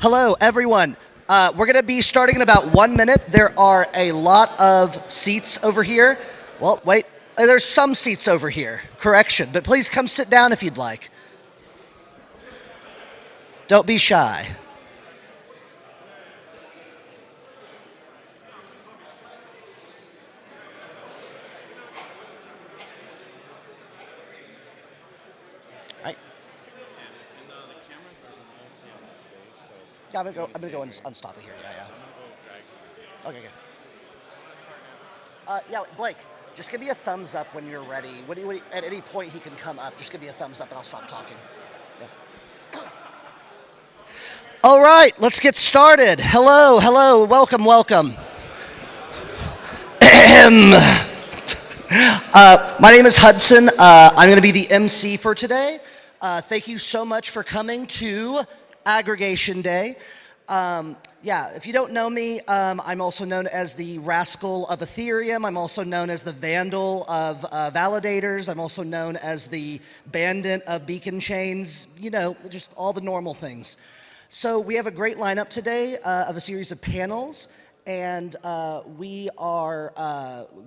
Hello, everyone. We're going to be starting in about 1 minute. There are a lot of seats over here. Well, wait, there's some seats over here. Correction, but please come sit down if you'd like. Don't be shy. Yeah, I'm gonna go and unstop it here. Yeah. Okay, good. Yeah, Blake, just give me a thumbs up when you're ready. At any point he can come up. Just give me a thumbs up and I'll stop talking. Yeah. All right, let's get started. Hello, welcome. My name is Hudson. I'm going to be the MC for today. Thank you so much for coming to Aggregation Day. If you don't know me, I'm also known as the Rascal of Ethereum. I'm also known as the Vandal of Validators. I'm also known as the Bandit of Beacon Chains. You know, just all the normal things. So we have a great lineup today of a series of panels. And we are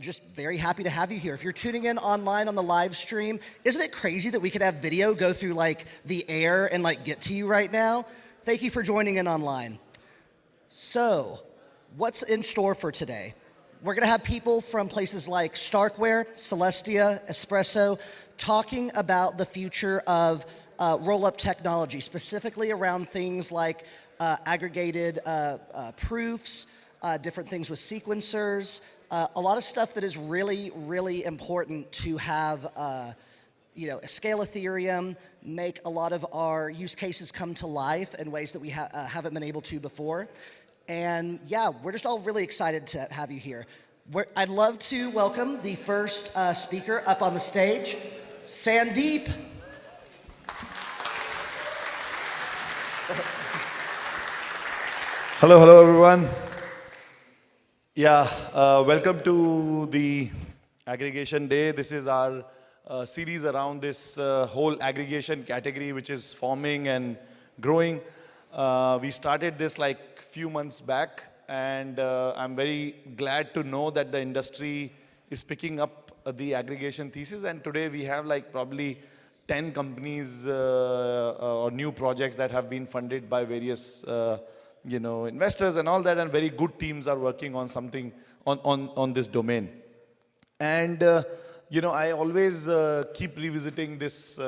just very happy to have you here. If you're tuning in online on the live stream, isn't it crazy that we could have video go through like the air and like get to you right now? Thank you for joining in online. So, what's in store for today? We're gonna have people from places like Starkware, Celestia, Espresso, talking about the future of roll-up technology, specifically around things like aggregated proofs, different things with sequencers, a lot of stuff that is really, really important to have, scale Ethereum, make a lot of our use cases come to life in ways that we haven't been able to before. And yeah, we're just all really excited to have you here. I'd love to welcome the first speaker up on the stage, Sandeep. Hello everyone. Yeah, welcome to the Aggregation Day. This is our series around this whole aggregation category which is forming and growing. We started this like few months back, and I'm very glad to know that the industry is picking up the aggregation thesis, and today we have like probably 10 companies or new projects that have been funded by various investors and all that, and very good teams are working on something on this domain. And I always keep revisiting this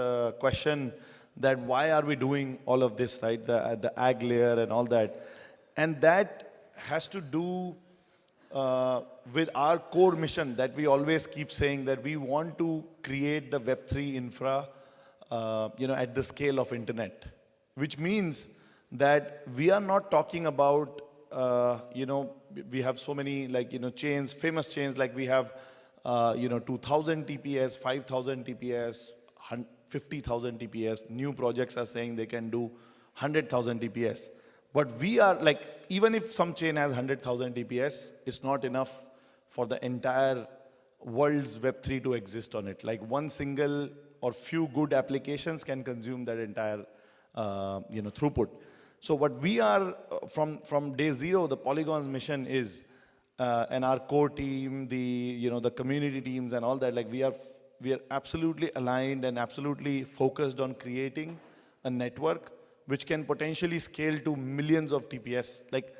question that why are we doing all of this, right? The ag layer and all that. And that has to do with our core mission that we always keep saying, that we want to create the Web3 infra at the scale of internet, which means that we are not talking about, we have so many chains, famous chains, like we have 2000 TPS, 5000 TPS, 50,000 TPS. New projects are saying they can do 100,000 TPS. But we are like, even if some chain has 100,000 TPS, it's not enough for the entire world's Web3 to exist on it. Like one single or few good applications can consume that entire throughput. So what we are, from day zero, the Polygon's mission is, and our core team, the community teams and all that, like we are absolutely aligned and absolutely focused on creating a network which can potentially scale to millions of TPS. Like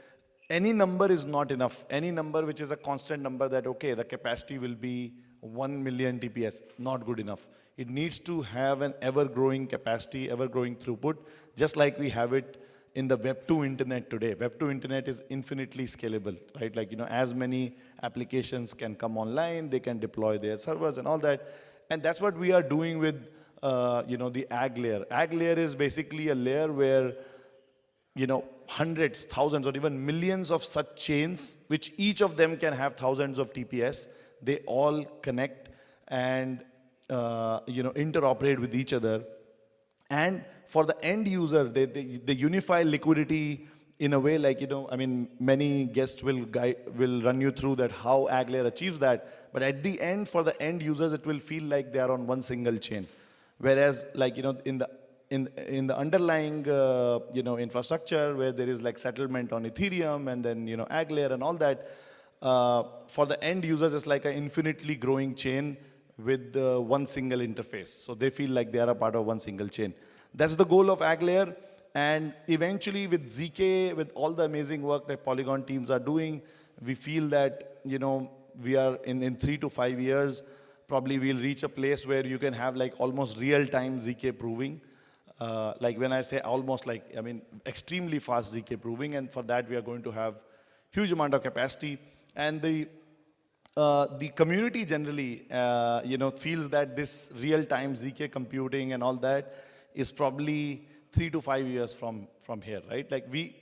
any number is not enough. Any number which is a constant number that, okay, the capacity will be 1 million TPS, not good enough. It needs to have an ever-growing capacity, ever-growing throughput, just like we have it in the Web2 internet today. Web2 internet is infinitely scalable, right? Like, as many applications can come online, they can deploy their servers and all that. And that's what we are doing with, the ag layer. Ag layer is basically a layer where, hundreds, thousands, or even millions of such chains, which each of them can have thousands of TPS, they all connect and, interoperate with each other. And for the end user, they unify liquidity in a way like, many guests will run you through that how ag layer achieves that. But at the end, for the end users, it will feel like they are on one single chain. Whereas, like, in the in the underlying infrastructure where there is like settlement on Ethereum and then Ag layer and all that. For the end users, it's like an infinitely growing chain with one single interface. So they feel like they are a part of one single chain. That's the goal of Ag layer. And eventually with ZK, with all the amazing work that Polygon teams are doing, we feel that, we are in 3 to 5 years, probably we'll reach a place where you can have like almost real-time ZK proving. Like when I say almost, like, I mean, extremely fast ZK proving. And for that, we are going to have huge amount of capacity. And the community generally, feels that this real-time ZK computing and all that is probably 3 to 5 years from here, right? Like we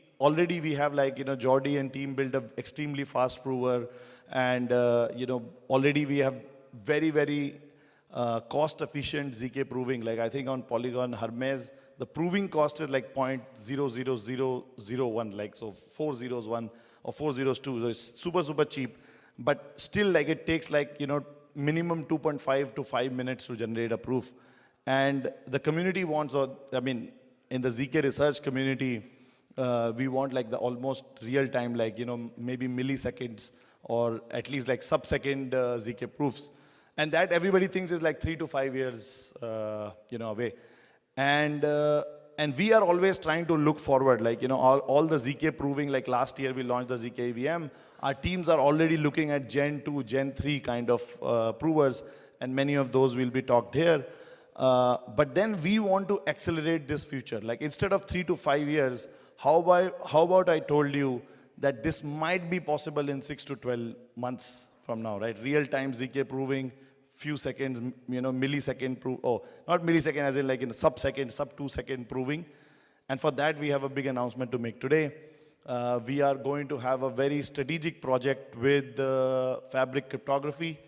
have like, Jordi and team built an extremely fast prover, and already we have very, very cost-efficient ZK proving. Like I think on Polygon Hermes, the proving cost is like 0.00001, like so 4 zeros 1 or 4 zeros 2. So it's super, super cheap. But still, like it takes like, minimum 2.5 to 5 minutes to generate a proof. And the community wants, in the ZK research community, we want like the almost real time, like, maybe milliseconds or at least like sub-second ZK proofs. And that everybody thinks is like 3 to 5 years, away. And we are always trying to look forward, like, all the ZK proving, like last year we launched the ZK EVM. Our teams are already looking at Gen 2, Gen 3 kind of provers, and many of those will be talked here. But then we want to accelerate this future. Like instead of 3 to 5 years, how about I told you that this might be possible in 6 to 12 months from now, right? Real-time ZK proving, few seconds, millisecond proof, not millisecond as in like in sub-second, sub-2-second proving. And for that, we have a big announcement to make today. We are going to have a very strategic project with Fabric Cryptography,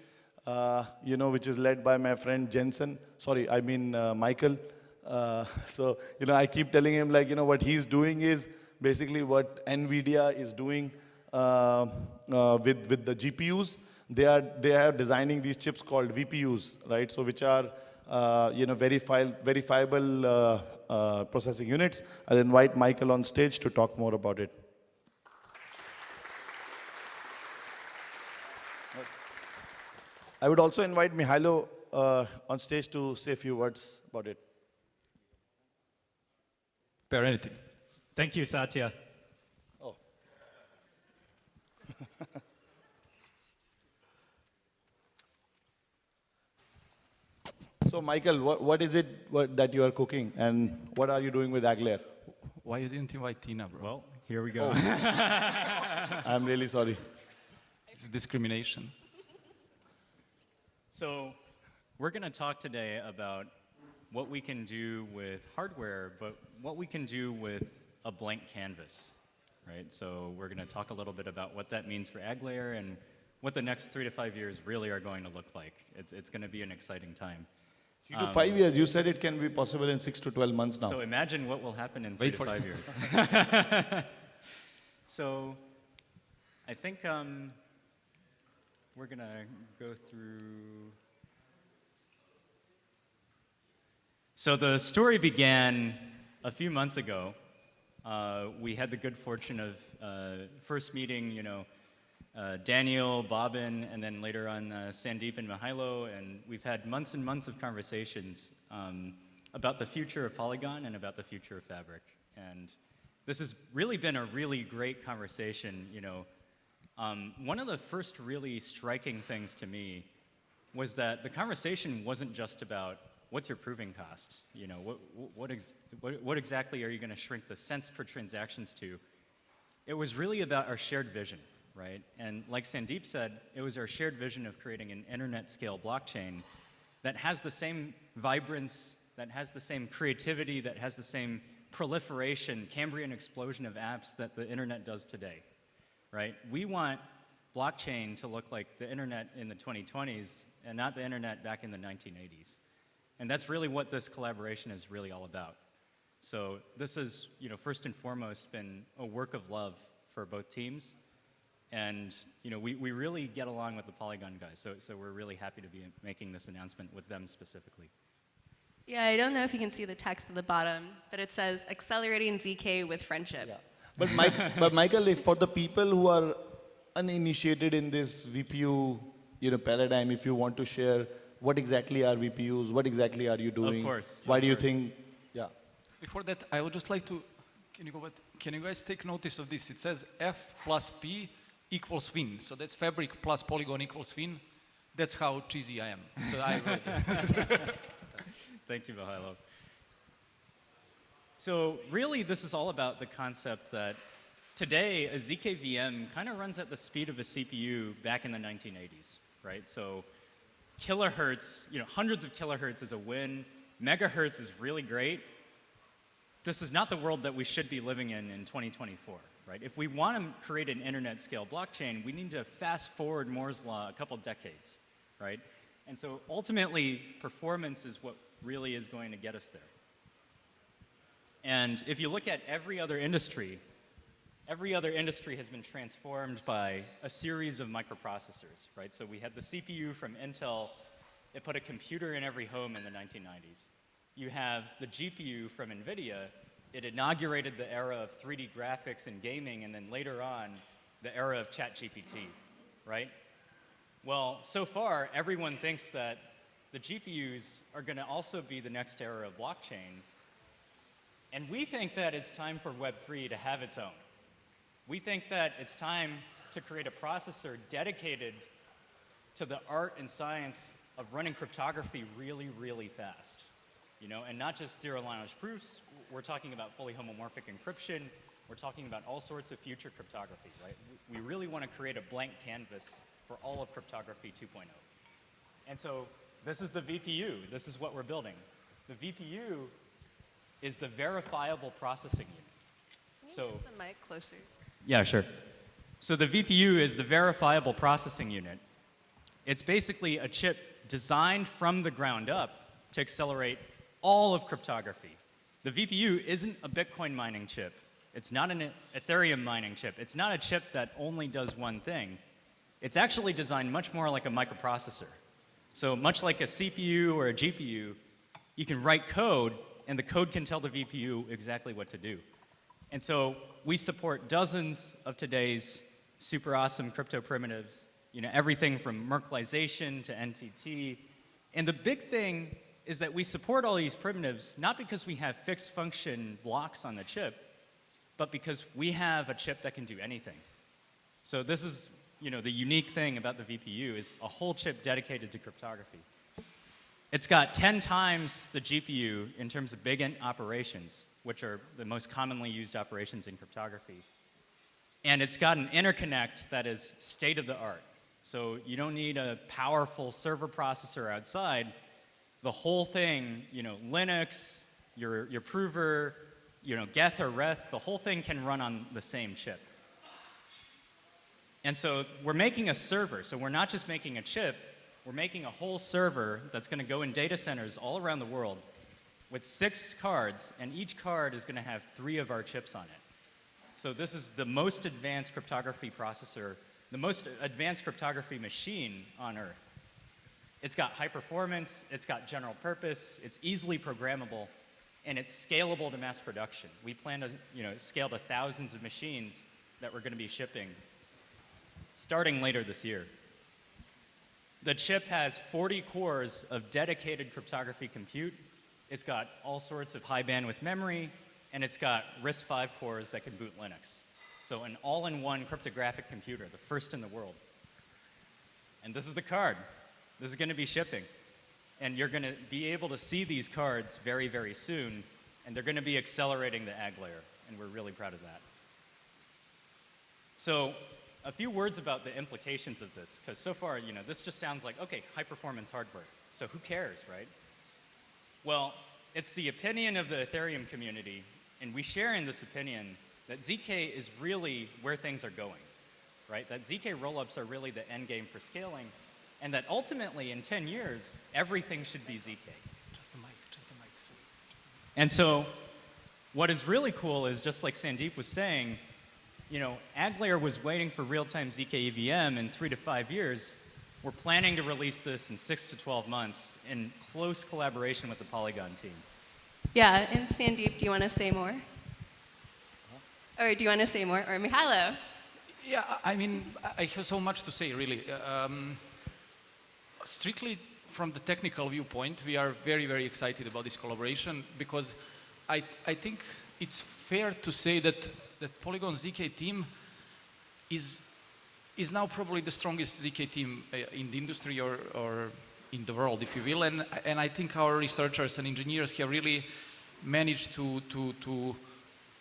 which is led by my friend Jensen. Sorry, I mean Michael. So, I keep telling him, like, what he's doing is basically what NVIDIA is doing with the GPUs. They are designing these chips called VPUs, right? So, which are verifiable processing units. I'll invite Michael on stage to talk more about it. I would also invite Mihailo on stage to say a few words about it. Anything. Thank you, Satya. Oh. So, Michael, what is it that you are cooking, and what are you doing with Aglair? Why you didn't invite Tina, bro? Well, here we go. Oh. I'm really sorry. It's discrimination. So we're going to talk today about what we can do with hardware, but what we can do with a blank canvas, right? So we're going to talk a little bit about what that means for Aglair and what the next 3 to 5 years really are going to look like. It's going to be an exciting time. 3 to 5 years, you said it can be possible in 6 to 12 months now. So imagine what will happen in 3 to 5 years. So I think we're going to go through. So the story began a few months ago. We had the good fortune of first meeting, Daniel, Bobbin, and then later on Sandeep and Mihailo, and we've had months and months of conversations about the future of Polygon and about the future of Fabric. And this has really been a really great conversation. One of the first really striking things to me was that the conversation wasn't just about what's your proving cost? What exactly are you going to shrink the cents per transactions to? It was really about our shared vision, right? And like Sandeep said, it was our shared vision of creating an internet-scale blockchain that has the same vibrance, that has the same creativity, that has the same proliferation, Cambrian explosion of apps that the internet does today, right? We want blockchain to look like the internet in the 2020s and not the internet back in the 1980s. And that's really what this collaboration is really all about. So this has, first and foremost been a work of love for both teams. And, we really get along with the Polygon guys. So we're really happy to be making this announcement with them specifically. Yeah, I don't know if you can see the text at the bottom, but it says accelerating ZK with friendship. Yeah. But Michael, if for the people who are uninitiated in this VPU, paradigm, if you want to share what exactly are VPUs, what exactly are you doing? Of course. Why do you think? Yeah. Before that, I would just like to, can you guys take notice of this? It says F plus P equals fin. So that's fabric plus polygon equals fin. That's how cheesy I am. So I wrote it. Thank you, Mihailo. So really, this is all about the concept that today, a ZK VM kind of runs at the speed of a CPU back in the 1980s, right? So kilohertz, hundreds of kilohertz is a win. Megahertz is really great. This is not the world that we should be living in 2024, right? If we want to create an internet scale blockchain, we need to fast forward Moore's law a couple decades, right? And so ultimately, performance is what really is going to get us there. And if you look at every other industry has been transformed by a series of microprocessors, right? So we had the CPU from Intel. It put a computer in every home in the 1990s. You have the GPU from NVIDIA. It inaugurated the era of 3D graphics and gaming, and then later on, the era of ChatGPT, right? Well, so far, everyone thinks that the GPUs are going to also be the next era of blockchain. And we think that it's time for Web3 to have its own. We think that it's time to create a processor dedicated to the art and science of running cryptography really, really fast. And not just zero-language proofs. We're talking about fully homomorphic encryption. We're talking about all sorts of future cryptography, right? We really want to create a blank canvas for all of cryptography 2.0. And so this is the VPU. This is what we're building. The VPU is the verifiable processing unit. Can you get the mic closer? Yeah, sure. So the VPU is the verifiable processing unit. It's basically a chip designed from the ground up to accelerate all of cryptography. The VPU isn't a Bitcoin mining chip. It's not an Ethereum mining chip. It's not a chip that only does one thing. It's actually designed much more like a microprocessor. So much like a CPU or a GPU, you can write code, and the code can tell the VPU exactly what to do. And so we support dozens of today's super awesome crypto primitives, everything from Merkleization to NTT. And the big thing is that we support all these primitives not because we have fixed function blocks on the chip, but because we have a chip that can do anything. So this is, the unique thing about the VPU is a whole chip dedicated to cryptography. It's got 10 times the GPU in terms of big int operations, which are the most commonly used operations in cryptography. And it's got an interconnect that is state of the art. So you don't need a powerful server processor outside. The whole thing, Linux, your prover, Geth or Reth, the whole thing can run on the same chip. And so we're making a server. So we're not just making a chip, we're making a whole server that's going to go in data centers all around the world with 6 cards, and each card is going to have 3 of our chips on it. So this is the most advanced cryptography processor, the most advanced cryptography machine on Earth. It's got high performance, it's got general purpose, it's easily programmable, and it's scalable to mass production. We plan to scale to thousands of machines that we're going to be shipping starting later this year. The chip has 40 cores of dedicated cryptography compute. It's got all sorts of high bandwidth memory, and it's got RISC-V cores that can boot Linux. So an all-in-one cryptographic computer, the first in the world. And this is the card. This is going to be shipping. And you're going to be able to see these cards very, very soon, and they're going to be accelerating the ag layer, and we're really proud of that. So a few words about the implications of this, because so far, this just sounds like, okay, high-performance hardware. So who cares, right? Well, it's the opinion of the Ethereum community, and we share in this opinion that ZK is really where things are going, right? That ZK rollups are really the end game for scaling, and that ultimately, in 10 years, everything should be ZK. Just the mic, just the mic. Sorry. And so what is really cool is, just like Sandeep was saying, AgLayer was waiting for real-time ZK EVM in 3 to 5 years. We're planning to release this in 6 to 12 months in close collaboration with the Polygon team. Yeah, and Sandeep, do you want to say more? Or do you want to say more? Or Mihailo? Yeah, I mean, I have so much to say, really. Strictly from the technical viewpoint, we are very, very excited about this collaboration because I think it's fair to say that Polygon ZK team is now probably the strongest ZK team in the industry or in the world, if you will. And I think our researchers and engineers have really managed to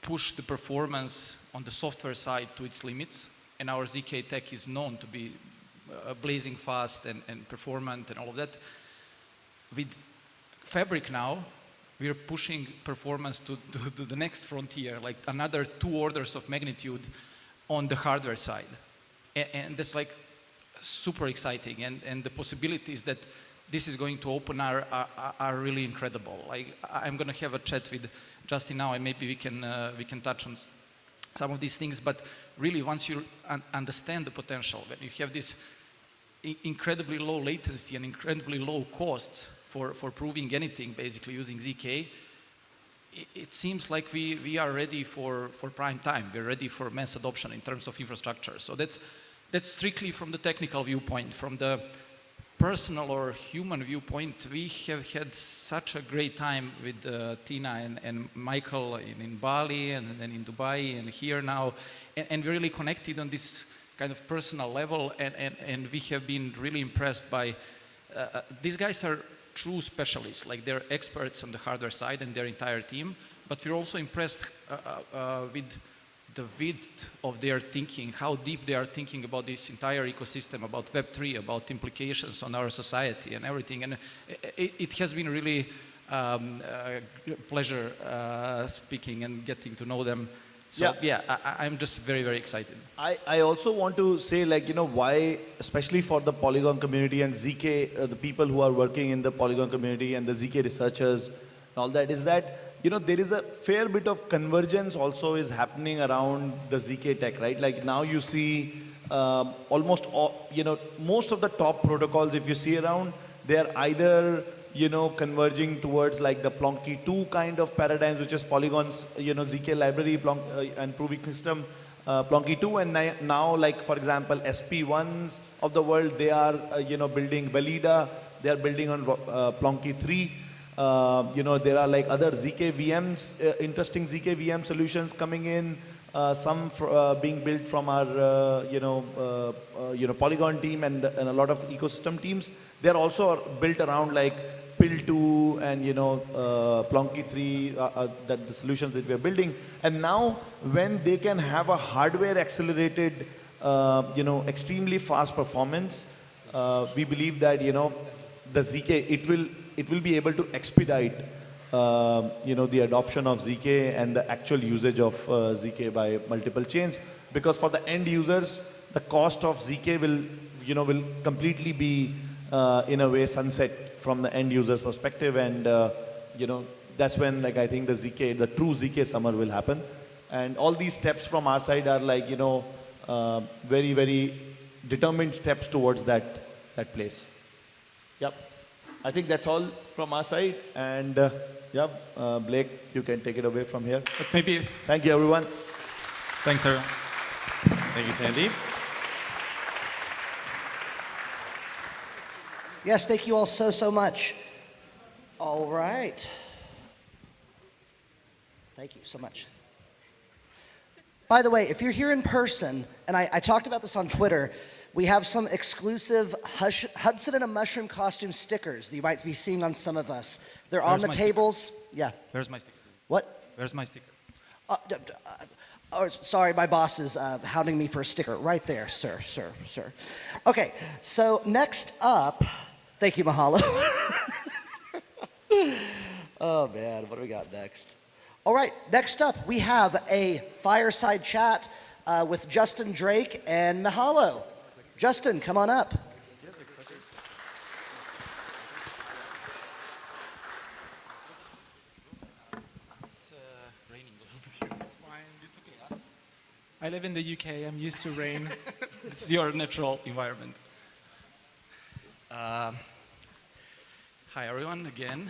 push the performance on the software side to its limits. And our ZK tech is known to be blazing fast and performant and all of that. With Fabric now, we are pushing performance to the next frontier, like another 2 orders of magnitude on the hardware side. And that's like super exciting. And the possibilities that this is going to open are really incredible. Like, I'm going to have a chat with Justin now, and maybe we can touch on some of these things. But really, once you understand the potential, when you have this incredibly low latency and incredibly low costs for proving anything, basically using ZK, it seems like we are ready for prime time. We're ready for mass adoption in terms of infrastructure. So that's strictly from the technical viewpoint. From the personal or human viewpoint, we have had such a great time with Tina and Michael in Bali and then in Dubai and here now. And we're really connected on this kind of personal level. And we have been really impressed by, these guys are true specialists, like they're experts on the hardware side and their entire team. But we're also impressed with the width of their thinking, how deep they are thinking about this entire ecosystem, about Web3, about implications on our society and everything. And it has been really a pleasure speaking and getting to know them. So yeah, I'm just very, very excited. I also want to say, like, why, especially for the Polygon community and ZK, the people who are working in the Polygon community and the ZK researchers and all that, is that there is a fair bit of convergence also is happening around the ZK tech, right? Like now you see almost all, most of the top protocols, if you see around, they are either, converging towards like the Plonky 2 kind of paradigms, which is Polygon's, ZK library and proving system, Plonky 2, and now, like, for example, SP1s of the world, they are, building Valida, they are building on Plonky 3. There are like other ZK VMs, interesting ZK VM solutions coming in, some being built from our, Polygon team and a lot of ecosystem teams. They're also built around like Pill2 and, Plonky 3, the solutions that we're building. And now when they can have a hardware accelerated, extremely fast performance, we believe that, the ZK, it will be able to expedite, the adoption of ZK and the actual usage of ZK by multiple chains. Because for the end users, the cost of ZK will completely be, in a way, sunset from the end user's perspective. And, that's when, like, I think the true ZK summer will happen. And all these steps from our side are like, very, very determined steps towards that place. Yep. I think that's all from our side, and Blake, you can take it away from here. But maybe. Thank you, everyone. Thanks, everyone. Thank you, Sandeep. Yes, thank you all so much. All right. Thank you so much. By the way, if you're here in person, and I talked about this on Twitter, we have some exclusive Hudson in a Mushroom costume stickers that you might be seeing on some of us. They're on the tables. Sticker? Yeah. Where's my sticker? What? Where's my sticker? Oh, sorry, my boss is hounding me for a sticker. Right there, sir. Okay, so next up, thank you, Mahalo. Oh, man, what do we got next? All right, next up, we have a fireside chat with Justin Drake and Mahalo. Justin, come on up. It's raining a little bit here. It's fine. It's okay. I live in the UK. I'm used to rain. This is your natural environment. Uh, Hi everyone again.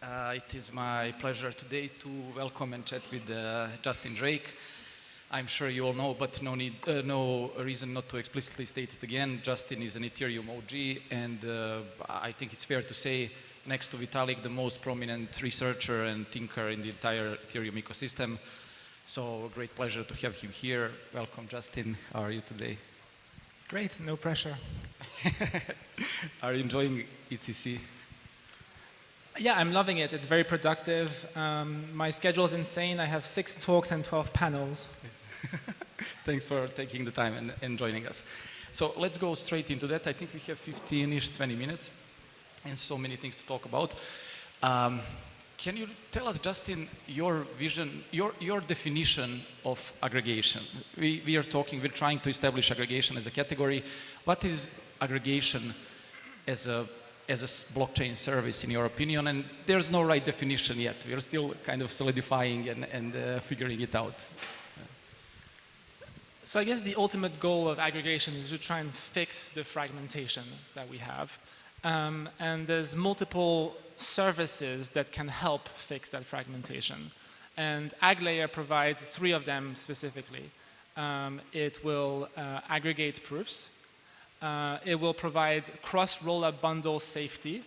It is my pleasure today to welcome and chat with Justin Drake. I'm sure you all know, but no reason not to explicitly state it again. Justin is an Ethereum OG, and I think it's fair to say, next to Vitalik, the most prominent researcher and thinker in the entire Ethereum ecosystem. So great pleasure to have him here. Welcome, Justin. How are you today? Great, no pressure. Are you enjoying ECC? Yeah, I'm loving it. It's very productive. My schedule is insane. I have 6 talks and 12 panels. Thanks for taking the time and joining us. So let's go straight into that. I think we have 15-ish, 20 minutes and so many things to talk about. Can you tell us, Justin, your vision, your definition of aggregation? We're trying to establish aggregation as a category. What is aggregation as a blockchain service, in your opinion? And there's no right definition yet. We're still kind of solidifying and figuring it out. So I guess the ultimate goal of aggregation is to try and fix the fragmentation that we have. And there's multiple services that can help fix that fragmentation. And AgLayer provides 3 of them specifically. It will aggregate proofs. It will provide cross-rollup bundle safety.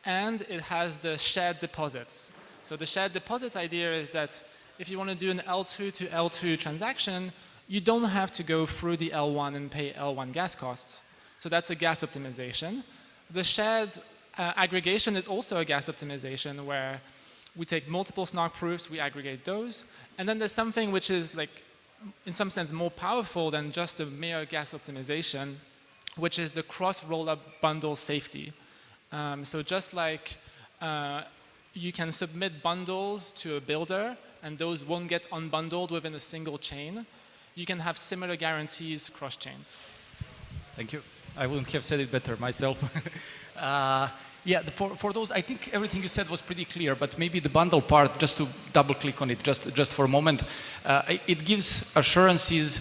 And it has the shared deposits. So the shared deposit idea is that if you want to do an L2 to L2 transaction, you don't have to go through the L1 and pay L1 gas costs. So that's a gas optimization. The shared aggregation is also a gas optimization where we take multiple snark proofs, we aggregate those, and then there's something which is like, in some sense, more powerful than just a mere gas optimization, which is the cross-rollup bundle safety. So just like you can submit bundles to a builder and those won't get unbundled within a single chain, you can have similar guarantees cross chains. Thank you. I wouldn't have said it better myself. Yeah, for those, I think everything you said was pretty clear, but maybe the bundle part, just to double click on it just for a moment, it gives assurances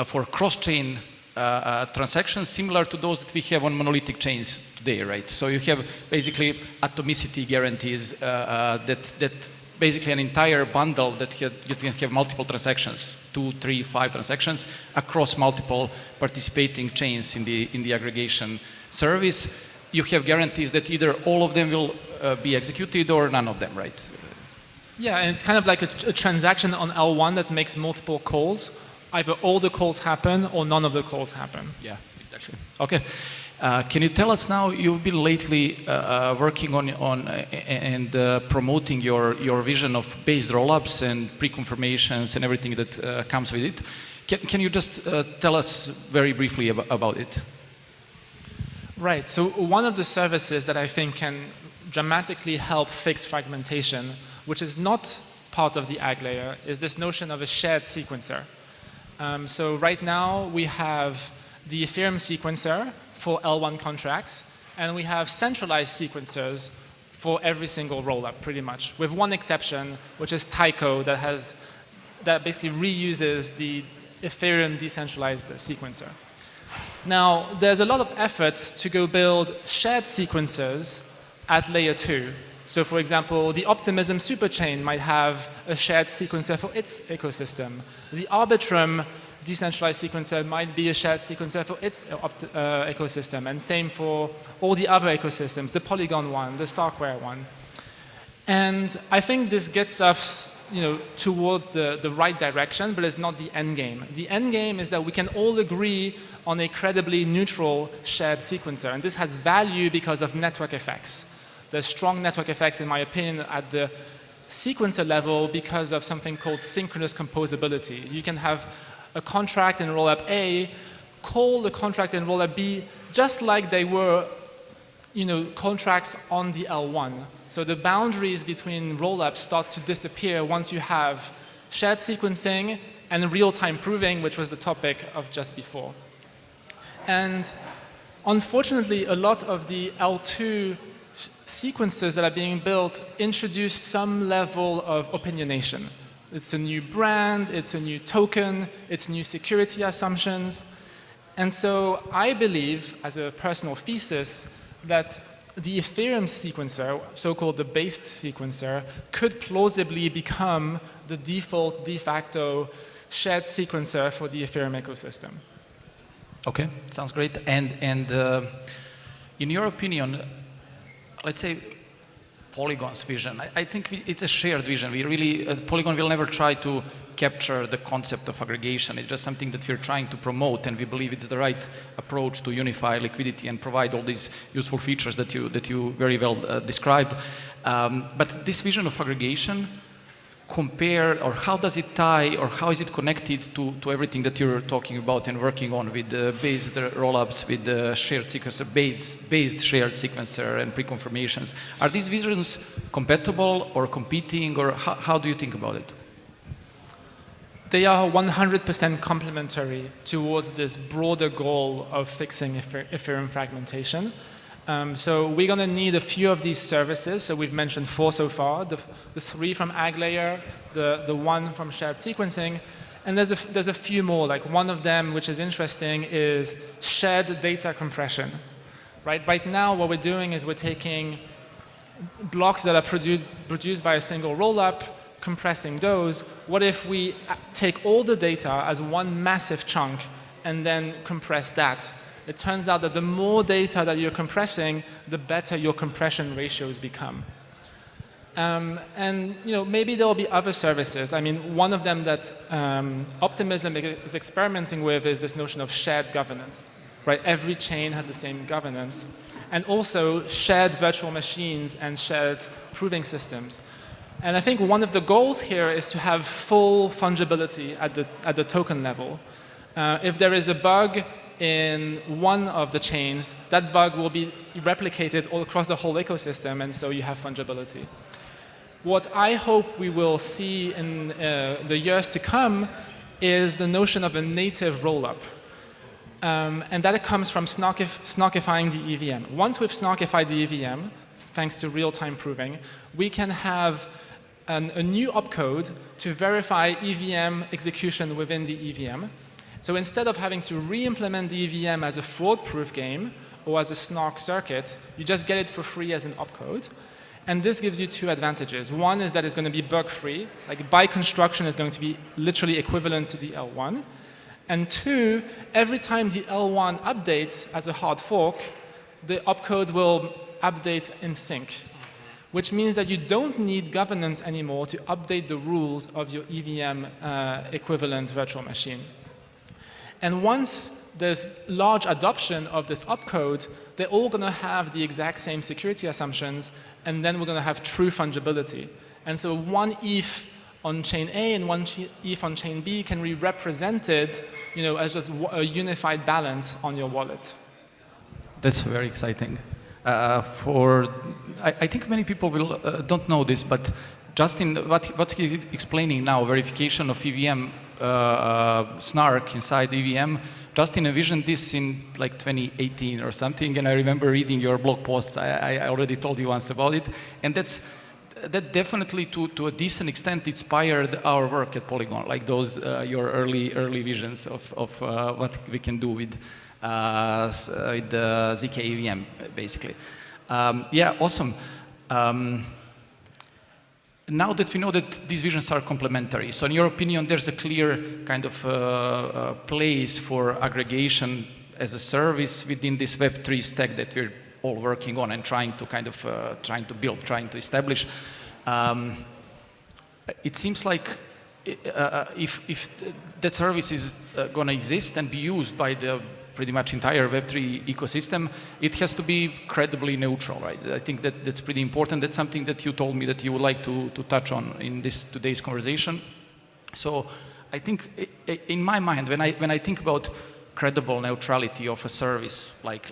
for cross-chain transactions similar to those that we have on monolithic chains today, right? So you have basically atomicity guarantees that basically an entire bundle that you can have multiple transactions, 2, 3, 5 transactions across multiple participating chains in the aggregation service. You have guarantees that either all of them will be executed or none of them, right? Yeah, and it's kind of like a transaction on L1 that makes multiple calls. Either all the calls happen or none of the calls happen. Yeah, exactly. Okay. Can you tell us now, you've been lately working on and promoting your vision of based rollups and pre-confirmations and everything that comes with it. Can you just tell us very briefly about it? Right, so one of the services that I think can dramatically help fix fragmentation, which is not part of the AgLayer, is this notion of a shared sequencer. So right now we have the Ethereum sequencer for L1 contracts, and we have centralized sequencers for every single rollup, pretty much, with one exception, which is Tyco, that basically reuses the Ethereum decentralized sequencer. Now, there's a lot of efforts to go build shared sequencers at layer 2. So for example, the Optimism superchain might have a shared sequencer for its ecosystem. The Arbitrum decentralized sequencer might be a shared sequencer for its ecosystem, and same for all the other ecosystems, the Polygon one, the Starkware one. And I think this gets us, towards the right direction, but it's not the end game. The end game is that we can all agree on a credibly neutral shared sequencer, and this has value because of network effects. There's strong network effects, in my opinion, at the sequencer level because of something called synchronous composability. You can have a contract in rollup A call the contract in rollup B just like they were, contracts on the L1. So the boundaries between rollups start to disappear once you have shared sequencing and real-time proving, which was the topic of just before. And unfortunately, a lot of the L2 sequences that are being built introduce some level of opinionation. It's a new brand, it's a new token, it's new security assumptions. And so I believe, as a personal thesis, that the Ethereum sequencer, so-called the based sequencer, could plausibly become the default, de facto shared sequencer for the Ethereum ecosystem. Okay, sounds great. And in your opinion, let's say Polygon's vision, I think it's a shared vision. We really, Polygon will never try to capture the concept of aggregation. It's just something that we're trying to promote, and we believe it's the right approach to unify liquidity and provide all these useful features that you very well described. But this vision of aggregation, compare, or how does it tie, or how is it connected to everything that you're talking about and working on with based rollups, with the shared sequencer, based shared sequencer and pre-confirmations? Are these visions compatible or competing, or how do you think about it? They are 100% complementary towards this broader goal of fixing Ethereum fragmentation. So we're going to need a few of these services. So we've mentioned 4 so far, the 3 from AgLayer, the 1 from shared sequencing, and there's a few more. Like one of them, which is interesting, is shared data compression. Right now, what we're doing is we're taking blocks that are produced by a single rollup, compressing those. What if we take all the data as one massive chunk and then compress that? It turns out that the more data that you're compressing, the better your compression ratios become. And maybe there will be other services. I mean, one of them that Optimism is experimenting with is this notion of shared governance. Right? Every chain has the same governance. And also shared virtual machines and shared proving systems. And I think one of the goals here is to have full fungibility at the token level. If there is a bug in one of the chains, that bug will be replicated all across the whole ecosystem, and so you have fungibility. What I hope we will see in the years to come is the notion of a native rollup. And that comes from snarkifying the EVM. Once we've snarkified the EVM, thanks to real-time proving, we can have a new opcode to verify EVM execution within the EVM. So instead of having to re-implement the EVM as a fraud-proof game or as a snark circuit, you just get it for free as an opcode. And this gives you 2 advantages. One is that it's going to be bug-free. Like by construction, it's going to be literally equivalent to the L1. And 2, every time the L1 updates as a hard fork, the opcode will update in sync, which means that you don't need governance anymore to update the rules of your EVM equivalent virtual machine. And once there's large adoption of this opcode, they're all going to have the exact same security assumptions, and then we're going to have true fungibility. And so one ETH on chain A and one ETH on chain B can be represented, as just a unified balance on your wallet. That's very exciting. I think many people don't know this, but Justin, what he's explaining now, verification of EVM snark inside EVM, Justin envisioned this in like 2018 or something, and I remember reading your blog posts. I already told you once about it, and that definitely to a decent extent inspired our work at Polygon, like those your early visions of what we can do with the ZK EVM, basically. Yeah, awesome. Now that we know that these visions are complementary, so in your opinion, there's a clear kind of place for aggregation as a service within this Web3 stack that we're all working on and trying to build, trying to establish. It seems like if that service is going to exist and be used by the pretty much entire Web3 ecosystem, it has to be credibly neutral, right? I think that's pretty important. That's something that you told me that you would like to touch on in today's conversation. So I think in my mind, when I think about credible neutrality of a service like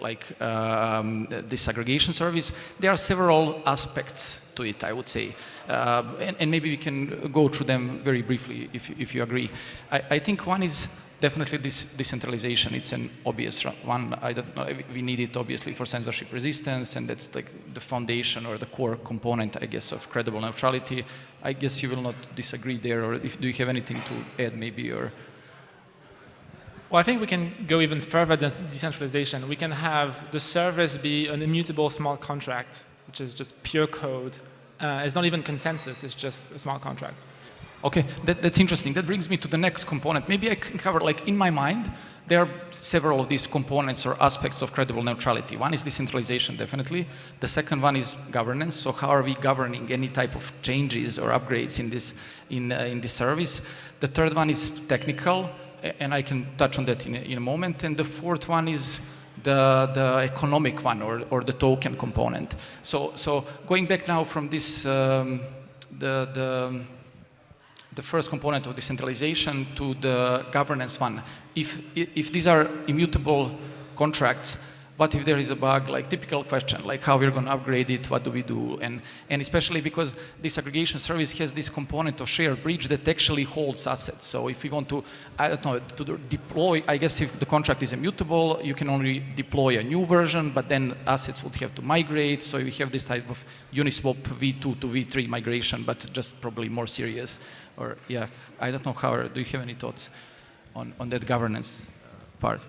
this aggregation service, there are several aspects to it, I would say. And maybe we can go through them very briefly if you agree. I think one is definitely this decentralization. It's an obvious one. I don't know, we need it obviously for censorship resistance, and that's like the foundation or the core component, I guess, of credible neutrality. I guess you will not disagree there, or do you have anything to add maybe? Or Well, I think we can go even further than decentralization. We can have the service be an immutable smart contract, which is just pure code. It's not even consensus, it's just a smart contract. Okay, that's interesting. That brings me to the next component. Maybe I can cover, like in my mind, there are several of these components or aspects of credible neutrality. One is decentralization, definitely. The second one is governance. So how are we governing any type of changes or upgrades in this service? The third one is technical, and I can touch on that in a moment. And the fourth one is the economic one, or the token component. So going back now from this, the first component of decentralization to the governance one. If these are immutable contracts, what if there is a bug? Like typical question, like how we're going to upgrade it, what do we do? And especially because this aggregation service has this component of shared bridge that actually holds assets. So if you want to, I don't know, to deploy, I guess if the contract is immutable, you can only deploy a new version, but then assets would have to migrate. So you have this type of Uniswap V2 to V3 migration, but just probably more serious. Or yeah, I don't know how, do you have any thoughts on that governance part?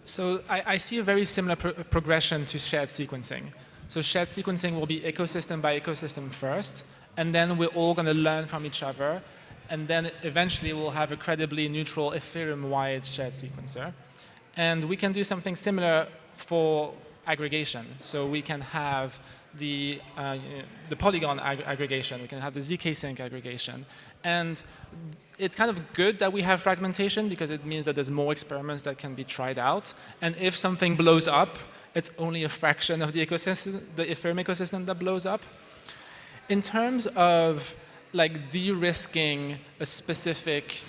So I see a very similar progression to shared sequencing. So shared sequencing will be ecosystem by ecosystem first, and then we're all going to learn from each other, and then eventually we'll have a credibly neutral Ethereum-wide shared sequencer. And we can do something similar for aggregation. So we can have the Polygon aggregation, we can have the ZK sync aggregation. And it's kind of good that we have fragmentation because it means that there's more experiments that can be tried out. And if something blows up, it's only a fraction of the ecosystem, the Ethereum ecosystem that blows up. In terms of like de-risking a specific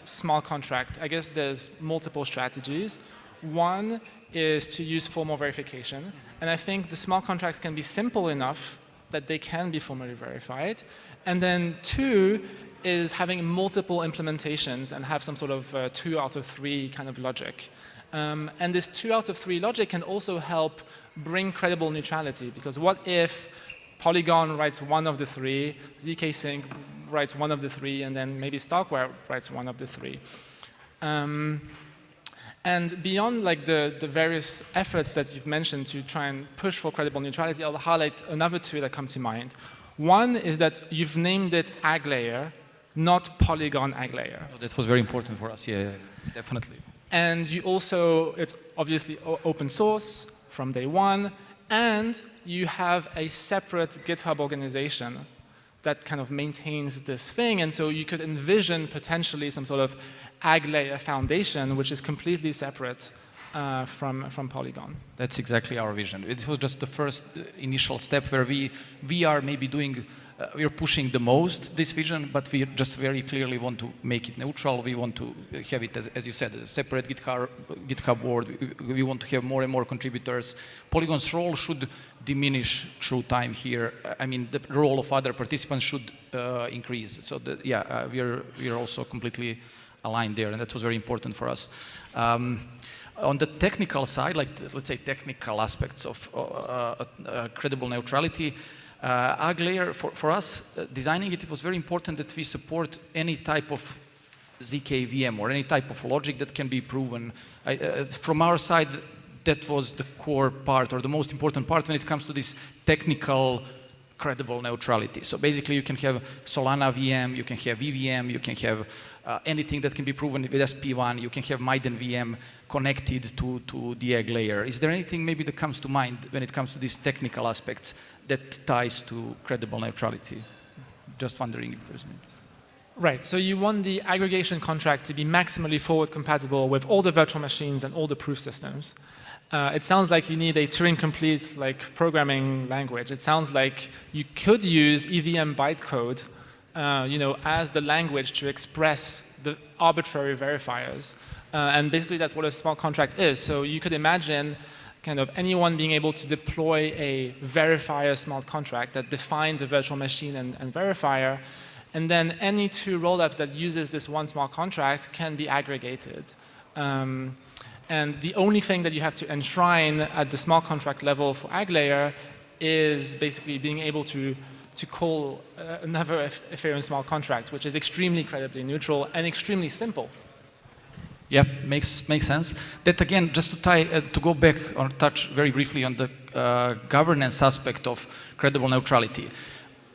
small contract, I guess there's multiple strategies. One is to use formal verification. And I think the small contracts can be simple enough that they can be formally verified. And then two is having multiple implementations and have some sort of 2 out of 3 kind of logic. And this 2 out of 3 logic can also help bring credible neutrality, because what if Polygon writes 1 of the 3, ZK Sync writes 1 of the 3, and then maybe Starkware writes 1 of the 3. And beyond like the various efforts that you've mentioned to try and push for credible neutrality, I'll highlight another 2 that come to mind. One is that you've named it Ag Layer, not Polygon Ag Layer. Oh, that was very important for us, yeah, definitely. And you also, it's obviously open source from day one, and you have a separate GitHub organization that kind of maintains this thing, and so you could envision potentially some sort of Ag Layer foundation, which is completely separate from Polygon. That's exactly our vision. It was just the first initial step where we are maybe doing, we're pushing the most this vision, but we just very clearly want to make it neutral. We want to have it, as you said, a separate GitHub board. We want to have more and more contributors. Polygon's role should diminish through time here. I mean, the role of other participants should increase. So we are also completely aligned there, and that was very important for us. On the technical side, like let's say technical aspects of credible neutrality, Ag Layer, for us, designing it, it was very important that we support any type of ZK VM or any type of logic that can be proven. From our side, that was the core part or the most important part when it comes to this technical credible neutrality. So basically you can have Solana VM, you can have VVM, you can have anything that can be proven with SP1, you can have Maiden VM connected to the Ag Layer. Is there anything maybe that comes to mind when it comes to these technical aspects that ties to credible neutrality? Just wondering if there's any. Right, so you want the aggregation contract to be maximally forward compatible with all the virtual machines and all the proof systems. It sounds like you need a Turing-complete like programming language. It sounds like you could use EVM bytecode as the language to express the arbitrary verifiers. And basically that's what a smart contract is. So you could imagine kind of anyone being able to deploy a verifier smart contract that defines a virtual machine and verifier. And then any 2 rollups that uses this one smart contract can be aggregated. And the only thing that you have to enshrine at the smart contract level for Ag Layer is basically being able to call another Ethereum smart contract, which is extremely credibly neutral and extremely simple. Yeah, makes sense. That again, just to tie, to go back or touch very briefly on the governance aspect of credible neutrality.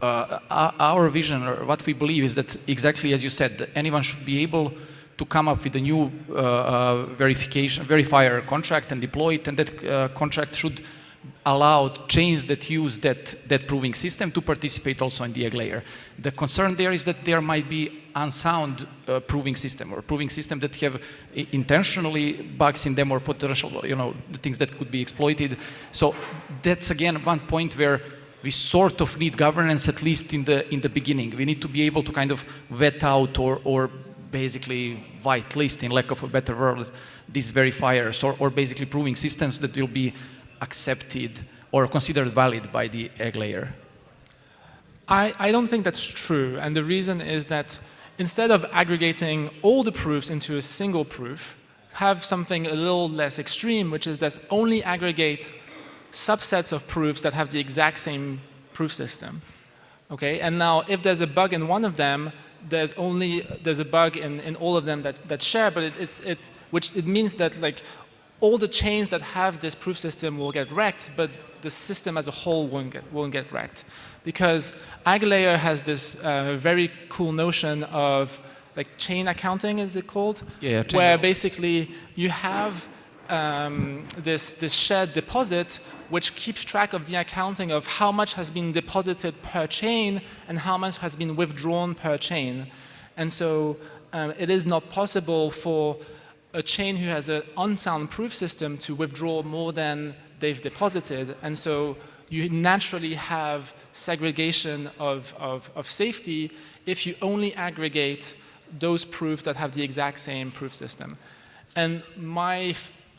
Our vision, or what we believe, is that exactly as you said, anyone should be able to come up with a new verifier contract and deploy it, and that contract should allow chains that use that proving system to participate also in the egg layer. The concern there is that there might be unsound proving system, or proving system that have intentionally bugs in them, or potential, the things that could be exploited. So that's again one point where we sort of need governance, at least in the beginning. We need to be able to kind of vet out or basically whitelist, in lack of a better word, these verifiers, or basically proving systems that will be accepted or considered valid by the egg layer. I don't think that's true, and the reason is that instead of aggregating all the proofs into a single proof, have something a little less extreme, which is that only aggregate subsets of proofs that have the exact same proof system. Okay, and now if there's a bug in one of them, there's a bug in all of them that share, but it means that like all the chains that have this proof system will get wrecked, but the system as a whole won't get wrecked, because AggLayer has this very cool notion of like chain accounting, is it called? Yeah. Where basically you have this shared deposit which keeps track of the accounting of how much has been deposited per chain and how much has been withdrawn per chain. And so it is not possible for a chain who has an unsound proof system to withdraw more than they've deposited. And so you naturally have segregation of safety if you only aggregate those proofs that have the exact same proof system. And my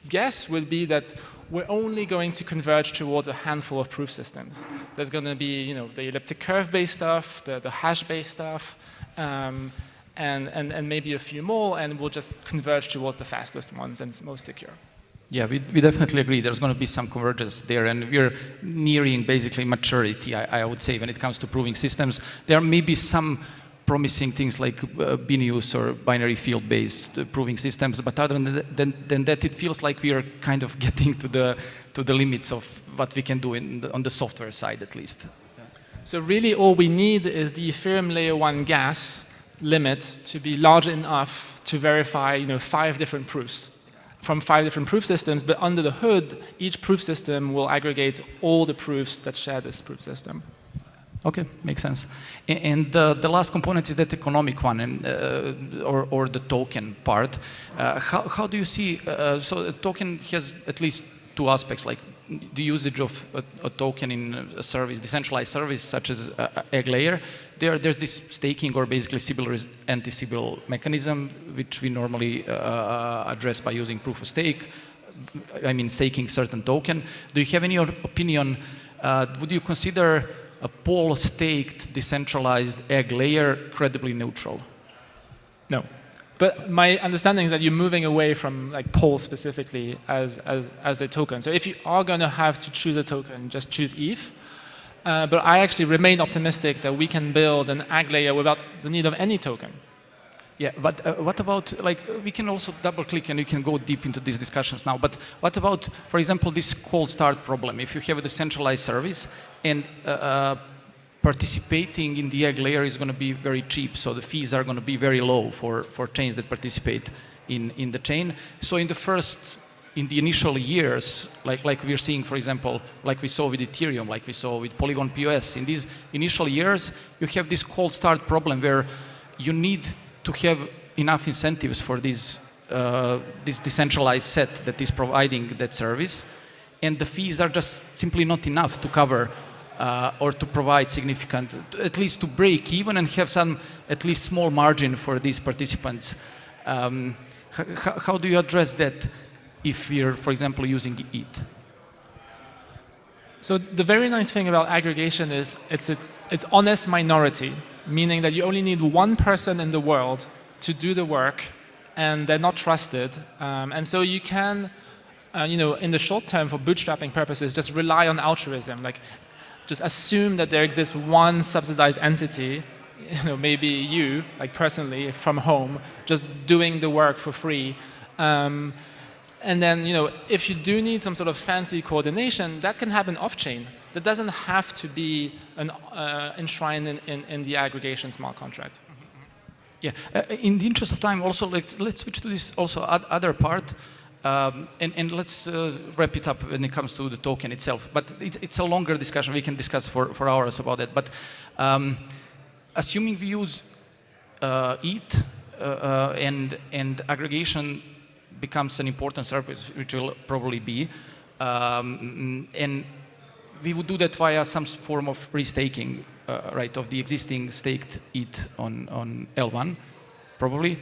guess would be that we're only going to converge towards a handful of proof systems. There's going to be, the elliptic curve-based stuff, the hash-based stuff, and maybe a few more, and we'll just converge towards the fastest ones and most secure. Yeah, we definitely agree. There's going to be some convergence there, and we're nearing basically maturity, I would say, when it comes to proving systems. There may be some promising things like BNUs or binary field-based proving systems, but other than that, it feels like we are kind of getting to the limits of what we can do on the software side, at least. Yeah. So really, all we need is the Ethereum layer 1 gas limit to be large enough to verify, 5 different proofs from 5 different proof systems. But under the hood, each proof system will aggregate all the proofs that share this proof system. Okay, makes sense. And the last component is that economic one, and or the token part. How do you see? So a token has at least 2 aspects, like the usage of a token in a service, decentralized service such as egg layer. There's this staking, or basically Sybil anti-Sybil mechanism, which we normally address by using proof of stake. I mean, staking certain token. Do you have any opinion? Would you consider a pool-staked, decentralized egg layer credibly neutral? No. But my understanding is that you're moving away from like pool specifically as a token. So if you are going to have to choose a token, just choose ETH. But I actually remain optimistic that we can build an egg layer without the need of any token. Yeah, but what about, like, we can also double-click and we can go deep into these discussions now, but what about, for example, this cold start problem? If you have a decentralized service and participating in the egg layer is going to be very cheap, so the fees are going to be very low for chains that participate in the chain. So in the initial years, like we're seeing, for example, like we saw with Ethereum, like we saw with Polygon POS, in these initial years, you have this cold start problem where you need to have enough incentives for this decentralized set that is providing that service, and the fees are just simply not enough to cover or to provide significant, at least to break even and have some at least small margin for these participants. How do you address that if we're, for example, using ETH? So the very nice thing about aggregation is it's honest minority, meaning that you only need one person in the world to do the work, and they're not trusted. And so you can, in the short term, for bootstrapping purposes, just rely on altruism. Like, just assume that there exists one subsidized entity, maybe you, like personally, from home, just doing the work for free, And then, if you do need some sort of fancy coordination, that can happen off-chain. That doesn't have to be enshrined in the aggregation smart contract. Yeah, in the interest of time, also let's switch to this also other part, and let's wrap it up when it comes to the token itself. But it's a longer discussion. We can discuss for hours about it. But assuming we use ETH and aggregation becomes an important service, which will probably be, and we would do that via some form of restaking, right, of the existing staked ETH on L1, probably,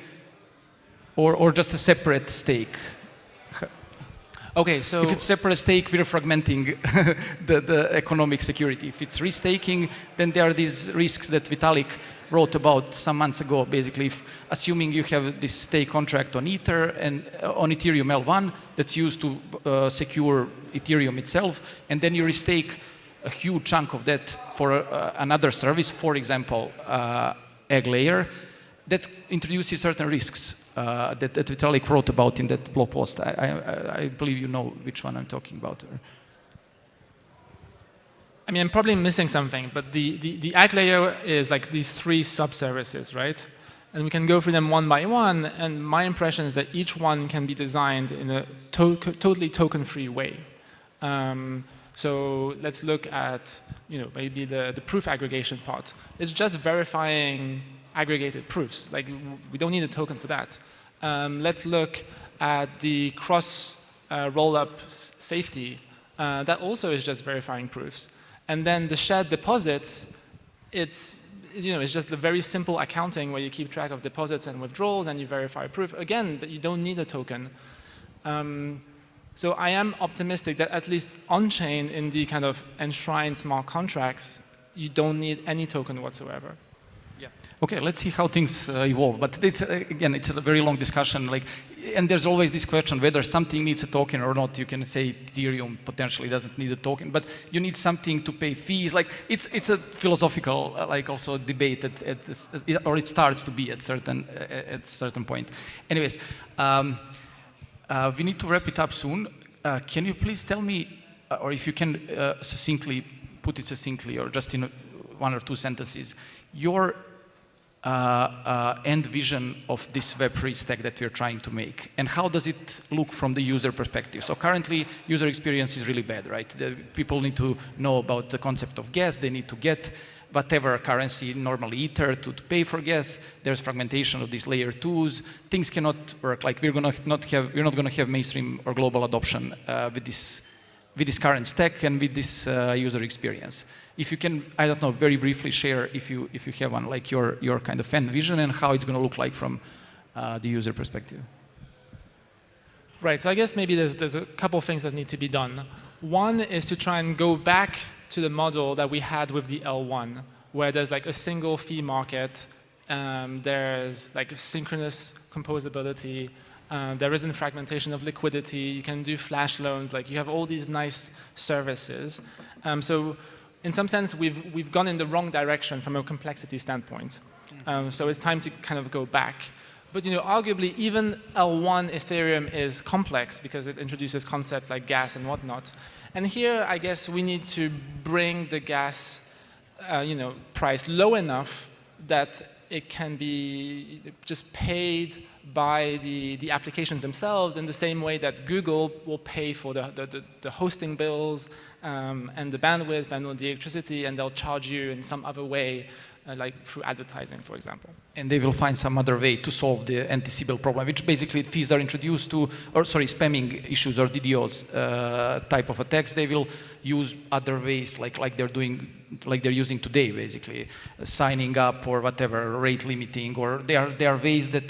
or just a separate stake. Okay, so if it's separate stake, we're fragmenting the economic security. If it's restaking, then there are these risks that Vitalik wrote about some months ago. Basically, assuming you have this stake contract on Ether and on Ethereum L1 that's used to secure Ethereum itself, and then you restake a huge chunk of that for another service, for example, egg layer, that introduces certain risks that Vitalik wrote about in that blog post. I believe you know which one I'm talking about. I mean, I'm probably missing something, but the Agg layer is like these 3 sub-services, right? And we can go through them one by one, and my impression is that each one can be designed in a totally token-free way. So let's look at, maybe the proof aggregation part. It's just verifying aggregated proofs. Like, we don't need a token for that. Let's look at the cross roll-up safety. That also is just verifying proofs. And then the shared deposits, it's just the very simple accounting where you keep track of deposits and withdrawals and you verify proof. Again, that you don't need a token. So I am optimistic that at least on-chain in the kind of enshrined smart contracts, you don't need any token whatsoever. Yeah. Okay, let's see how things evolve. But it's, again, it's a very long discussion. And there's always this question whether something needs a token or not. You can say Ethereum potentially doesn't need a token, but you need something to pay fees. It's a philosophical also debate or it starts to be at certain point. Anyways, we need to wrap it up soon. Can you please tell me, or if you can put it succinctly, or just in 1 or 2 sentences, your end vision of this Web3 stack that we're trying to make, and how does it look from the user perspective? So currently, user experience is really bad, right? People need to know about the concept of gas. They need to get whatever currency, normally Ether, to pay for gas. There's fragmentation of these layer 2s. Things cannot work. Like we're not going to have mainstream or global adoption with this current stack and with this user experience. If you can, I don't know, very briefly share if you have one, like your kind of end vision and how it's going to look like from the user perspective. Right. So I guess maybe there's a couple of things that need to be done. One is to try and go back to the model that we had with the L1, where there's like a single fee market, there's like synchronous composability, there isn't fragmentation of liquidity, you can do flash loans, like you have all these nice services. So in some sense, we've gone in the wrong direction from a complexity standpoint. So it's time to kind of go back. But arguably, even L1 Ethereum is complex because it introduces concepts like gas and whatnot. And here, I guess we need to bring the gas, price low enough that it can be just paid by the applications themselves in the same way that Google will pay for the hosting bills and the bandwidth and the electricity, and they'll charge you in some other way, like through advertising, for example. And they will find some other way to solve the anti-Sybil problem, which basically fees are introduced to, spamming issues or DDoS type of attacks. They will use other ways, like they're using today, basically, signing up or whatever, rate limiting, or there are ways that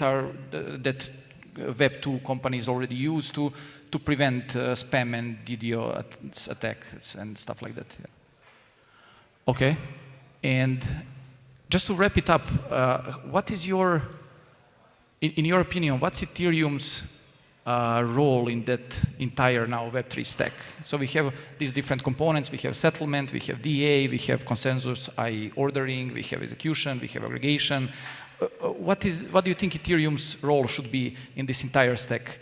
Web2 companies already use to prevent spam and DDoS attacks and stuff like that. Yeah. Okay, and just to wrap it up, what is in your opinion, what's Ethereum's role in that entire now Web3 stack? So we have these different components. We have settlement, we have DA, we have consensus, i.e. ordering, we have execution, we have aggregation. What do you think Ethereum's role should be in this entire stack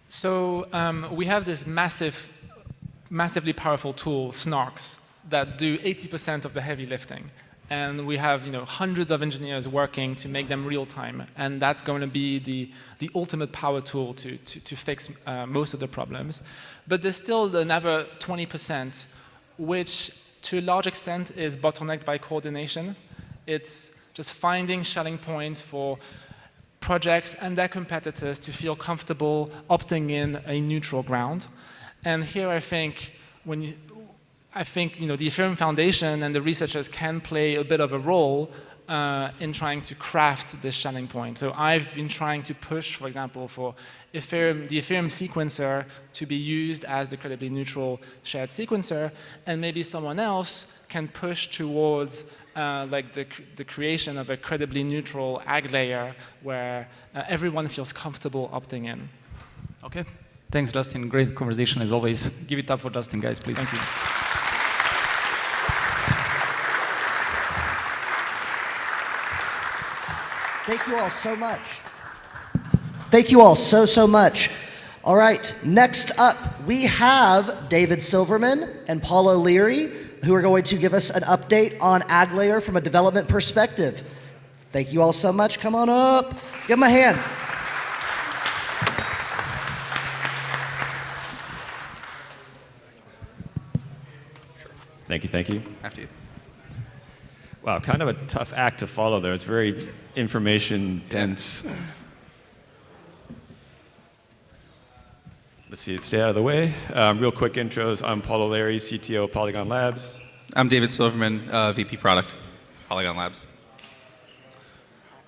So we have this massively powerful tool, snarks, that do 80% of the heavy lifting. And we have hundreds of engineers working to make them real time. And that's going to be the ultimate power tool to fix most of the problems. But there's still another 20%, which to a large extent is bottlenecked by coordination. It's just finding shelling points for projects and their competitors to feel comfortable opting in a neutral ground. And here I think the Ethereum Foundation and the researchers can play a bit of a role in trying to craft this shelling point. So I've been trying to push, for example, for the Ethereum sequencer to be used as the credibly neutral shared sequencer, and maybe someone else can push towards like the creation of a credibly neutral ag layer where everyone feels comfortable opting in. Okay. Thanks, Justin. Great conversation as always. Give it up for Justin, guys, please. Thank you. Thank you all so much. Thank you all so much. All right, next up, we have David Silverman and Paul O'Leary, who are going to give us an update on AgLayer from a development perspective. Thank you all so much. Come on up. Give them a hand. Thank you, thank you. After you. Wow, kind of a tough act to follow there. It's very information dense. Let's see it stay out of the way. Real quick intros. I'm Paul O'Leary, CTO, Polygon Labs. I'm David Silverman, VP Product, Polygon Labs.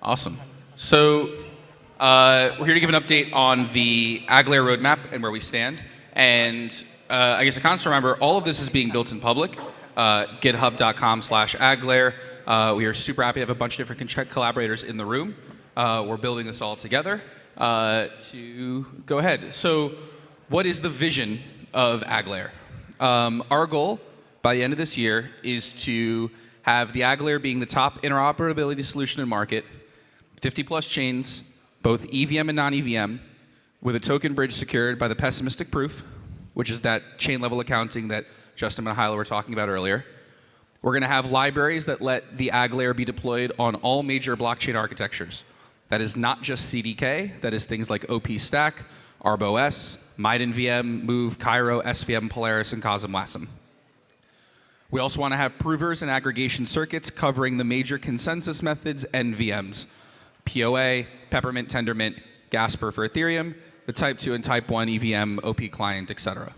Awesome. So we're here to give an update on the AgLayer roadmap and where we stand. And I guess a constant reminder, all of this is being built in public. GitHub.com/AgLayer. We are super happy to have a bunch of different collaborators in the room. We're building this all together to go ahead. So what is the vision of AgLayer? Our goal by the end of this year is to have the AgLayer being the top interoperability solution in market, 50+ chains, both EVM and non-EVM, with a token bridge secured by the pessimistic proof, which is that chain level accounting that Justin and Hyla were talking about earlier. We're going to have libraries that let the AgLayer be deployed on all major blockchain architectures. That is not just CDK, that is things like OP Stack, ArbOS, MaidenVM, Move, Cairo, SVM, Polaris, and Cosm Wasm. We also want to have provers and aggregation circuits covering the major consensus methods and VMs, POA, Peppermint, Tendermint, Gasper for Ethereum, the Type 2 and Type 1 EVM, OP client, etc.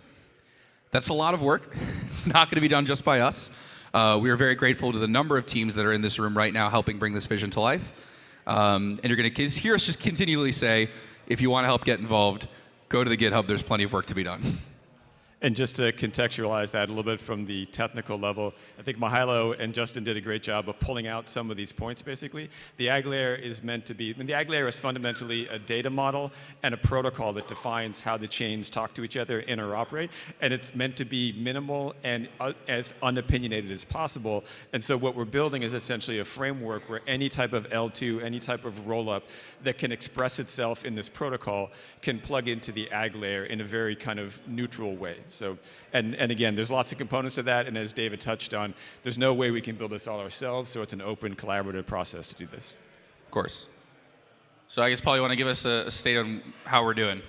That's a lot of work. It's not going to be done just by us. We are very grateful to the number of teams that are in this room right now helping bring this vision to life. And you're going to hear us just continually say, if you want to help get involved, go to the GitHub. There's plenty of work to be done. And just to contextualize that a little bit from the technical level, I think Mahalo and Justin did a great job of pulling out some of these points, basically. The AgLayer is meant to be, the AgLayer is fundamentally a data model and a protocol that defines how the chains talk to each other, interoperate, and it's meant to be minimal and as unopinionated as possible. And so what we're building is essentially a framework where any type of L2, any type of rollup that can express itself in this protocol can plug into the AgLayer in a very kind of neutral way. So, and again, there's lots of components to that, and as David touched on, there's no way we can build this all ourselves, so it's an open, collaborative process to do this. Of course. So I guess, Paul, you want to give us a state on how we're doing?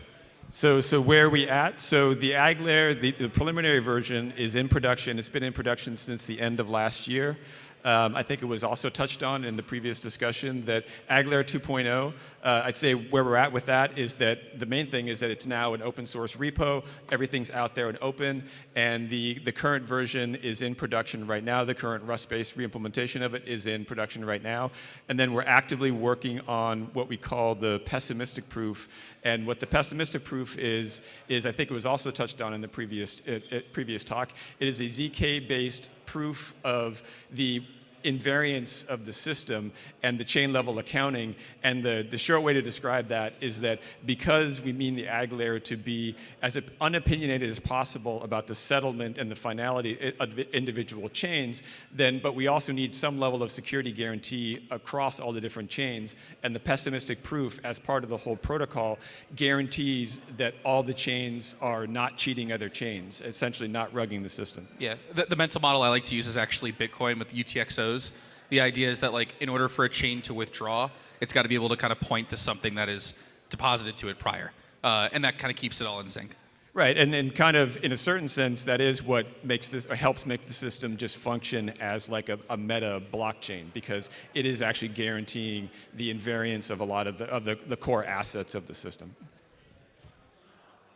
So where are we at? So the AgLayer, the preliminary version is in production. It's been in production since the end of last year. I think it was also touched on in the previous discussion that AgLayer 2.0, I'd say where we're at with that is that the main thing is that it's now an open source repo. Everything's out there and open, and the current version is in production right now. The current Rust-based reimplementation of it is in production right now. And then we're actively working on what we call the pessimistic proof. And what the pessimistic proof is I think it was also touched on in the previous talk. It is a ZK-based proof of the invariance of the system and the chain level accounting. And the short way to describe that is that because we mean the ag layer to be as unopinionated as possible about the settlement and the finality of individual chains, but we also need some level of security guarantee across all the different chains. And the pessimistic proof as part of the whole protocol guarantees that all the chains are not cheating other chains, essentially not rugging the system. Yeah, the mental model I like to use is actually Bitcoin with UTXOs. The idea is that like in order for a chain to withdraw, it's got to be able to kind of point to something that is deposited to it prior. And that kind of keeps it all in sync. Right, and kind of in a certain sense, that is what makes this, or helps make the system just function as like a meta blockchain, because it is actually guaranteeing the invariance of a lot of the core assets of the system.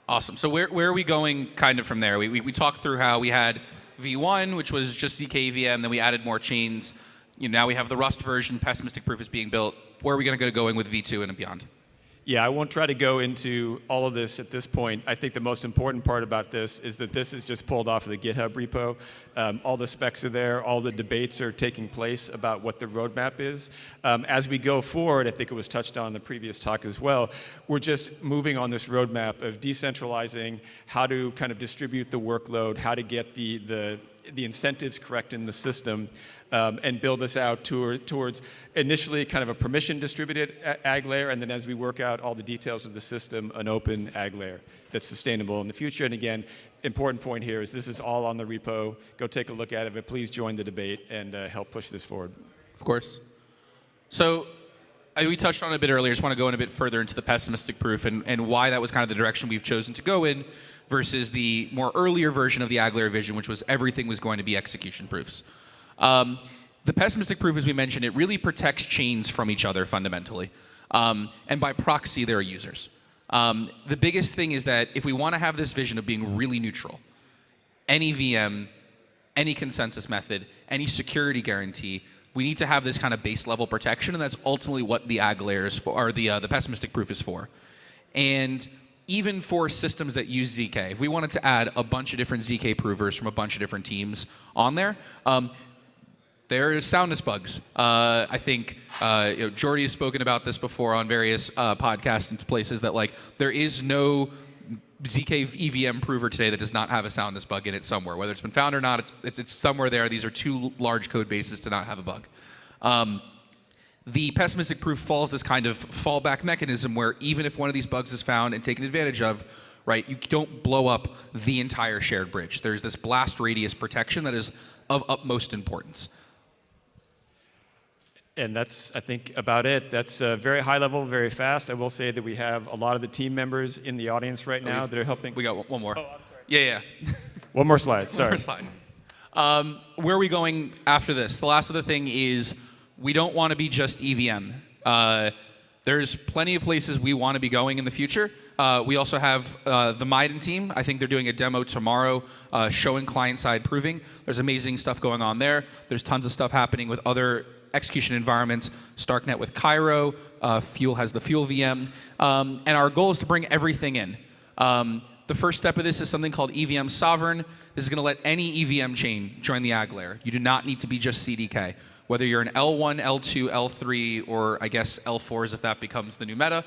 Awesome. So where are we going kind of from there? We talked through how we had V1, which was just ZK VM, then we added more chains. Now we have the Rust version, pessimistic proof is being built. Where are we going to go going with V2 and beyond? Yeah, I won't try to go into all of this at this point. I think the most important part about this is that this is just pulled off of the GitHub repo. All the specs are there. All the debates are taking place about what the roadmap is. As we go forward, I think it was touched on in the previous talk as well, we're just moving on this roadmap of decentralizing, how to kind of distribute the workload, how to get the incentives correct in the system, and build this out towards initially kind of a permission distributed ag layer, and then as we work out all the details of the system, an open ag layer that's sustainable in the future. And again, important point here is this is all on the repo. Go take a look at it, but please join the debate and help push this forward. Of course. So we touched on it a bit earlier. I just want to go in a bit further into the pessimistic proof and why that was kind of the direction we've chosen to go in versus the more earlier version of the ag layer vision, which was everything was going to be execution proofs. The pessimistic proof, as we mentioned, it really protects chains from each other fundamentally. And by proxy, there are users. The biggest thing is that if we want to have this vision of being really neutral, any VM, any consensus method, any security guarantee, we need to have this kind of base level protection, and that's ultimately what the ag layer is for, or the pessimistic proof is for. And even for systems that use ZK, if we wanted to add a bunch of different ZK provers from a bunch of different teams on there, there is soundness bugs. I think Jordy has spoken about this before on various podcasts and places that like there is no ZK EVM prover today that does not have a soundness bug in it somewhere. Whether it's been found or not, it's somewhere there. These are too large code bases to not have a bug. The pessimistic proof falls this kind of fallback mechanism where even if one of these bugs is found and taken advantage of, right, you don't blow up the entire shared bridge. There's this blast radius protection that is of utmost importance. And that's, I think, about it. That's very high level, very fast. I will say that we have a lot of the team members in the audience right now that are helping. We got one more. Oh, I'm sorry. Yeah. One more slide, sorry. One more slide. Where are we going after this? The last other thing is we don't want to be just EVM. There's plenty of places we want to be going in the future. We also have the Maiden team. I think they're doing a demo tomorrow showing client-side proving. There's amazing stuff going on there. There's tons of stuff happening with other execution environments, StarkNet with Cairo, Fuel has the Fuel VM, and our goal is to bring everything in. The first step of this is something called EVM Sovereign. This is going to let any EVM chain join the ag layer. You do not need to be just CDK. Whether you're an L1, L2, L3, or I guess L4s if that becomes the new meta,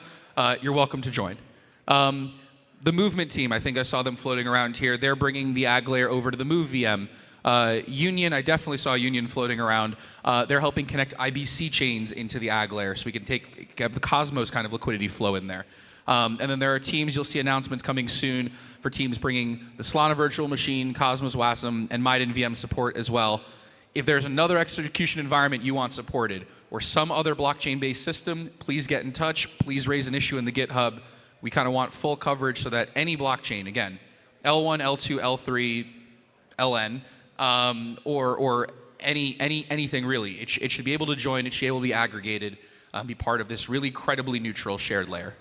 you're welcome to join. The movement team, I think I saw them floating around here. They're bringing the ag layer over to the Move VM. Union, I definitely saw Union floating around. They're helping connect IBC chains into the ag layer so we can have the Cosmos kind of liquidity flow in there. And then there are teams, you'll see announcements coming soon for teams bringing the Solana virtual machine, Cosmos WASM, and Maiden VM support as well. If there's another execution environment you want supported or some other blockchain-based system, please get in touch. Please raise an issue in the GitHub. We kind of want full coverage so that any blockchain, again, L1, L2, L3, LN, or anything really. It should be able to join. It should be able to be aggregated, be part of this really credibly neutral shared layer.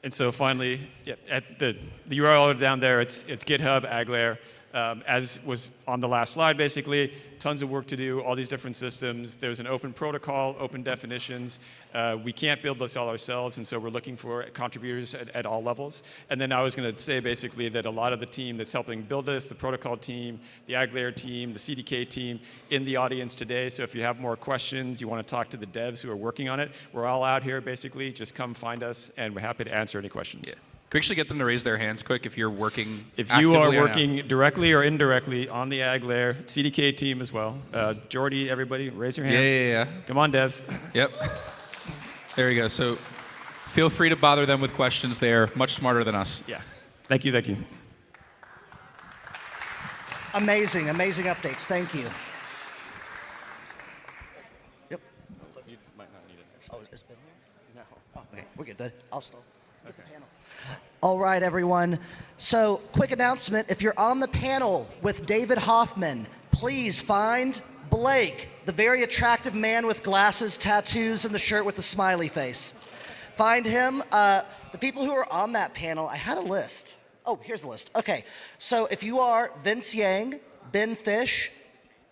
And so finally, at the URL down there, it's GitHub ag layer. As was on the last slide, basically, tons of work to do, all these different systems. There's an open protocol, open definitions. We can't build this all ourselves, and so we're looking for contributors at all levels. And then I was going to say, basically, that a lot of the team that's helping build this, the protocol team, the Agglayer team, the CDK team, in the audience today. So if you have more questions, you want to talk to the devs who are working on it, we're all out here, basically. Just come find us, and we're happy to answer any questions. Yeah. Can we actually get them to raise their hands quick if you're working If you are working directly or indirectly on the Agglayer CDK team as well, Jordy, everybody, raise your hands. Yeah. Come on, devs. Yep. There we go. So feel free to bother them with questions. They're much smarter than us. Yeah. Thank you, thank you. Amazing, amazing updates. Thank you. Yep. You might not need it. Oh, is Ben here? No. Oh, okay, we're good then. I'll stall. Get the panel. All right, everyone. So, quick announcement. If you're on the panel with David Hoffman, please find Blake, the very attractive man with glasses, tattoos, and the shirt with the smiley face. Find him. The people who are on that panel, I had a list. Oh, here's the list. Okay, so if you are Vince Yang, Ben Fish,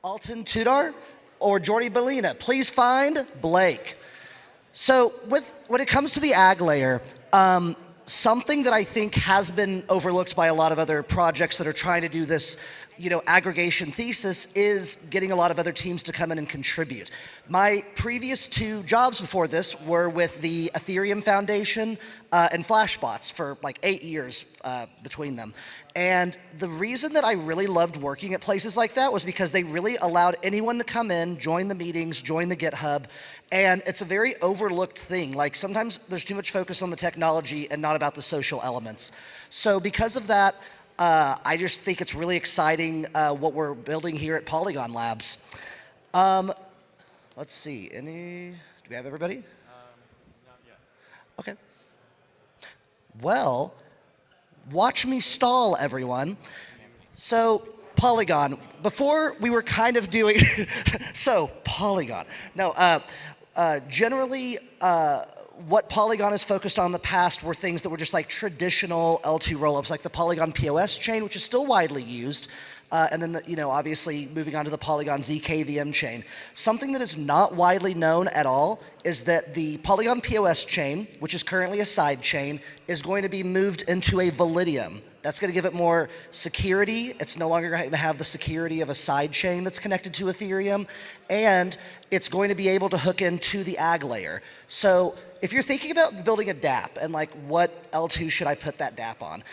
Alton Tudor, or Jordy Bellina, please find Blake. So when it comes to the Agglayer, something that I think has been overlooked by a lot of other projects that are trying to do this, aggregation thesis is getting a lot of other teams to come in and contribute. My previous 2 jobs before this were with the Ethereum Foundation and Flashbots for like 8 years between them. And the reason that I really loved working at places like that was because they really allowed anyone to come in, join the meetings, join the GitHub, and it's a very overlooked thing. Like sometimes there's too much focus on the technology and not about the social elements. So because of that, I just think it's really exciting what we're building here at Polygon Labs. Let's see, do we have everybody? Not yet. Okay. Well, watch me stall, everyone. So, Polygon, before we were kind of doing, so, Polygon. No, generally, what Polygon has focused on in the past were things that were just like traditional L2 rollups, like the Polygon POS chain, which is still widely used, and then, obviously moving on to the Polygon ZK VM chain. Something that is not widely known at all is that the Polygon POS chain, which is currently a side chain, is going to be moved into a Validium. That's going to give it more security. It's no longer going to have the security of a side chain that's connected to Ethereum, and it's going to be able to hook into the Agglayer. So if you're thinking about building a dApp and like what L2 should I put that dApp on,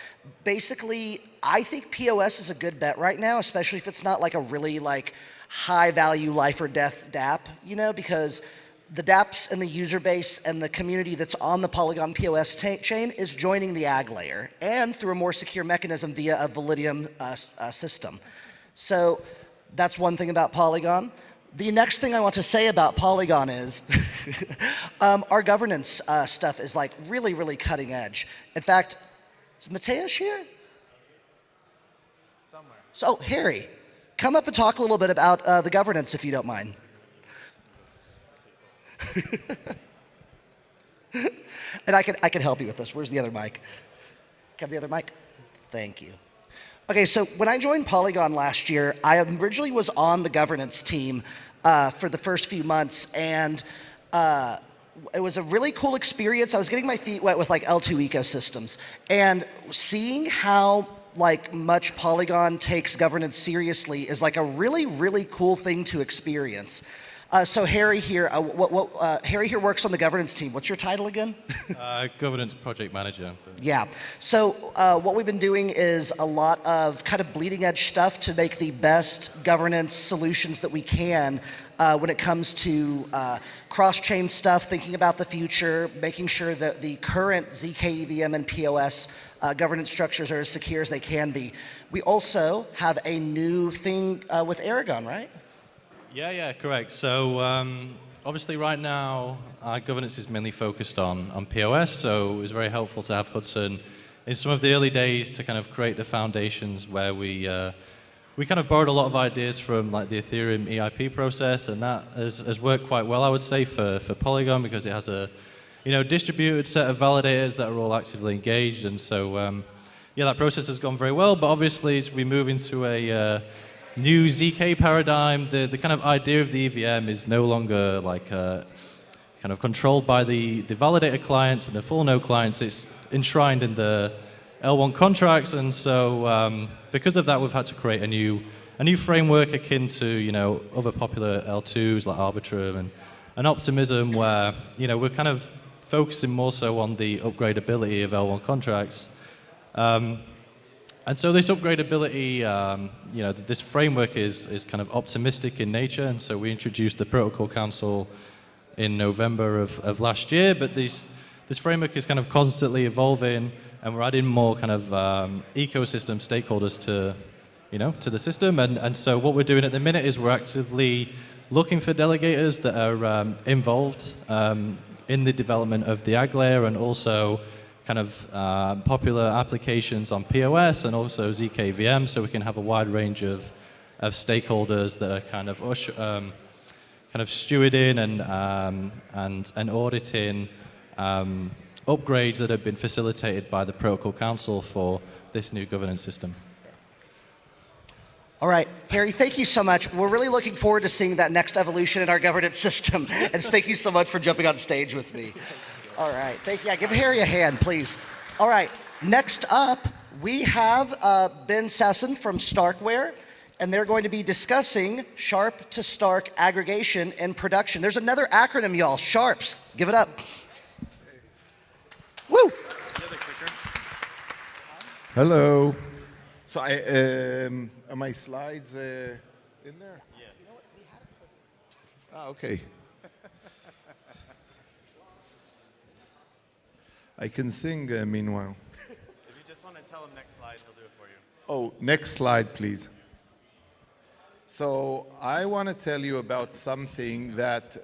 basically I think POS is a good bet right now, especially if it's not like a really like high value life or death dApp, because the dApps and the user base and the community that's on the Polygon POS chain is joining the Agglayer, and through a more secure mechanism via a Validium system. So that's one thing about Polygon. The next thing I want to say about Polygon is our governance stuff is like really, really cutting edge. In fact, is Mateusz here? Somewhere. So, Harry, come up and talk a little bit about the governance if you don't mind. And I can help you with this. Where's the other mic? Have the other mic? Thank you. Okay, so when I joined Polygon last year, I originally was on the governance team for the first few months, and it was a really cool experience. I was getting my feet wet with like L2 ecosystems, and seeing how much Polygon takes governance seriously is like a really, really cool thing to experience. So Harry here, Harry here works on the governance team. What's your title again? Governance project manager. Yeah. So what we've been doing is a lot of kind of bleeding edge stuff to make the best governance solutions that we can when it comes to cross-chain stuff, thinking about the future, making sure that the current ZK EVM and POS governance structures are as secure as they can be. We also have a new thing with Aragon, right? Yeah, correct. So obviously right now our governance is mainly focused on POS, so it was very helpful to have Hudson in some of the early days to kind of create the foundations where we kind of borrowed a lot of ideas from like the Ethereum EIP process, and that has worked quite well, I would say, for Polygon, because it has a distributed set of validators that are all actively engaged, and so yeah, that process has gone very well, but obviously as we move into a new ZK paradigm, the kind of idea of the EVM is no longer like kind of controlled by the validator clients and the full node clients. It's enshrined in the L1 contracts, and so because of that, we've had to create a new framework akin to other popular L2s like Arbitrum and Optimism, where we're kind of focusing more so on the upgradability of L1 contracts. And so this upgradability, this framework is kind of optimistic in nature, and so we introduced the Protocol Council in November of last year, but this framework is kind of constantly evolving, and we're adding more kind of ecosystem stakeholders to the system, and so what we're doing at the minute is we're actively looking for delegators that are involved in the development of the AG layer and also kind of popular applications on POS and also ZK VM, so we can have a wide range of stakeholders that are kind of stewarding and auditing upgrades that have been facilitated by the Protocol Council for this new governance system. All right, Harry, thank you so much. We're really looking forward to seeing that next evolution in our governance system. And thank you so much for jumping on stage with me. All right, thank you. Yeah, give Harry a hand, please. All right, next up, we have Ben Sasson from Starkware, and they're going to be discussing Sharp to Stark aggregation and production. There's another acronym, y'all, SHARPS. Give it up. Woo! Hello. So are my slides in there? Yeah. You know what? We had it. Ah, okay. I can sing meanwhile. If you just want to tell him next slide, he'll do it for you. Oh, next slide, please. So I want to tell you about something that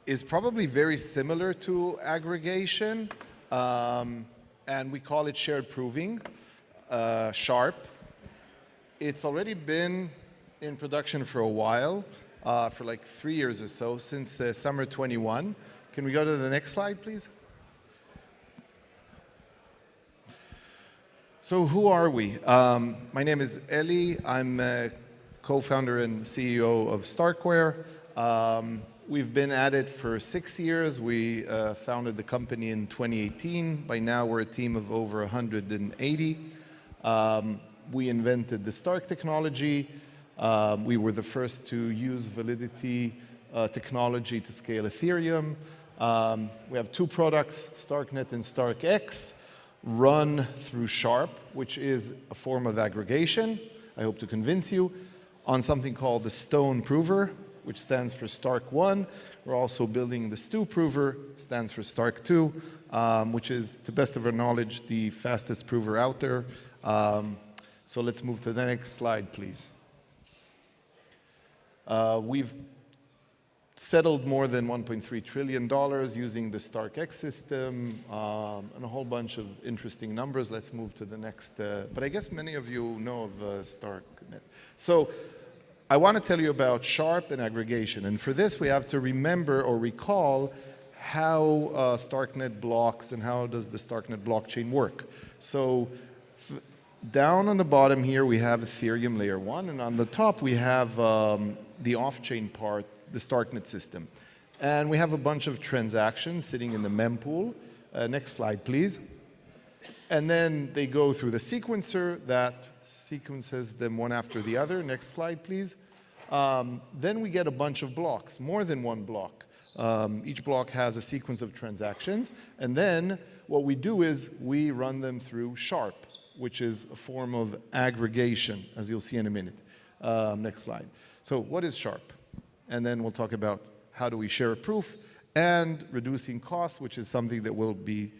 is probably very similar to aggregation, and we call it shared proving, SHARP. It's already been in production for a while, for like 3 years or so, since summer 21. Can we go to the next slide, please? So who are we? My name is Eli. I'm a co-founder and CEO of Starkware. We've been at it for 6 years. We founded the company in 2018. By now, we're a team of over 180. We invented the Stark technology. We were the first to use validity technology to scale Ethereum. We have 2 products, StarkNet and StarkX, run through Sharp, which is a form of aggregation, I hope to convince you, on something called the Stone Prover, which stands for Stark1. We're also building the Stew Prover, stands for Stark2, which is, to best of our knowledge, the fastest prover out there. So let's move to the next slide, please. We've settled more than $1.3 trillion using the StarkX system and a whole bunch of interesting numbers. Let's move to the next. But I guess many of you know of StarkNet. So I want to tell you about Sharp and aggregation. And for this, we have to remember or recall how StarkNet blocks and how does the StarkNet blockchain work. So down on the bottom here, we have Ethereum layer 1. And on the top, we have the off-chain part, the StarkNet system. And we have a bunch of transactions sitting in the mempool. Next slide, please. And then they go through the sequencer that sequences them one after the other. Next slide, please. Then we get a bunch of blocks, more than one block. Each block has a sequence of transactions. And then what we do is we run them through Sharp, which is a form of aggregation, as you'll see in a minute. Next slide. So what is Sharp? And then we'll talk about how do we share a proof and reducing costs, which is something that will be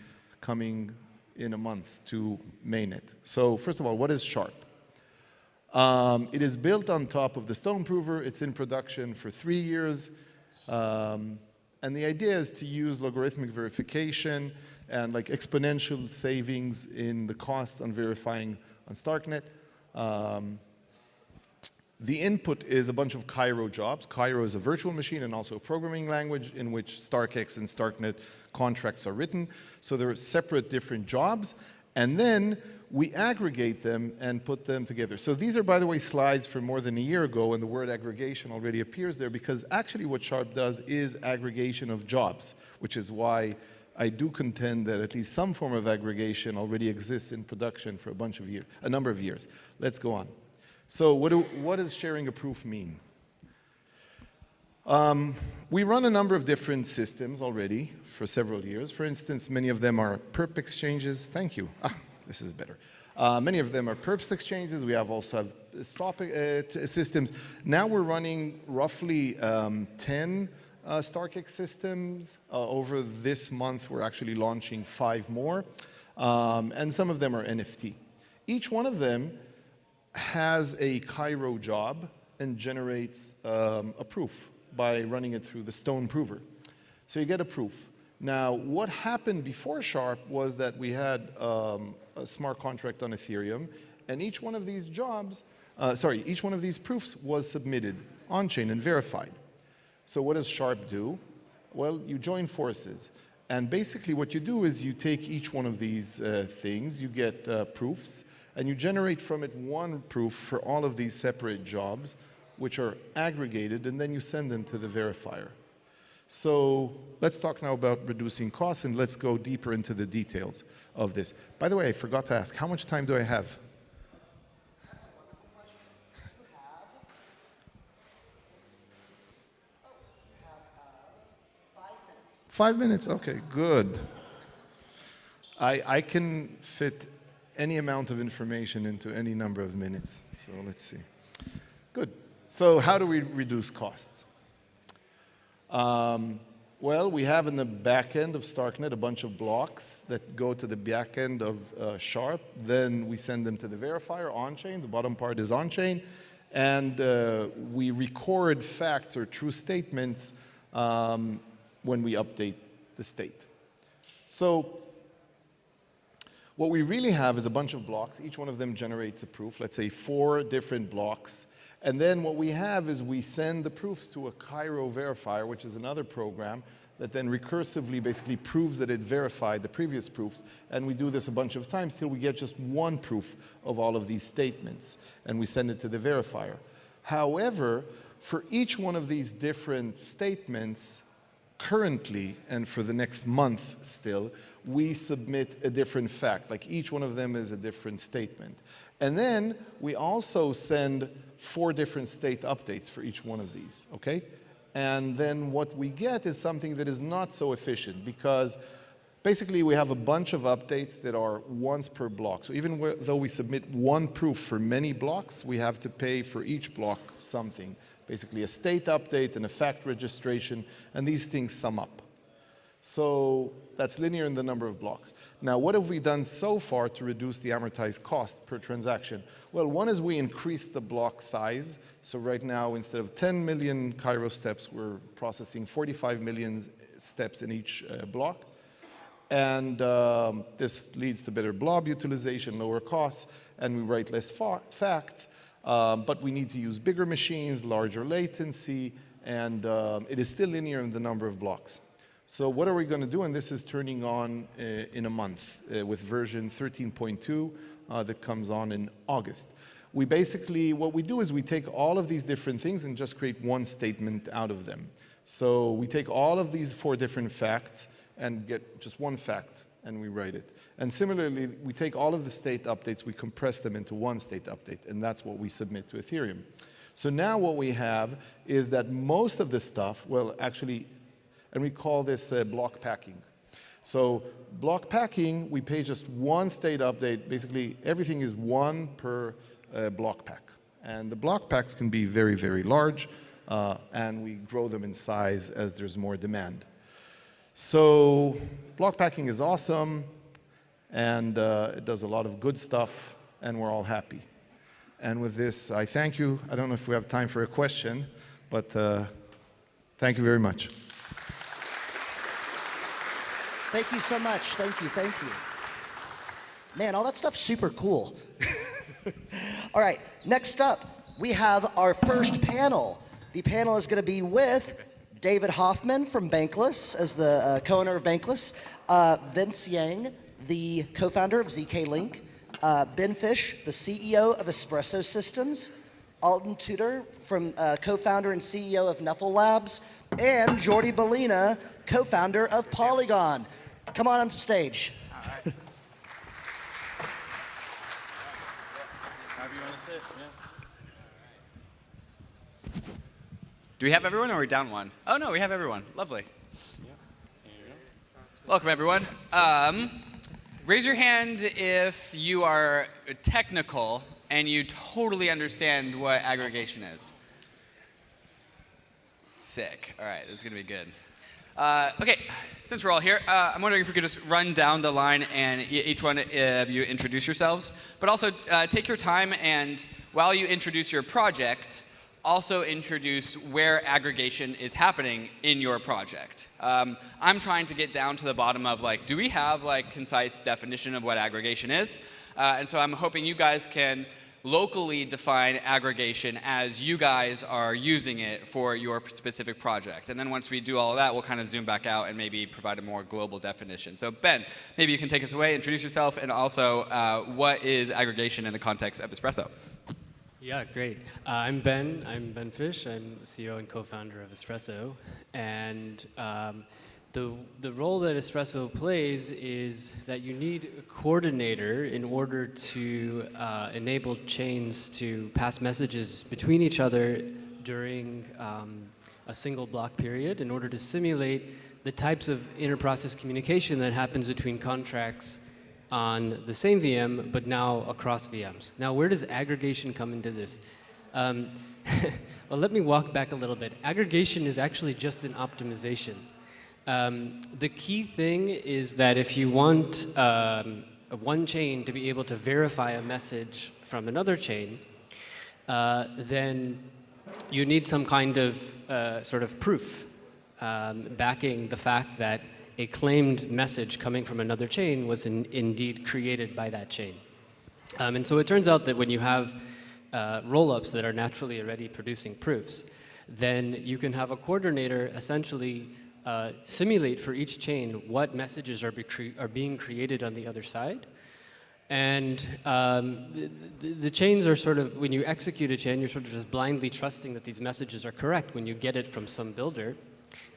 coming in a month to mainnet. So first of all, what is Sharp? It is built on top of the Stone Prover. It's in production for 3 years. And the idea is to use logarithmic verification and like exponential savings in the cost on verifying on StarkNet. The input is a bunch of Cairo jobs. Cairo is a virtual machine and also a programming language in which StarkX and StarkNet contracts are written. So there are separate different jobs. And then we aggregate them and put them together. So these are, by the way, slides from more than a year ago, and the word aggregation already appears there, because actually what Sharp does is aggregation of jobs, which is why I do contend that at least some form of aggregation already exists in production for a number of years. Let's go on. So what does sharing a proof mean? We run a number of different systems already for several years. For instance, many of them are perp exchanges. Thank you. This is better. Many of them are perps exchanges. We also have stop systems. Now we're running roughly 10 StarkX systems. Over this month, we're actually launching 5 more. And some of them are NFT. Each one of them has a Cairo job and generates a proof by running it through the Stone Prover. So you get a proof. Now, what happened before Sharp was that we had a smart contract on Ethereum, and each one of these each one of these proofs was submitted on-chain and verified. So what does Sharp do? Well, you join forces. And basically what you do is you take each one of these things, you get proofs, and you generate from it one proof for all of these separate jobs, which are aggregated, and then you send them to the verifier. So let's talk now about reducing costs, and let's go deeper into the details of this. By the way, I forgot to ask, how much time do I have? That's a wonderful question. You have 5 minutes. 5 minutes, okay, good. I can fit any amount of information into any number of minutes, so let's see. Good. So how do we reduce costs? Well, we have in the back end of StarkNet a bunch of blocks that go to the back end of Sharp. Then we send them to the verifier on-chain. The bottom part is on-chain. And we record facts or true statements when we update the state. So what we really have is a bunch of blocks. Each one of them generates a proof, let's say 4 different blocks. And then what we have is we send the proofs to a Cairo verifier, which is another program that then recursively basically proves that it verified the previous proofs. And we do this a bunch of times till we get just one proof of all of these statements. And we send it to the verifier. However, for each one of these different statements, currently, and for the next month still, we submit a different fact. Like each one of them is a different statement. And then we also send 4 different state updates for each one of these, okay? And then what we get is something that is not so efficient, because basically we have a bunch of updates that are once per block. So even though we submit one proof for many blocks, we have to pay for each block something. Basically a state update and a fact registration, and these things sum up. So that's linear in the number of blocks. Now, what have we done so far to reduce the amortized cost per transaction? Well, one is we increased the block size. So right now, instead of 10 million Cairo steps, we're processing 45 million steps in each block. And this leads to better blob utilization, lower costs, and we write less facts. But we need to use bigger machines, larger latency, and it is still linear in the number of blocks. So what are we going to do? And this is turning on in a month with version 13.2 that comes on in August. We basically, what we do is we take all of these different things and just create one statement out of them. So we take all of these 4 different facts and get just one fact, and we write it. And similarly, we take all of the state updates, we compress them into one state update, and that's what we submit to Ethereum. So now what we have is that most of the stuff, well, actually, and we call this block packing. So block packing, we pay just one state update. Basically, everything is 1 per block pack. And the block packs can be very, very large, and we grow them in size as there's more demand. So block packing is awesome, and it does a lot of good stuff, and we're all happy. And with this, I thank you. I don't know if we have time for a question, but thank you very much. Thank you so much. Thank you. Thank you. Man, all that stuff's super cool. All right, next up, we have our first panel. The panel is going to be with David Hoffman from Bankless as the co-owner of Bankless, Vince Yang, the co-founder of ZK Link, Ben Fish, the CEO of Espresso Systems, Alton Tudor, co-founder and CEO of Nuffle Labs, and Jordi Bellina, co-founder of Polygon. Come on stage. Do we have everyone or are we down one? Oh no, we have everyone. Lovely. Welcome everyone. Raise your hand if you are technical and you totally understand what aggregation is. Sick. All right, this is going to be good. Okay, since we're all here, I'm wondering if we could just run down the line and each one of you introduce yourselves. But also take your time and while you introduce your project, also introduce where aggregation is happening in your project. I'm trying to get down to the bottom of like, do we have like concise definition of what aggregation is? And so I'm hoping you guys can locally define aggregation as you guys are using it for your specific project. And then once we do all of that, we'll kind of zoom back out and maybe provide a more global definition. So Ben, maybe you can take us away, introduce yourself, and also what is aggregation in the context of Espresso? Yeah, great. I'm Ben. I'm Ben Fish. I'm the CEO and co-founder of Espresso. And the role that Espresso plays is that you need a coordinator in order to enable chains to pass messages between each other during a single block period in order to simulate the types of inter-process communication that happens between contracts on the same VM, but now across VMs. Now, where does aggregation come into this? Well, let me walk back a little bit. Aggregation is actually just an optimization. The key thing is that if you want one chain to be able to verify a message from another chain, then you need some kind of sort of proof backing the fact that a claimed message coming from another chain was indeed created by that chain. And so it turns out that when you have roll-ups that are naturally already producing proofs, then you can have a coordinator essentially simulate for each chain what messages are being created on the other side. And the chains are sort of, when you execute a chain, you're sort of just blindly trusting that these messages are correct when you get it from some builder.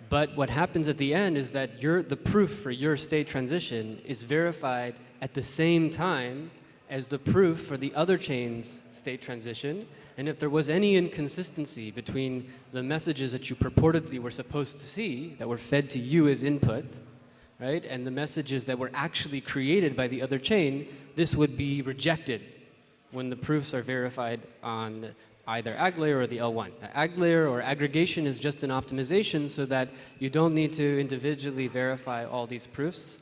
But what happens at the end is that the proof for your state transition is verified at the same time as the proof for the other chain's state transition. And if there was any inconsistency between the messages that you purportedly were supposed to see, that were fed to you as input, right, and the messages that were actually created by the other chain, this would be rejected when the proofs are verified on either AggLayer or the L1. AggLayer or aggregation is just an optimization so that you don't need to individually verify all these proofs.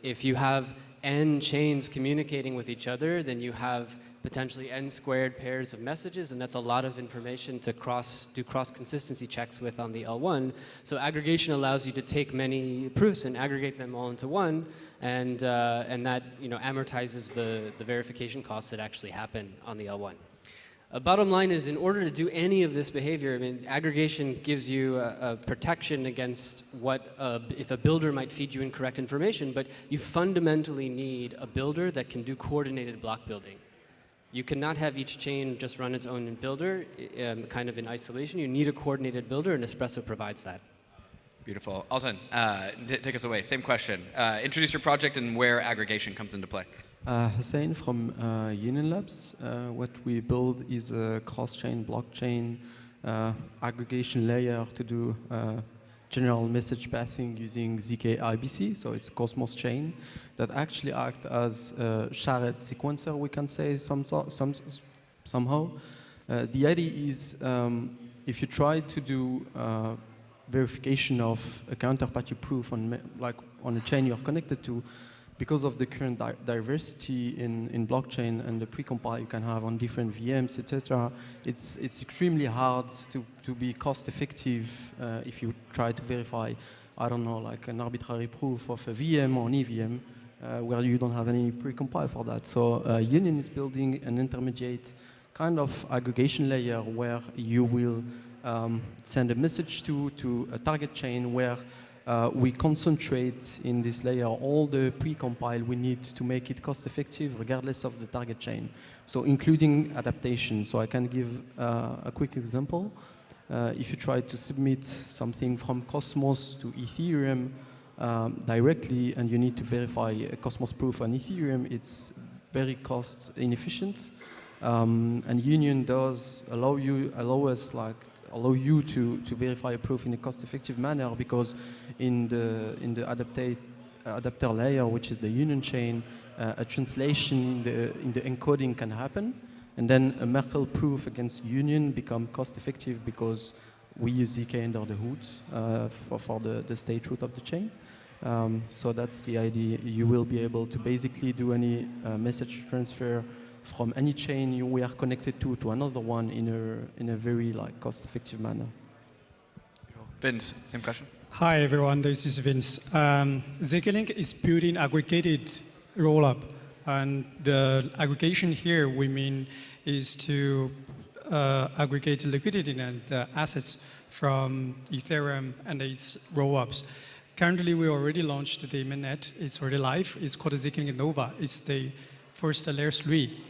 If you have n chains communicating with each other, then you have potentially n squared pairs of messages, and that's a lot of information to do cross-consistency checks with on the L1. So aggregation allows you to take many proofs and aggregate them all into one, and that amortizes the verification costs that actually happen on the L1. Bottom line is, in order to do any of this behavior, I mean, aggregation gives you a protection against if a builder might feed you incorrect information, but you fundamentally need a builder that can do coordinated block building. You cannot have each chain just run its own builder, kind of in isolation. You need a coordinated builder, and Espresso provides that. Beautiful. Alton, take us away. Same question. Introduce your project and where aggregation comes into play. Hussein from Union Labs. What we build is a cross-chain blockchain aggregation layer to do general message passing using ZK IBC. So it's Cosmos chain that actually act as a shared sequencer, we can say somehow. The idea is if you try to do verification of a counterparty proof on a chain you're connected to, because of the current diversity in blockchain and the precompile you can have on different VMs, etc., it's extremely hard to be cost effective if you try to verify, I don't know, like an arbitrary proof of a VM or an EVM where you don't have any precompile for that. So Union is building an intermediate kind of aggregation layer where you will send a message to a target chain where we concentrate in this layer all the pre-compile we need to make it cost-effective regardless of the target chain. So including adaptation. So I can give a quick example. If you try to submit something from Cosmos to Ethereum directly, and you need to verify a Cosmos proof on Ethereum, it's very cost inefficient. And Union does allow you to verify a proof in a cost-effective manner, because in the adapter layer, which is the Union chain, a translation in the encoding can happen, and then a Merkle proof against Union become cost-effective because we use ZK under the hood for the state root of the chain. So that's the idea. You will be able to basically do any message transfer from any chain we are connected to another one in a very cost-effective manner. Vince, same question. Hi everyone, this is Vince. ZK-Link is building aggregated rollup, and the aggregation here we mean is to aggregate liquidity and assets from Ethereum and its rollups. Currently, we already launched the mainnet. It's already live. It's called ZK-Link Nova. It's the first layer 3,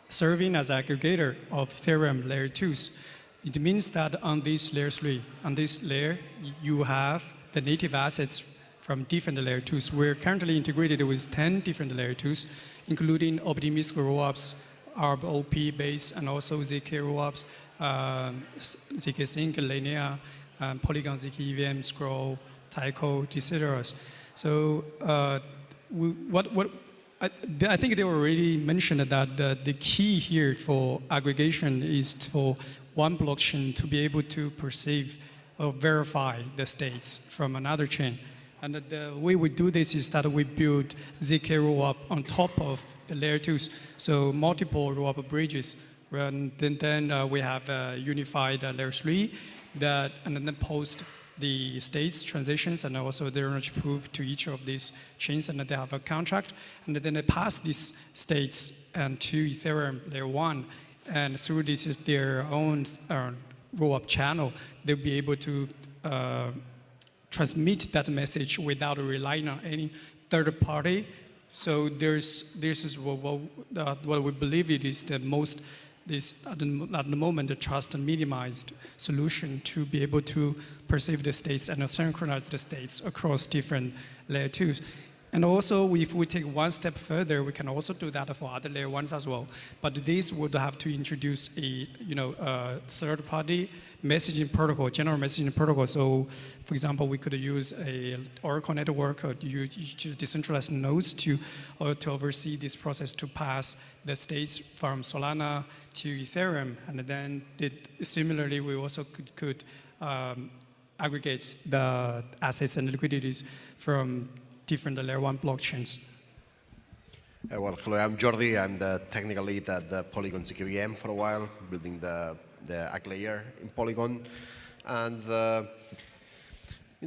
serving as aggregator of Ethereum layer 2s. It means that on this layer 3, on this layer, you have the native assets from different layer 2s. We're currently integrated with 10 different layer 2s, including Optimistic rollups, ARB OP base, and also ZK rollups, ZK Sync, Linear, Polygon ZK EVM, Scroll, Tyco, etc. So I think they already mentioned that the key here for aggregation is for one blockchain to be able to perceive or verify the states from another chain. And the way we do this is that we build ZK rollup on top of the layer 2s, so multiple rollup bridges. And then we have a unified layer 3 and then post the states, transitions, and also their ownership proof to each of these chains, and they have a contract, and then they pass these states and to Ethereum layer 1, and through this is their own rollup channel, they'll be able to transmit that message without relying on any third party. So this is what we believe it is the most, at the moment, the trust minimized solution to be able to perceive the states and synchronize the states across different layer 2s. And also, if we take one step further, we can also do that for other layer 1s as well. But this would have to introduce a third-party messaging protocol, general messaging protocol. So, for example, we could use a Oracle network or use decentralized nodes to oversee this process to pass the states from Solana to Ethereum. And then similarly, we also could aggregate the assets and liquidities from different layer 1 blockchains. Well, hello, I'm Jordi. I'm the technical lead at the Polygon ZK VM for a while, building the AG layer in Polygon. And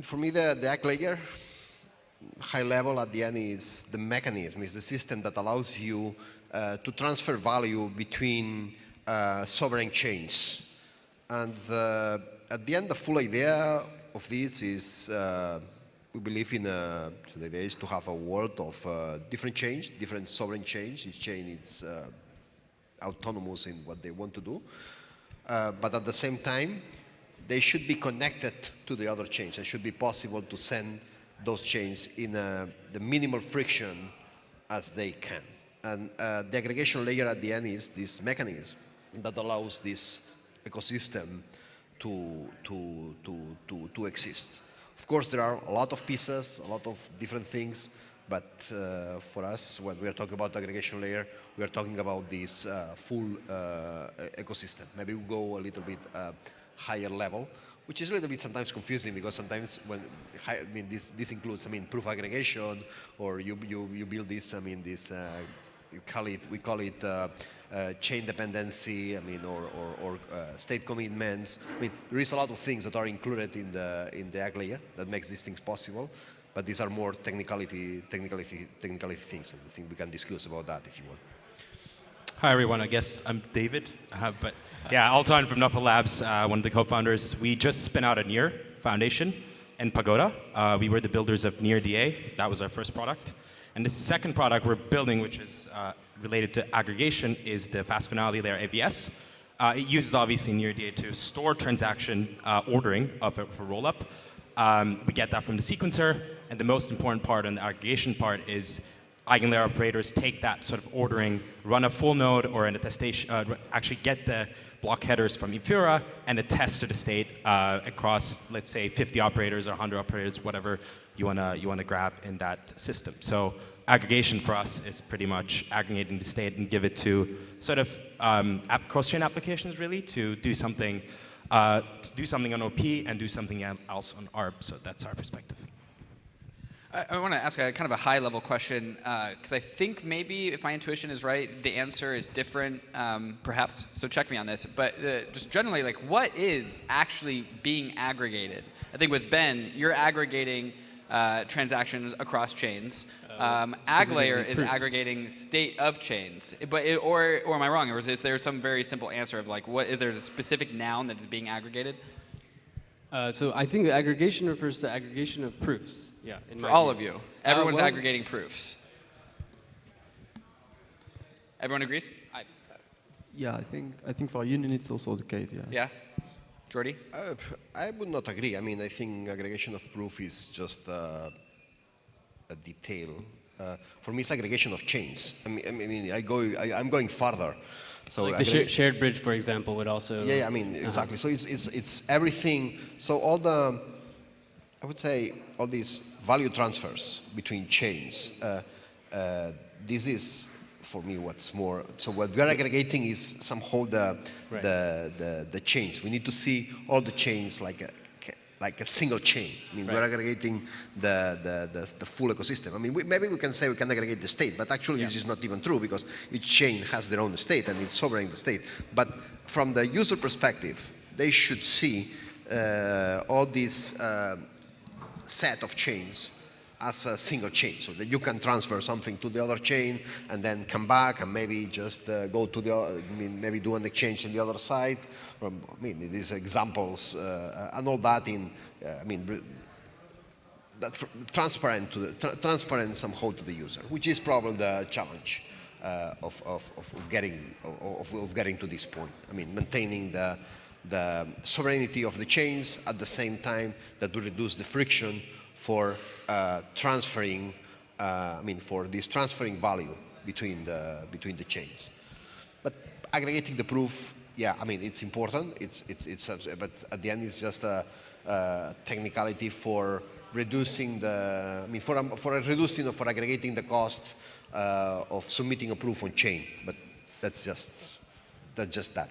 for me, the AG layer, high level at the end, is the mechanism, is the system that allows you to transfer value between sovereign chains. And at the end, the full idea of this is we believe in, so the idea is to have a world of different chains, different sovereign chains. Each chain is autonomous in what they want to do. But at the same time, they should be connected to the other chains. It should be possible to send those chains in the minimal friction as they can. And the aggregation layer at the end is this mechanism that allows this ecosystem to exist. Of course, there are a lot of pieces, a lot of different things, but for us, when we are talking about the aggregation layer, we are talking about this full ecosystem. Maybe we go a little bit higher level, which is a little bit sometimes confusing because sometimes when this includes proof aggregation, or you build this we call it chain dependency, or state commitments. There is a lot of things that are included in the AG layer that makes these things possible, but these are more technicality things, and I think we can discuss about that if you want. Hi everyone, I guess I'm David, Alton from Nuffle Labs, one of the co-founders. We just spun out a NEAR Foundation, and Pagoda. We were the builders of NearDA. That was our first product. And the second product we're building, which is related to aggregation, is the fast finality layer ABS. It uses obviously NearDA to store transaction ordering of a rollup. We get that from the sequencer, and the most important part and the aggregation part is eigenlayer operators take that sort of ordering, run a full node or an attestation, actually get the block headers from Infura and attest to the state across, let's say, 50 operators or 100 operators, whatever you wanna grab in that system. So aggregation for us is pretty much aggregating the state and give it to sort of cross-chain applications really to do something on OP and do something else on ARB. So that's our perspective. I want to ask a kind of a high-level question, because I think maybe, if my intuition is right, the answer is different, perhaps. So check me on this. But just generally, like, what is actually being aggregated? I think with Ben, you're aggregating transactions across chains. Agglayer is aggregating state of chains. But or am I wrong? Or is there some very simple answer of like, what is there a specific noun that is being aggregated? So I think the aggregation refers to aggregation of proofs. Yeah. For all of you, everyone's aggregating proofs. Everyone agrees? Yeah, I think for Union it's also the case. Yeah. Yeah. Jordi? I would not agree. I mean, I think aggregation of proof is just a detail. For me, it's aggregation of chains. I'm going farther. So like the shared bridge, for example, would also. Yeah, I mean, exactly. So it's everything. So I would say all these value transfers between chains. This is for me what's more. So what we are aggregating is somehow the chains. We need to see all the chains like a single chain. I mean, we're aggregating the full ecosystem. I mean, maybe we can say we can aggregate the state, but actually this is not even true because each chain has their own state and it's sovereign the state. But from the user perspective, they should see all these set of chains as a single chain, so that you can transfer something to the other chain and then come back and maybe just go to the, maybe do an exchange on the other side. I mean, these examples and all that in, transparent somehow to the user, which is probably the challenge of getting to this point. I mean, maintaining the sovereignty of the chains at the same time that will reduce the friction for transferring, for this transferring value between the chains. But aggregating the proof, yeah, I mean, it's important. But at the end, it's just a technicality for reducing the, for aggregating the cost of submitting a proof on chain. But that's just that.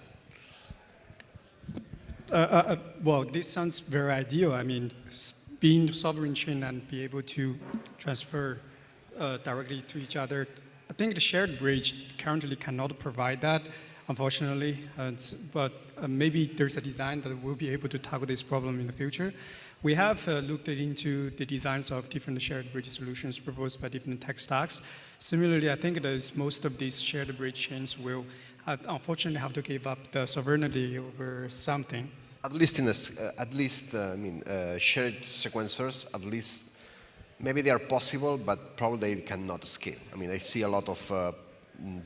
Well, this sounds very ideal. I mean, being sovereign chain and be able to transfer directly to each other. I think the shared bridge currently cannot provide that, unfortunately. But maybe there's a design that will be able to tackle this problem in the future. We have looked into the designs of different shared bridge solutions proposed by different tech stacks. Similarly, I think that most of these shared bridge chains will unfortunately have to give up the sovereignty over something. At least shared sequencers, at least maybe they are possible, but probably they cannot scale. I mean, I see a lot of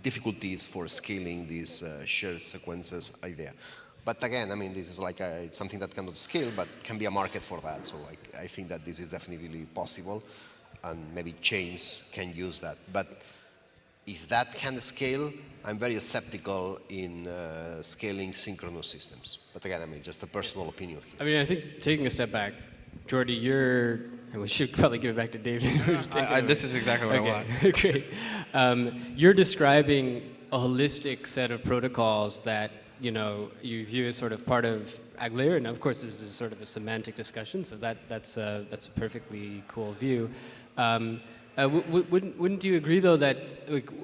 difficulties for scaling these shared sequences idea. But again, I mean, this is like it's something that cannot scale, but can be a market for that. So I think that this is definitely possible, and maybe chains can use that. But if that can scale, I'm very skeptical in scaling synchronous systems. But again, I mean, just a personal opinion here. I mean, I think taking a step back, Jordi, and we should probably give it back to David. This is exactly what I want. Great. You're describing a holistic set of protocols that you view as sort of part of Agglayer, and of course this is sort of a semantic discussion, so that's a perfectly cool view. Wouldn't you agree though that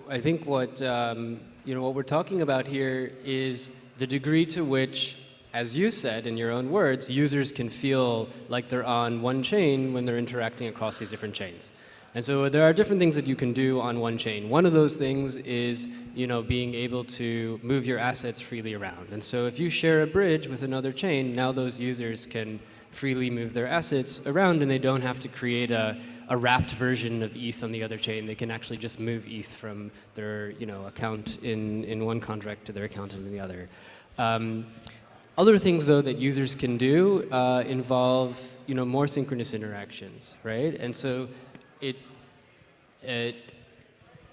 I think what what we're talking about here is the degree to which, as you said in your own words, users can feel like they're on one chain when they're interacting across these different chains. And so there are different things that you can do on one chain. One of those things is being able to move your assets freely around. And so if you share a bridge with another chain, now those users can freely move their assets around, and they don't have to create a wrapped version of ETH on the other chain. They can actually just move ETH from their account in one contract to their account in the other. Other things, though, that users can do involve more synchronous interactions, right? And so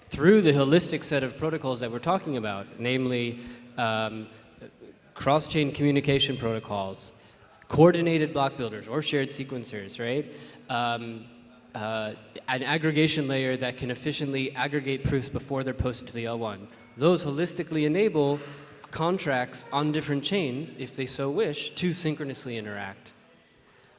through the holistic set of protocols that we're talking about, namely cross-chain communication protocols, coordinated block builders or shared sequencers, right? An aggregation layer that can efficiently aggregate proofs before they're posted to the L1. Those holistically enable contracts on different chains, if they so wish, to synchronously interact.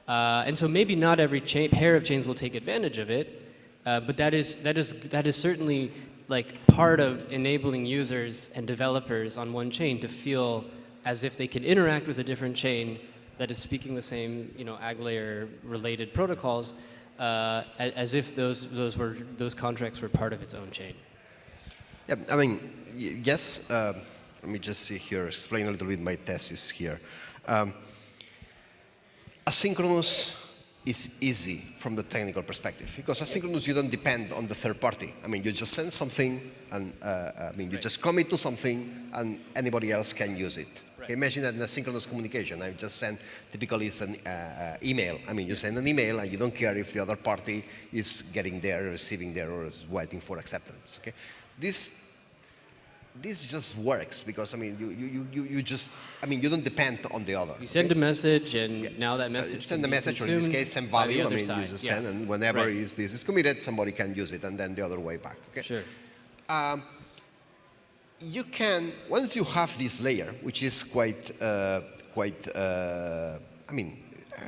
And so maybe not every pair of chains will take advantage of it, but that is certainly like part of enabling users and developers on one chain to feel as if they can interact with a different chain that is speaking the same, Ag layer related protocols, as if those contracts were part of its own chain. Yeah, I mean, yes. Let me just see here, explain a little bit my thesis here. Asynchronous is easy from the technical perspective, because asynchronous, you don't depend on the third party. I mean, you just send something, and you just commit to something, and anybody else can use it. Okay, imagine that in asynchronous communication, I just send, typically it's an email. I mean, you send an email, and you don't care if the other party is getting there, receiving there, or is waiting for acceptance. Okay, this just works because you just you don't depend on the other. You send a message, and now that message send a message, or in this case, send value. You just send, and whenever this is committed, somebody can use it, and then the other way back. Okay. Sure. You can, once you have this layer, which is quite.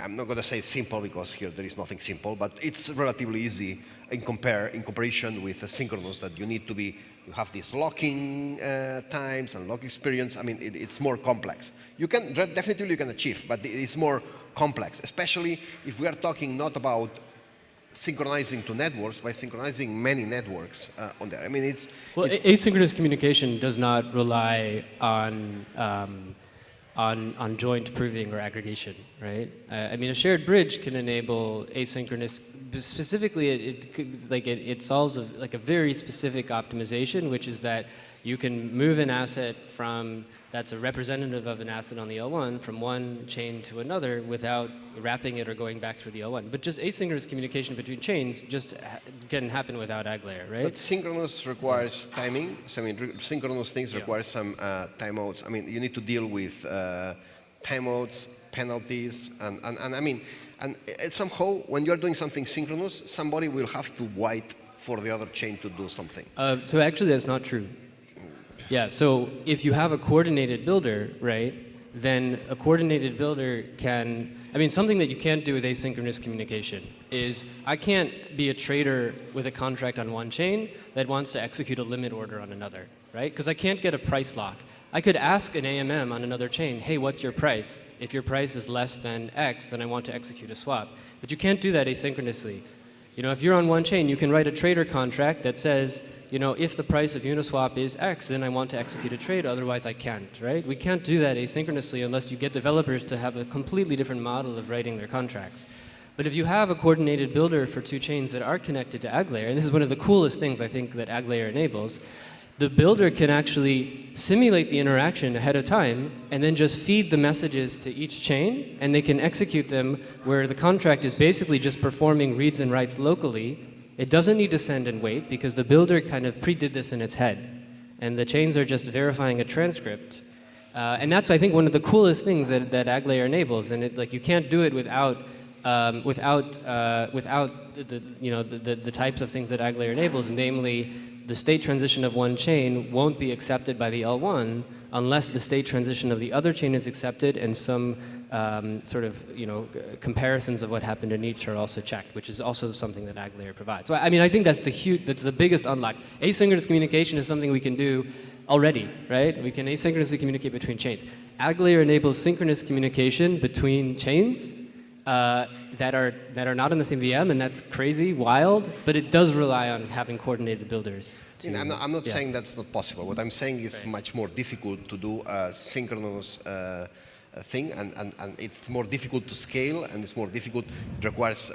I'm not going to say simple because here there is nothing simple, but it's relatively easy in comparison with asynchronous, that you have these locking times and lock experience. I mean, it's more complex. You can definitely achieve, but it's more complex, especially if we are talking not about synchronizing to networks, by synchronizing many networks on there. I mean, asynchronous communication does not rely on joint proving or aggregation, right? I mean, a shared bridge can enable asynchronous. Specifically, it solves a very specific optimization, which is that you can move an asset that's a representative of an asset on the L1 from one chain to another without wrapping it or going back through the L1. But just asynchronous communication between chains just can happen without Ag layer, right? But synchronous requires timing. So, I mean, synchronous things require some timeouts. I mean, you need to deal with timeouts, penalties, and I mean, and somehow when you're doing something synchronous, somebody will have to wait for the other chain to do something. So actually, that's not true. Yeah, so if you have a coordinated builder, right, then a coordinated builder can, something that you can't do with asynchronous communication is I can't be a trader with a contract on one chain that wants to execute a limit order on another, right? Because I can't get a price lock. I could ask an AMM on another chain, hey, what's your price? If your price is less than X, then I want to execute a swap. But you can't do that asynchronously. If you're on one chain, you can write a trader contract that says, if the price of Uniswap is X, then I want to execute a trade, otherwise I can't, right? We can't do that asynchronously unless you get developers to have a completely different model of writing their contracts. But if you have a coordinated builder for two chains that are connected to Ag layer, and this is one of the coolest things I think that Ag layer enables, the builder can actually simulate the interaction ahead of time and then just feed the messages to each chain, and they can execute them where the contract is basically just performing reads and writes locally. It doesn't need to send and wait because the builder kind of pre-did this in its head. And the chains are just verifying a transcript. And that's, I think, one of the coolest things that Ag layer enables. And you can't do it without the types of things that Ag layer enables, namely the state transition of one chain won't be accepted by the L1 unless the state transition of the other chain is accepted and some comparisons of what happened in each are also checked, which is also something that Ag layer provides. So I think that's the biggest unlock. Asynchronous communication is something we can do already, right? We can asynchronously communicate between chains. Ag layer enables synchronous communication between chains that are not in the same VM, and that's crazy, wild, but it does rely on having coordinated builders. I'm not saying that's not possible. What I'm saying is much more difficult to do synchronous thing, and it's more difficult to scale, and it's more difficult. It requires,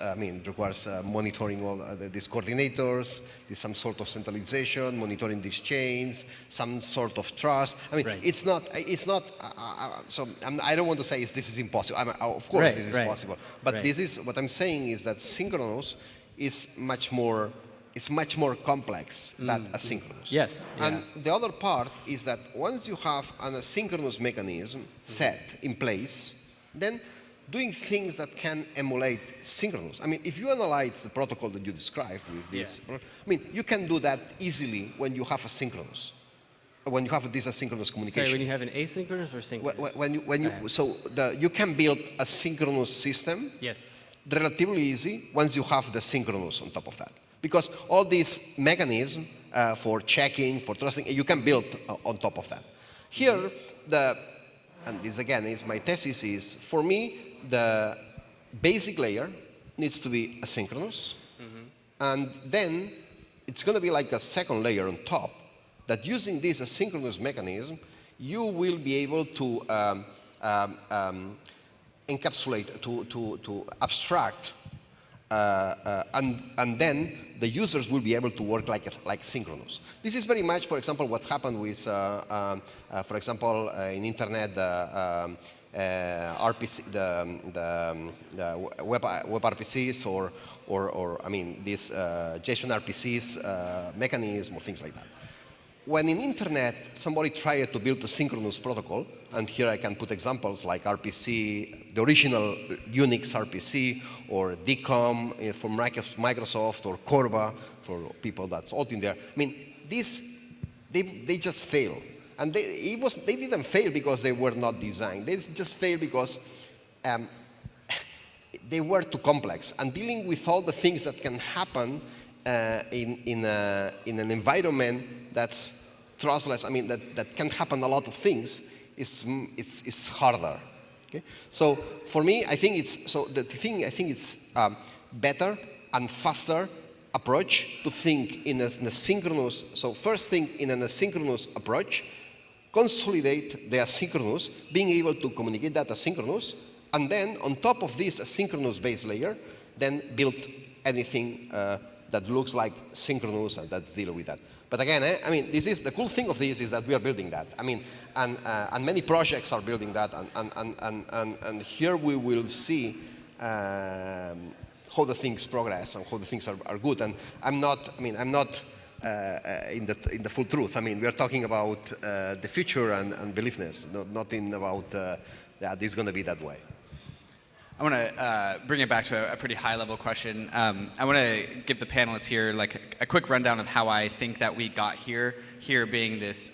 monitoring all these coordinators, there's some sort of centralization, monitoring these chains, some sort of trust. I mean, it's not. So I don't want to say this is impossible. Of course, this is possible. But this is what I'm saying is that synchronous is much more. It's much more complex than asynchronous. Yes. And the other part is that once you have an asynchronous mechanism set in place, then doing things that can emulate synchronous. I mean, if you analyze the protocol that you described with this, I mean, you can do that easily when you have asynchronous. When you have this asynchronous communication. Sorry, when you have an asynchronous or synchronous? You can build a synchronous system. Yes. Relatively easy once you have the synchronous on top of that. Because all these mechanisms for checking, for trusting, you can build on top of that. Here, and this again is my thesis, is for me, the basic layer needs to be asynchronous. And then it's going to be like a second layer on top that using this asynchronous mechanism, you will be able to encapsulate, to abstract, and then the users will be able to work like synchronous. This is very much, for example, what's happened with, for example, in internet, RPC, the web RPCs, or I mean, this JSON RPCs mechanism or things like that. When in internet, somebody tried to build a synchronous protocol, and here I can put examples like RPC, the original Unix RPC, or DCOM from Microsoft, or Corba for people that's all in there. I mean, they just fail. And they didn't fail because they were not designed. They just failed because they were too complex. And dealing with all the things that can happen in an environment that's trustless, I mean, that can happen a lot of things, it's harder. Okay? So for me, I think it's better and faster approach to think in a synchronous. So first think in an asynchronous approach, consolidate the asynchronous, being able to communicate that asynchronous, and then on top of this asynchronous base layer, then build anything that looks like synchronous and that's deal with that. But again, I mean, this is the cool thing of this is that we are building that. I mean, and many projects are building that, and here we will see how the things progress and how the things are good. And I'm not in the full truth. I mean, we are talking about the future and beliefness, not in about that it's going to be that way. I want to bring it back to a pretty high-level question. I want to give the panelists here like a quick rundown of how I think that we got here. Here being this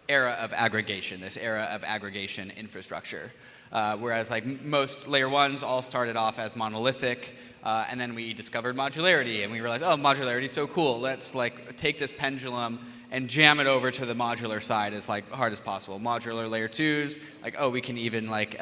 era of aggregation, this era of aggregation infrastructure. Whereas like most layer ones all started off as monolithic, and then we discovered modularity, and we realized, oh, modularity is so cool. Let's like take this pendulum and jam it over to the modular side as like hard as possible. Modular layer 2s, like, oh, we can even like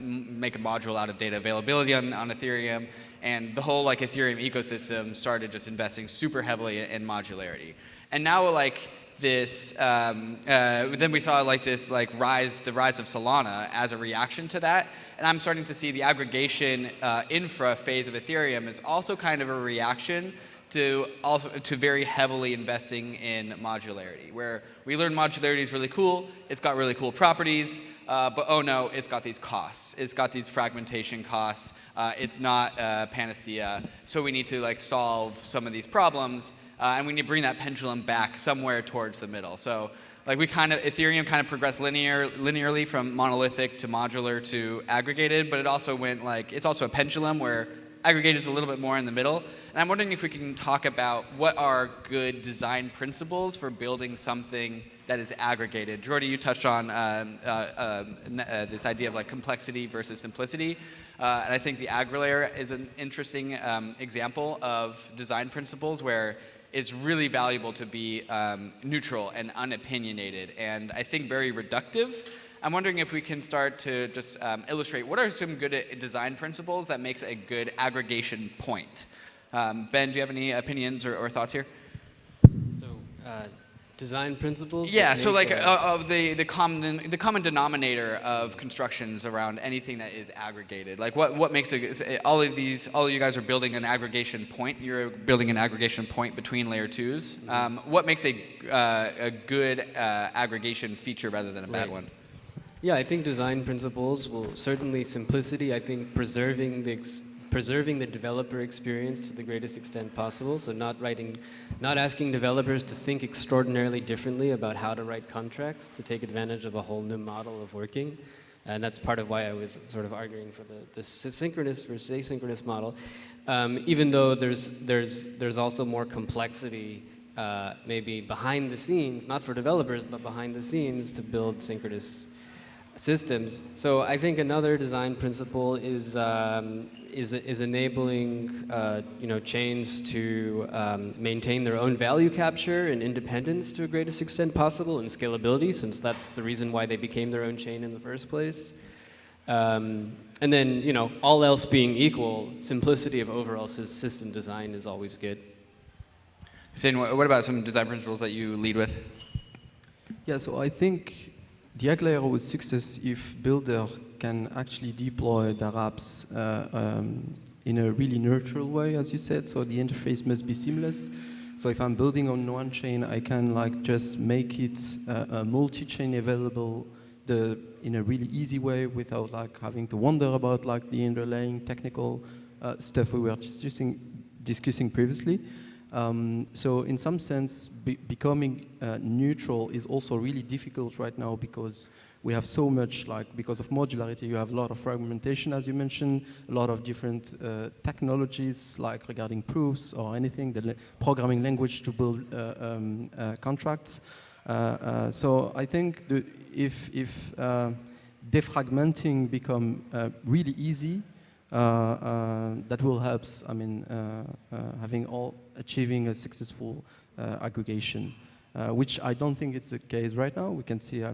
make a module out of data availability on Ethereum. And the whole like Ethereum ecosystem started just investing super heavily in modularity. And now like this, then we saw like this like the rise of Solana as a reaction to that. And I'm starting to see the aggregation infra phase of Ethereum is also kind of a reaction to very heavily investing in modularity, where we learned modularity is really cool, it's got really cool properties, but oh no, it's got these costs. It's got these fragmentation costs. It's not panacea. So we need to like solve some of these problems, and we need to bring that pendulum back somewhere towards the middle. So like Ethereum kind of progressed linearly from monolithic to modular to aggregated, but it also went like, it's also a pendulum where aggregated is a little bit more in the middle. And I'm wondering if we can talk about what are good design principles for building something that is aggregated. Jordi, you touched on this idea of like complexity versus simplicity. And I think the Agri layer is an interesting example of design principles where it's really valuable to be neutral and unopinionated, and I think very reductive. I'm wondering if we can start to just illustrate what are some good design principles that makes a good aggregation point. Ben, do you have any opinions or thoughts here? So Design principles? Yeah, so like make of the common denominator of constructions around anything that is aggregated. Like what makes all of you guys are building an aggregation point. You're building an aggregation point between layer twos. What makes a good aggregation feature rather than a bad one? Yeah, I think design principles will certainly simplicity. I think preserving the developer experience to the greatest extent possible. So not asking developers to think extraordinarily differently about how to write contracts to take advantage of a whole new model of working. And that's part of why I was sort of arguing for the synchronous versus asynchronous model. Even though there's also more complexity maybe behind the scenes, not for developers, but behind the scenes to build synchronous systems. So I think another design principle is enabling chains to maintain their own value capture and independence to the greatest extent possible, and scalability, since that's the reason why they became their own chain in the first place. And then, all else being equal, simplicity of overall system design is always good. Hussein, what about some design principles that you lead with? Yeah, so I think the Ag layer with success if builder can actually deploy their apps in a really neutral way, as you said. So the interface must be seamless. So if I'm building on one chain, I can just make it a multi-chain available in a really easy way without having to wonder about the underlying technical stuff we were discussing previously. So in some sense, becoming neutral is also really difficult right now because we have so much, because of modularity, you have a lot of fragmentation, as you mentioned, a lot of different technologies, regarding proofs or anything, the programming language to build contracts. So I think if defragmenting become really easy, that will help. Achieving a successful aggregation, which I don't think it's the case right now. We can see,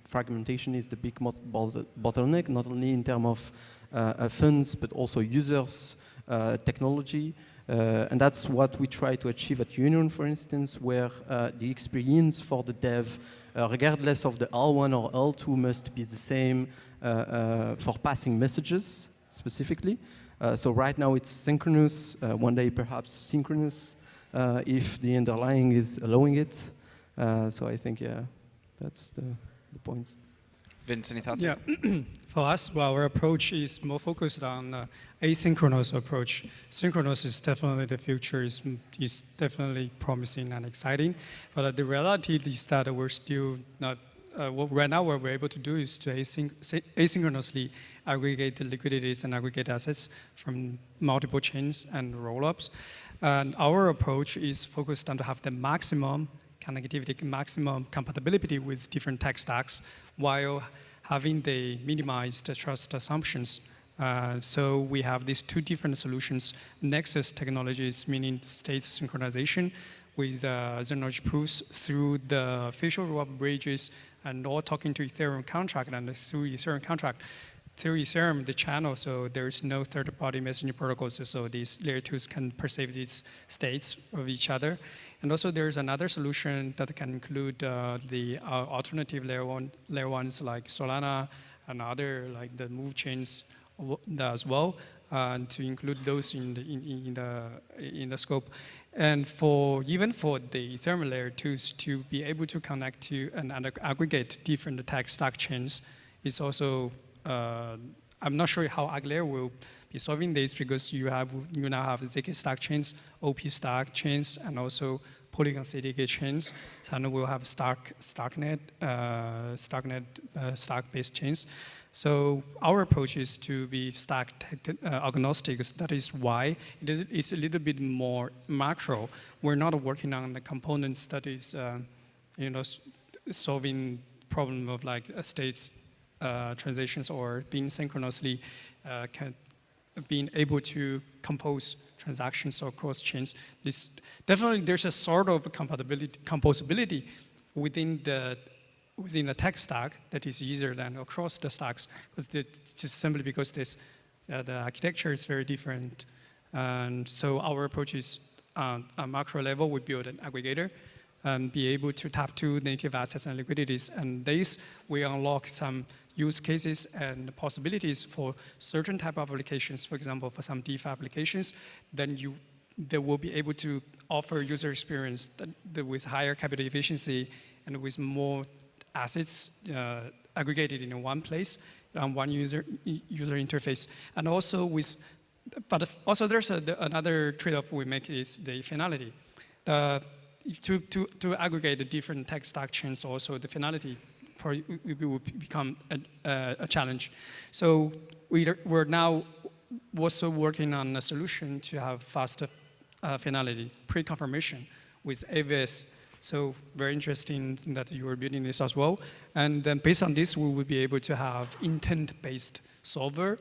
fragmentation is the big bottleneck, not only in terms of funds, but also users, technology. And that's what we try to achieve at Union, for instance, where the experience for the dev, regardless of the L1 or L2, must be the same for passing messages, specifically. So right now it's synchronous, one day perhaps synchronous, if the underlying is allowing it. So I think, that's the point. Vince, any thoughts? Yeah, for us, our approach is more focused on asynchronous approach. Synchronous is definitely the future, is definitely promising and exciting. But the reality is that we're still not, right now what we're able to do is to asynchronously aggregate the liquidities and aggregate assets from multiple chains and rollups. And our approach is focused on to have the maximum connectivity, maximum compatibility with different tech stacks while having the minimized trust assumptions. So we have these two different solutions. Nexus technologies, meaning states synchronization with zero-knowledge proofs through the facial robot bridges and all talking to Ethereum contract, and through Ethereum contract, through Ethereum, the channel, so there's no third-party messenger protocols, so these layer 2s can perceive these states of each other. And also there's another solution that can include the alternative layer 1s like Solana and other like the move chains as well, to include those in the scope. And even for the Ethereum layer 2s to be able to connect to and aggregate different tech stack chains is also, I'm not sure how Aggregate will be solving this because you now have ZK stack chains, OP stack chains, and also Polygon CDK chains. And we'll have Starknet stack-based chains. So our approach is to be stack agnostic. That is why it's a little bit more macro. We're not working on the components that is, solving problem of like states transitions or being synchronously being able to compose transactions across chains. Definitely there's a sort of composability within the tech stack that is easier than across the stacks, just simply because the architecture is very different. And so our approach is on macro level, we build an aggregator and be able to tap to native assets and liquidities. And this will unlock some use cases and possibilities for certain type of applications. For example, for some DeFi applications, then they will be able to offer user experience with higher capital efficiency and with more assets aggregated in one place on one user interface. And also but also there's another trade-off we make is the finality. To aggregate the different tech stack chains, also the finality will become a challenge. So we're now also working on a solution to have faster finality, pre-confirmation with AVS. So very interesting that you are building this as well. And then based on this, we will be able to have intent-based solver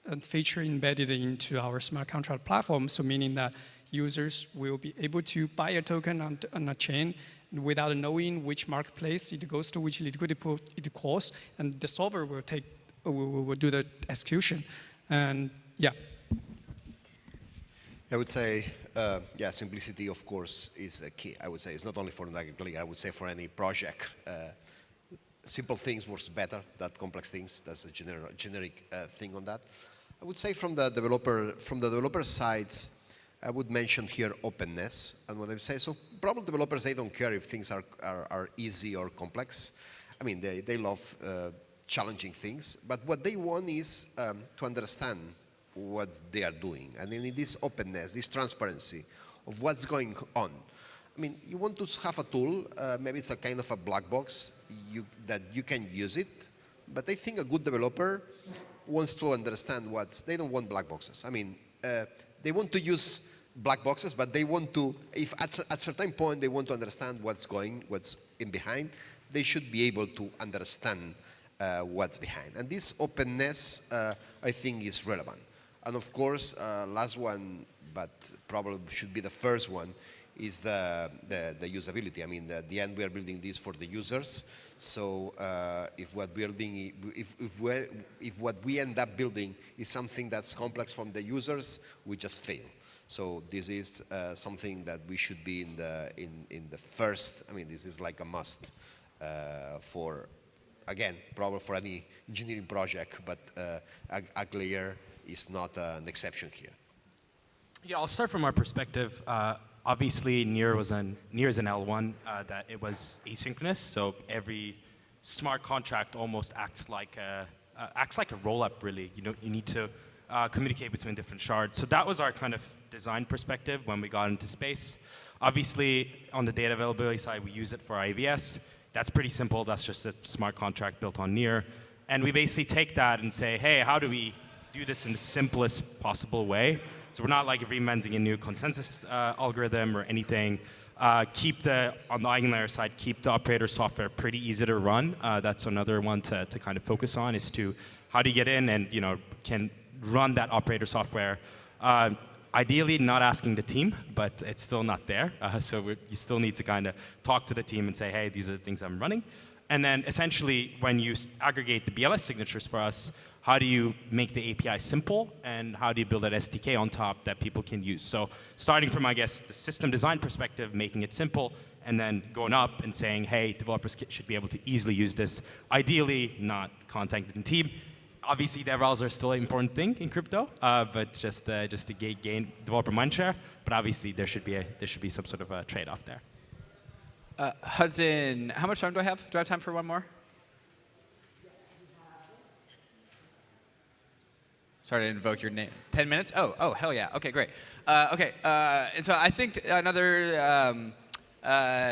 and feature embedded into our smart contract platform. So meaning that users will be able to buy a token on a chain without knowing which marketplace it goes to, which liquidity pool it calls, and the solver will do the execution. And yeah. I would say, yeah, simplicity, of course, is a key. I would say it's not only for an aggregator, I would say for any project. Simple things works better than complex things. That's a generic thing on that. I would say from the developer sides, I would mention here openness. And when I say so, probably developers, they don't care if things are easy or complex. I mean, they love challenging things. But what they want is to understand what they are doing. And in this openness, this transparency of what's going on. I mean, you want to have a tool, maybe it's a kind of a black box that you can use it. But I think a good developer wants to understand they don't want black boxes. I mean, they want to use black boxes, but they want to, if at a certain point they want to understand what's in behind, they should be able to understand what's behind. And this openness, I think, is relevant. And of course, last one, but probably should be the first one, is the usability. I mean, at the end, we are building this for the users. So if what we end up building is something that's complex from the users, we just fail. So this is something that we should be in the first. I mean, this is like a must for, again, probably for any engineering project, but Aggregation is not an exception here. Yeah, I'll start from our perspective. Obviously, Near is an L1 that it was asynchronous, so every smart contract almost acts like a roll-up. Really, you need to communicate between different shards. So that was our kind of design perspective when we got into space. Obviously, on the data availability side, we use it for our AVS. That's pretty simple. That's just a smart contract built on Near, and we basically take that and say, hey, how do we do this in the simplest possible way? So we're not like reinventing a new consensus algorithm or anything. On the Eigenlayer side, keep the operator software pretty easy to run. That's another one to kind of focus on, is to how do you get in and can run that operator software. Ideally, not asking the team, but it's still not there. So you still need to kind of talk to the team and say, hey, these are the things I'm running. And then essentially, when you aggregate the BLS signatures for us, how do you make the API simple, and how do you build an SDK on top that people can use? So starting from, I guess, the system design perspective, making it simple, and then going up and saying, hey, developers should be able to easily use this. Ideally, not contacting the team. Obviously, DevRels are still an important thing in crypto, but just to gain developer mindshare. But obviously, there should be some sort of a trade-off there. Hudson, how much time do I have? Do I have time for one more? Sorry to invoke your name. 10 minutes? Oh, hell yeah. Okay, great. And so I think another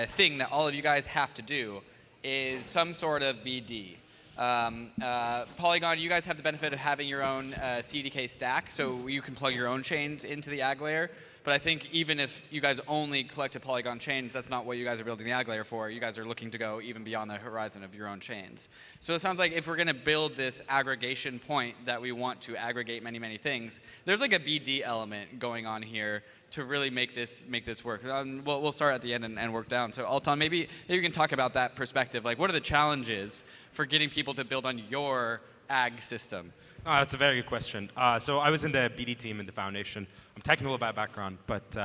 thing that all of you guys have to do is some sort of BD. Polygon, you guys have the benefit of having your own CDK stack, so you can plug your own chains into the Aggregation. But I think even if you guys only collected Polygon chains, that's not what you guys are building the Aggregation for. You guys are looking to go even beyond the horizon of your own chains. So it sounds like if we're going to build this aggregation point that we want to aggregate many, many things, there's like a BD element going on here to really make this work. We'll start at the end and work down. So Altan, maybe you can talk about that perspective. Like, what are the challenges for getting people to build on your ag system? That's a very good question. So I was in the BD team in the foundation. I'm technical by background, but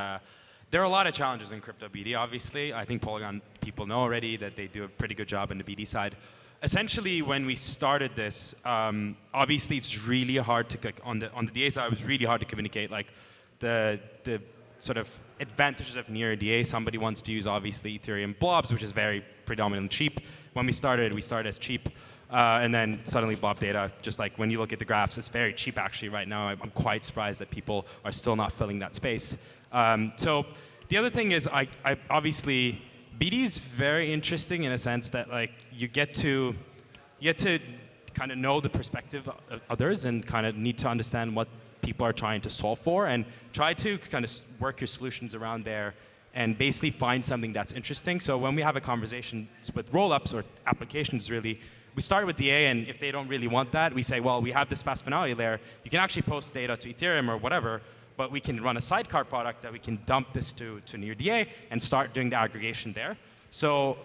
there are a lot of challenges in crypto BD, obviously. I think Polygon people know already that they do a pretty good job on the BD side. Essentially, when we started this, obviously it's really hard to, on the DA side, it was really hard to communicate like the sort of advantages of near DA. Somebody wants to use, obviously, Ethereum blobs, which is very predominantly cheap. When we started as cheap. And then suddenly blob data, just like when you look at the graphs, it's very cheap actually right now. I'm quite surprised that people are still not filling that space. So the other thing is, I obviously, BD is very interesting in a sense that like you get to kind of know the perspective of others and kind of need to understand what people are trying to solve for and try to kind of work your solutions around there and basically find something that's interesting. So when we have a conversation with rollups or applications really, we start with DA, and if they don't really want that, we say, well, we have this fast finality layer. You can actually post data to Ethereum or whatever, but we can run a sidecar product that we can dump this to near DA and start doing the aggregation there. So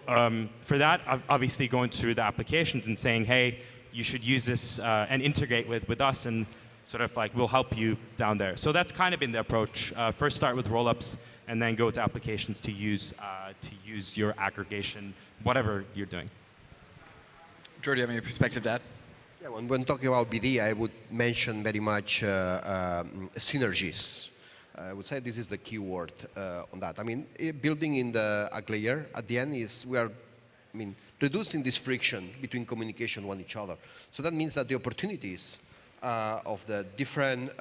for that, obviously going through the applications and saying, hey, you should use this and integrate with us, and sort of like we'll help you down there. So that's kind of been the approach. First start with rollups, and then go to applications to use your aggregation, whatever you're doing. Drew, do you have any perspective to add? Yeah, when talking about BD, I would mention very much synergies. I would say this is the key word on that. I mean, building in the Ag layer at the end is reducing this friction between communication with each other. So that means that the opportunities of the different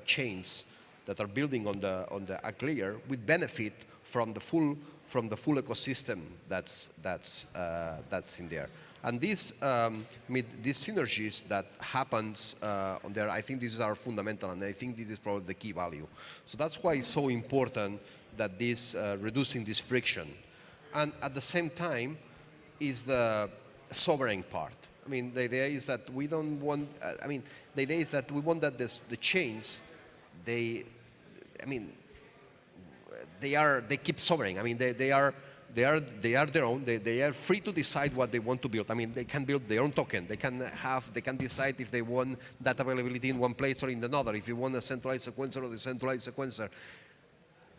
chains that are building on the Ag layer would benefit from the full ecosystem that's in there. And these synergies that happens on there, I think these are fundamental, and I think this is probably the key value. So that's why it's so important that this reducing this friction, and at the same time, is the sovereign part. I mean, the idea is that we don't want. The idea is that we want that the chains, they keep sovereign. I mean, they are their own. They are free to decide what they want to build. I mean, they can build their own token. They can decide if they want data availability in one place or in another. If you want a centralized sequencer or decentralized sequencer,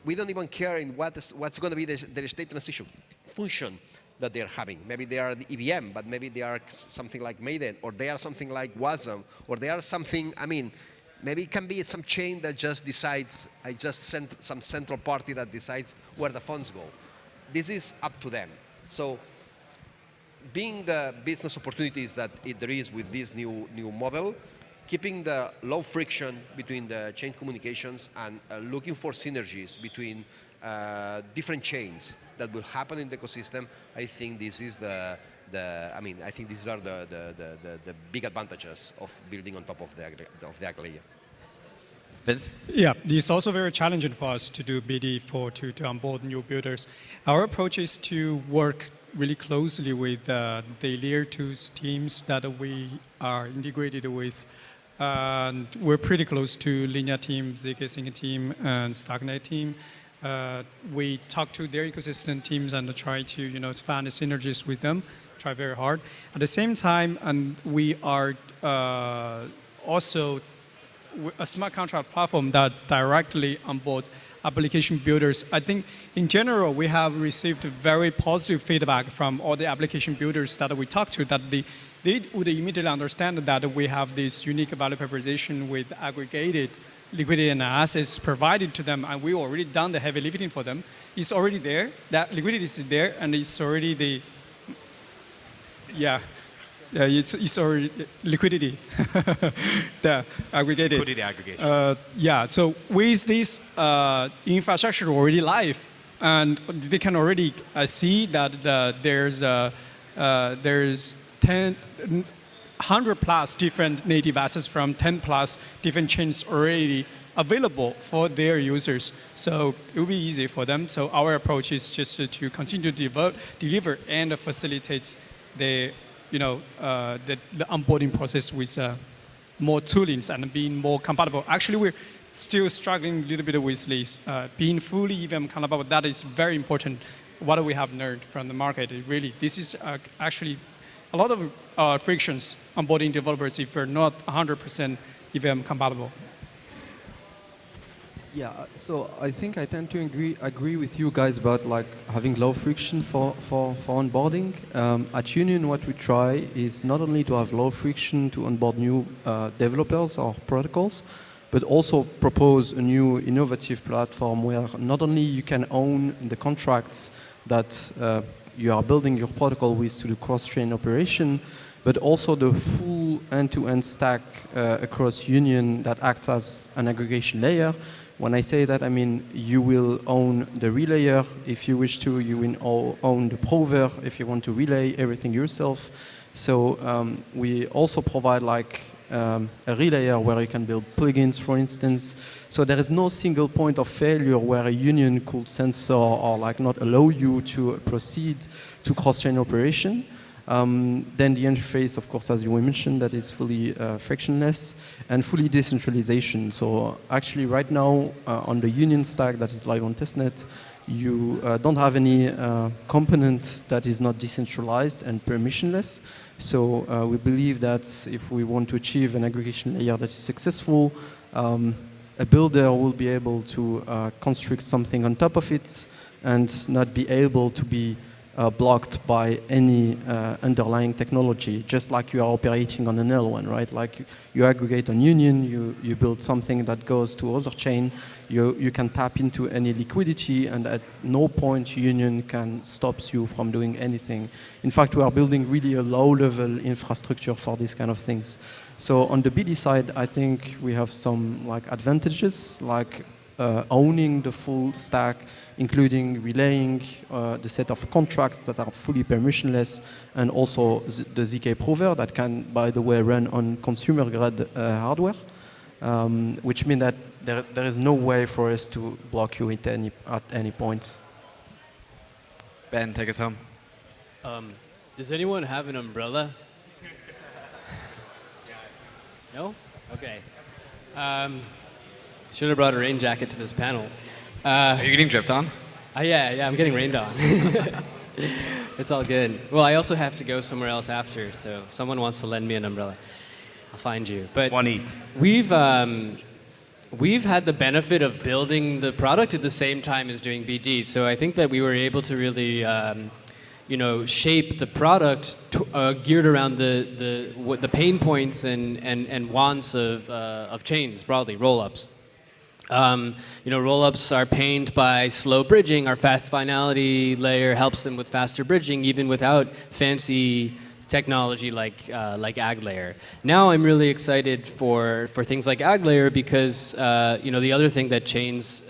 we don't even care in what's going to be their state transition function that they're having. Maybe they are the EVM, but maybe they are something like Maiden, or they are something like Wasm, or they are something. I mean, maybe it can be some chain that just decides. I just sent some central party that decides where the funds go. This is up to them. So, being the business opportunities that there is with this new model, keeping the low friction between the chain communications and looking for synergies between different chains that will happen in the ecosystem, I think this is I think these are the big advantages of building on top of the Ag layer. Vince? Yeah, it's also very challenging for us to do BD to onboard new builders. Our approach is to work really closely with the layer 2 teams that we are integrated with. We're pretty close to Linear team, ZK Sync team, and Starknet team. We talk to their ecosystem teams and try to find the synergies with them. Try very hard. At the same time, and we are also a smart contract platform that directly onboard application builders. I think in general, we have received very positive feedback from all the application builders that we talk to, that they would immediately understand that we have this unique value proposition with aggregated liquidity and assets provided to them, and we already done the heavy lifting for them. It's already there, that liquidity is there, and it's already it's already liquidity, the aggregated. Liquidity aggregation. So with this infrastructure already live, and they can already see that there's 100 plus different native assets from 10 plus different chains already available for their users. So it will be easy for them. So our approach is just to continue to deliver and facilitate the onboarding process with more toolings and being more compatible. Actually, we're still struggling a little bit with this. Being fully EVM compatible, that is very important. What we have learned from the market, this is actually a lot of frictions onboarding developers if you're not 100% EVM compatible. Yeah, so I think I tend to agree with you guys about like having low friction for onboarding. At Union, what we try is not only to have low friction to onboard new developers or protocols, but also propose a new innovative platform where not only you can own the contracts that you are building your protocol with to do cross-chain operation, but also the full end-to-end stack across Union that acts as an aggregation layer. When I say that, I mean you will own the relayer if you wish to, you will own the prover if you want to relay everything yourself. So we also provide like a relayer where you can build plugins, for instance. So there is no single point of failure where a union could censor or like not allow you to proceed to cross-chain operation. Then the interface, of course, as you mentioned, that is fully frictionless and fully decentralization. So actually right now on the Union stack that is live on testnet, you don't have any component that is not decentralized and permissionless. So we believe that if we want to achieve an aggregation layer that is successful, a builder will be able to construct something on top of it and not be able to be blocked by any underlying technology, just like you are operating on an L1, right? Like you aggregate on Union, you build something that goes to other chain, you can tap into any liquidity, and at no point Union can stop you from doing anything. In fact, we are building really a low-level infrastructure for these kind of things. So on the BD side, I think we have some like advantages, like owning the full stack, including relaying the set of contracts that are fully permissionless, and also the ZK prover that can, by the way, run on consumer-grade hardware, which means that there is no way for us to block you at any point. Ben, take us home. Does anyone have an umbrella? No? Okay. Should have brought a rain jacket to this panel. Are you getting dripped on? Yeah, I'm getting rained on. It's all good. Well, I also have to go somewhere else after, so if someone wants to lend me an umbrella, I'll find you. But we've had the benefit of building the product at the same time as doing BD, so I think that we were able to really shape the product geared around the pain points and wants of chains broadly, rollups. Rollups are pained by slow bridging. Our fast finality layer helps them with faster bridging, even without fancy technology like Ag layer. Now I'm really excited for things like Ag layer because the other thing that chains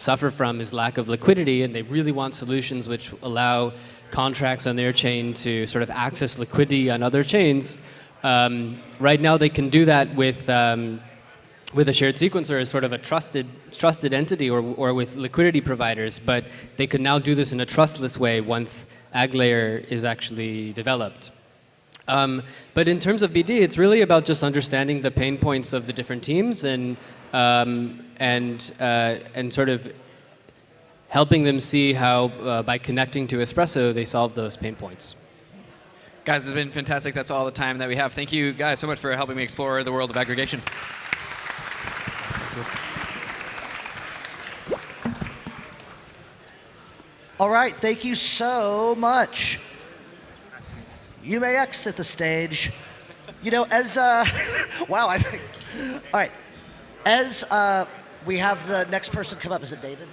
suffer from is lack of liquidity, and they really want solutions which allow contracts on their chain to sort of access liquidity on other chains. Right now they can do that with a shared sequencer as sort of a trusted entity or with liquidity providers, but they could now do this in a trustless way once Ag layer is actually developed. But in terms of BD, it's really about just understanding the pain points of the different teams and sort of helping them see how by connecting to Espresso they solve those pain points. Guys, it's been fantastic. That's all the time that we have. Thank you guys so much for helping me explore the world of aggregation. All right, thank you so much. You may exit the stage. As wow, all right, as we have the next person come up. Is it David?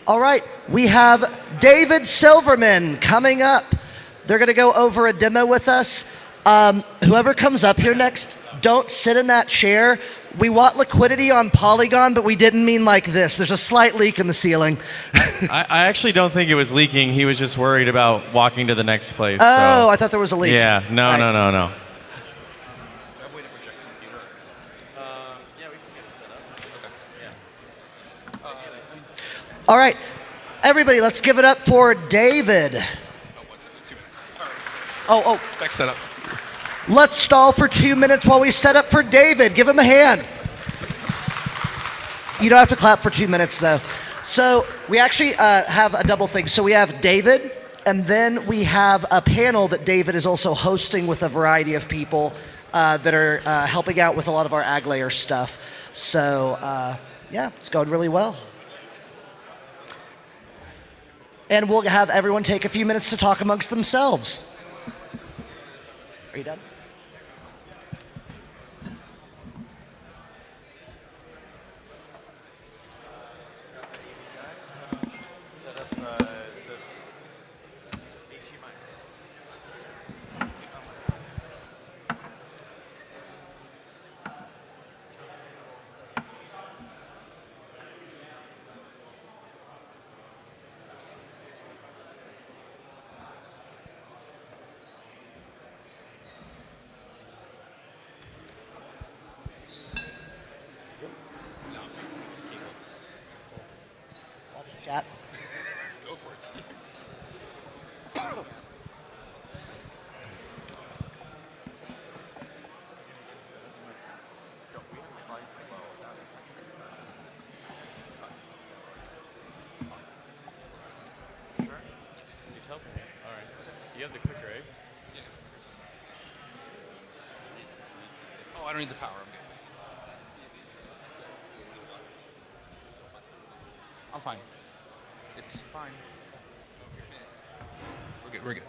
All right, we have David Silverman coming up. They're going to go over a demo with us. Whoever comes up here next, don't sit in that chair. We want liquidity on Polygon, but we didn't mean like this. There's a slight leak in the ceiling. I actually don't think it was leaking. He was just worried about walking to the next place. Oh, so. I thought there was a leak. Yeah, no. All right, everybody, let's give it up for David. Tech setup. Let's stall for 2 minutes while we set up for David. Give him a hand. You don't have to clap for 2 minutes, though. So we actually have a double thing. So we have David, and then we have a panel that David is also hosting with a variety of people that are helping out with a lot of our Ag layer stuff. So yeah, it's going really well. And we'll have everyone take a few minutes to talk amongst themselves. Are you done? Chat. Go for it. He's helping me. All right. You have the clicker, right? Yeah. Oh, I don't need the power. I'm good. I'm fine. It's fine. We're good. We're good.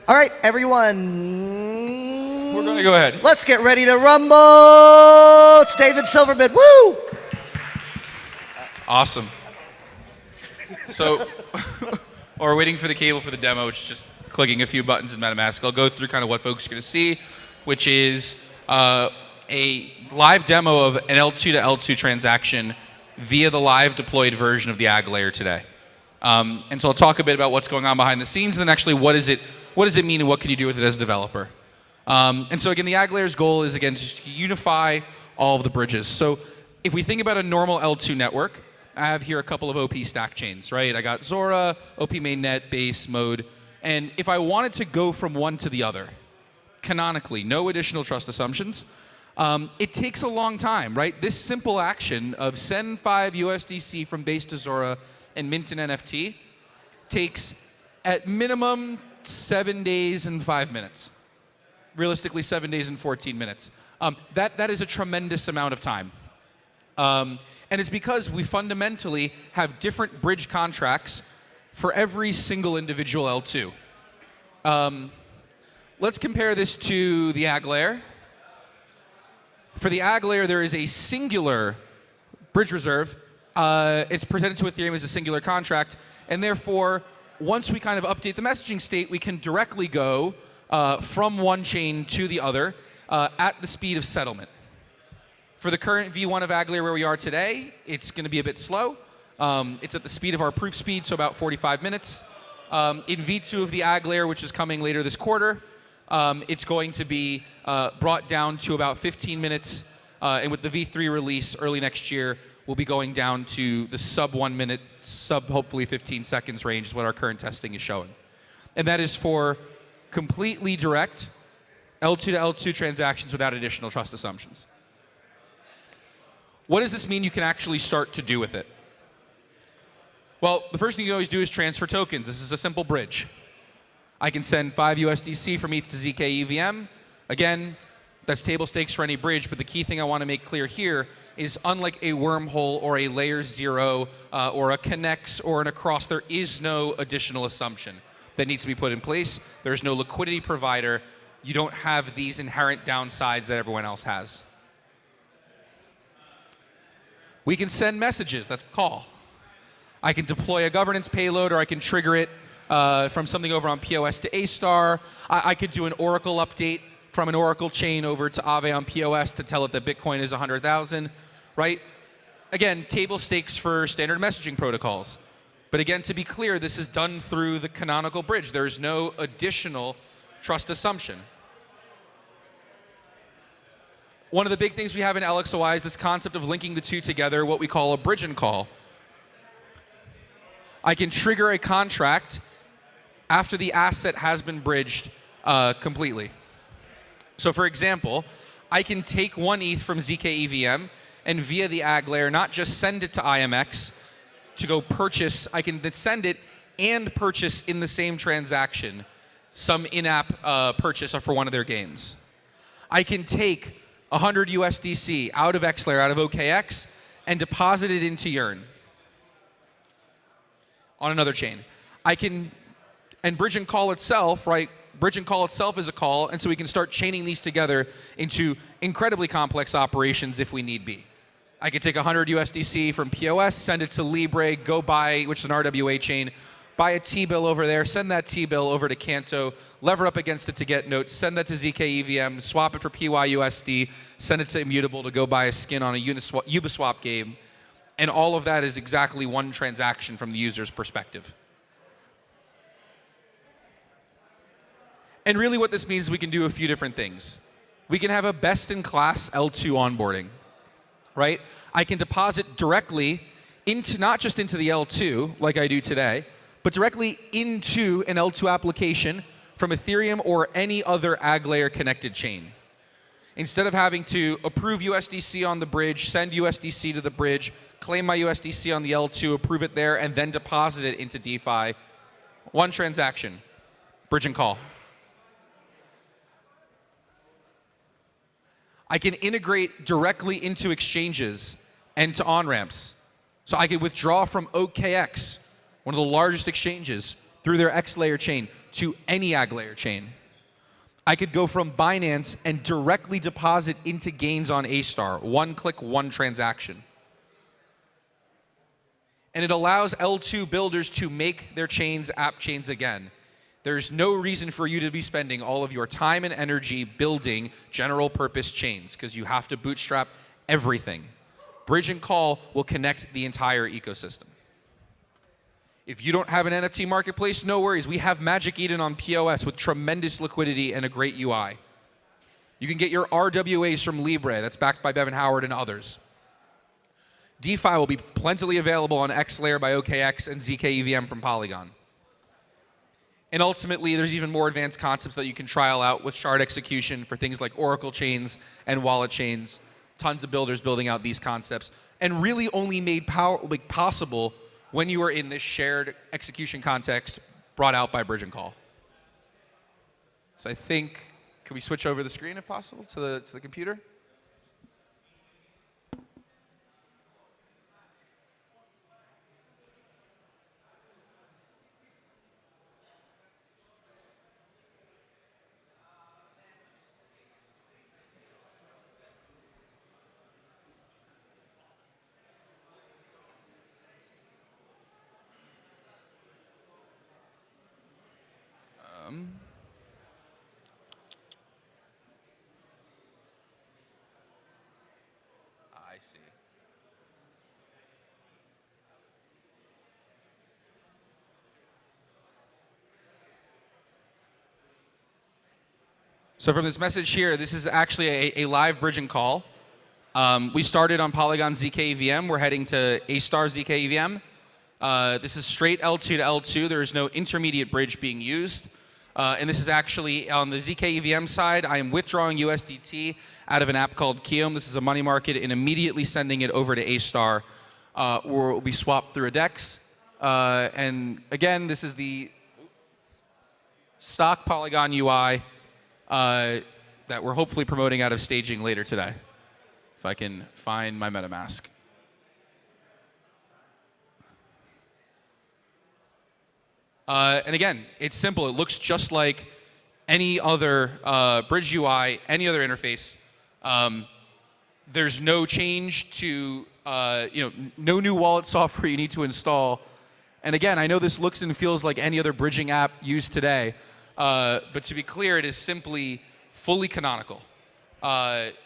All right, everyone. We're going to go ahead. Let's get ready to rumble. It's David Silverman. Woo! Awesome. So, while we're waiting for the cable for the demo, which is just clicking a few buttons in MetaMask, I'll go through kind of what folks are going to see, which is a live demo of an L2 to L2 transaction via the live deployed version of the Ag layer today. And so I'll talk a bit about what's going on behind the scenes, and then actually what does it mean and what can you do with it as a developer. And so again, the Ag layer's goal is again just to unify all of the bridges. So if we think about a normal L2 network, I have here a couple of OP stack chains, right? I got Zora, OP mainnet, base, mode, and if I wanted to go from one to the other, canonically, no additional trust assumptions, it takes a long time, right? This simple action of send 5 USDC from base to Zora and mint an NFT takes at minimum 7 days and 5 minutes. Realistically, 7 days and 14 minutes. That is a tremendous amount of time. And it's because we fundamentally have different bridge contracts for every single individual L2. Let's compare this to the Ag layer. For the Ag layer, there is a singular bridge reserve. It's presented to Ethereum as a singular contract, and therefore, once we kind of update the messaging state, we can directly go from one chain to the other at the speed of settlement. For the current V1 of Ag layer where we are today, it's going to be a bit slow. It's at the speed of our proof speed, so about 45 minutes. In V2 of the Ag layer, which is coming later this quarter, it's going to be brought down to about 15 minutes. And with the V3 release early next year, we'll be going down to the sub 1 minute, sub hopefully 15 seconds range is what our current testing is showing. And that is for completely direct L2 to L2 transactions without additional trust assumptions. What does this mean you can actually start to do with it? Well, the first thing you always do is transfer tokens. This is a simple bridge. I can send 5 USDC from ETH to ZK EVM. Again, that's table stakes for any bridge, but the key thing I want to make clear here is unlike a wormhole or a layer 0 or a Connex or an across, there is no additional assumption that needs to be put in place. There's no liquidity provider. You don't have these inherent downsides that everyone else has. We can send messages, that's call. I can deploy a governance payload, or I can trigger it from something over on POS to A*. I could do an Oracle update from an Oracle chain over to Aave on POS to tell it that Bitcoin is 100,000, right? Again, table stakes for standard messaging protocols. But again, to be clear, this is done through the canonical bridge. There's no additional trust assumption. One of the big things we have in LXOI is this concept of linking the two together, what we call a bridge and call. I can trigger a contract after the asset has been bridged completely. So for example, I can take 1 ETH from ZK EVM and via the Ag layer not just send it to IMX to go purchase, I can then send it and purchase in the same transaction some in-app purchase for one of their games. I can take 100 USDC out of XLayer, out of OKX, and deposit it into Yearn on another chain. I can, and bridge and call itself, right? Bridge and call itself is a call, and so we can start chaining these together into incredibly complex operations if we need be. I could take 100 USDC from POS, send it to Libre, go buy, which is an RWA chain, buy a T-bill over there, send that T-bill over to Canto, lever up against it to get notes, send that to ZK EVM, swap it for PYUSD, send it to Immutable to go buy a skin on a Uniswap game. And all of that is exactly one transaction from the user's perspective. And really what this means is we can do a few different things. We can have a best-in-class L2 onboarding, right? I can deposit directly into, not just into the L2 like I do today, but directly into an L2 application from Ethereum or any other Agglayer connected chain. Instead of having to approve USDC on the bridge, send USDC to the bridge, claim my USDC on the L2, approve it there, and then deposit it into DeFi, one transaction, bridge and call. I can integrate directly into exchanges and to on-ramps. So I can withdraw from OKX, one of the largest exchanges, through their XLayer chain to any Agglayer chain. I could go from Binance and directly deposit into gains on A-Star. One click, one transaction. And it allows L2 builders to make their chains app chains again. There's no reason for you to be spending all of your time and energy building general purpose chains because you have to bootstrap everything. Bridge and call will connect the entire ecosystem. If you don't have an NFT marketplace, no worries. We have Magic Eden on POS with tremendous liquidity and a great UI. You can get your RWAs from Libre, that's backed by Bevan Howard and others. DeFi will be plentifully available on XLayer by OKX and ZK EVM from Polygon. And ultimately, there's even more advanced concepts that you can trial out with shard execution for things like Oracle chains and wallet chains. Tons of builders building out these concepts, and really only made possible when you are in this shared execution context brought out by Bridge and Call. So I think, can we switch over the screen if possible to the computer? I see. So from this message here, this is actually a live bridge and call. We started on Polygon ZK EVM. We're heading to A-Star ZK EVM. This is straight L2 to L2. There is no intermediate bridge being used. And this is actually on the ZK EVM side. I am withdrawing USDT out of an app called Kiom. This is a money market, and immediately sending it over to A-Star, where it will be swapped through a DEX. And again, this is the stock Polygon UI that we're hopefully promoting out of staging later today. If I can find my MetaMask. And again, it's simple. It looks just like any other bridge UI, any other interface. There's no change to, no new wallet software you need to install. And again, I know this looks and feels like any other bridging app used today, but to be clear, it is simply fully canonical.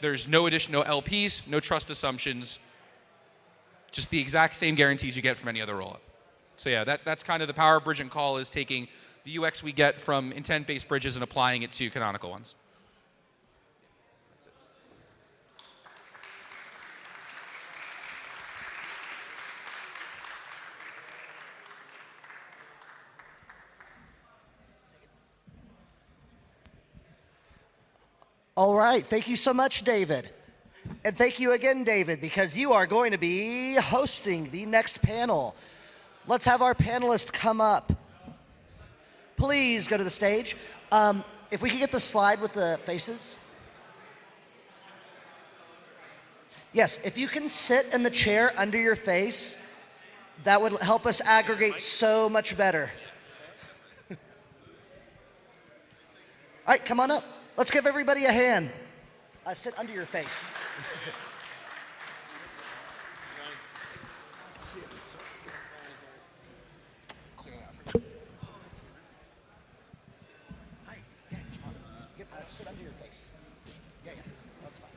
There's no additional LPs, no trust assumptions, just the exact same guarantees you get from any other rollup. So yeah, that's kind of the power of bridge and call, is taking the UX we get from intent-based bridges and applying it to canonical ones. That's it. All right, thank you so much, David. And thank you again, David, because you are going to be hosting the next panel. Let's have our panelists come up. Please go to the stage. If we could get the slide with the faces. Yes, if you can sit in the chair under your face, that would help us aggregate so much better. All right, come on up. Let's give everybody a hand. Sit under your face. Sit under your face. Yeah, that's fine.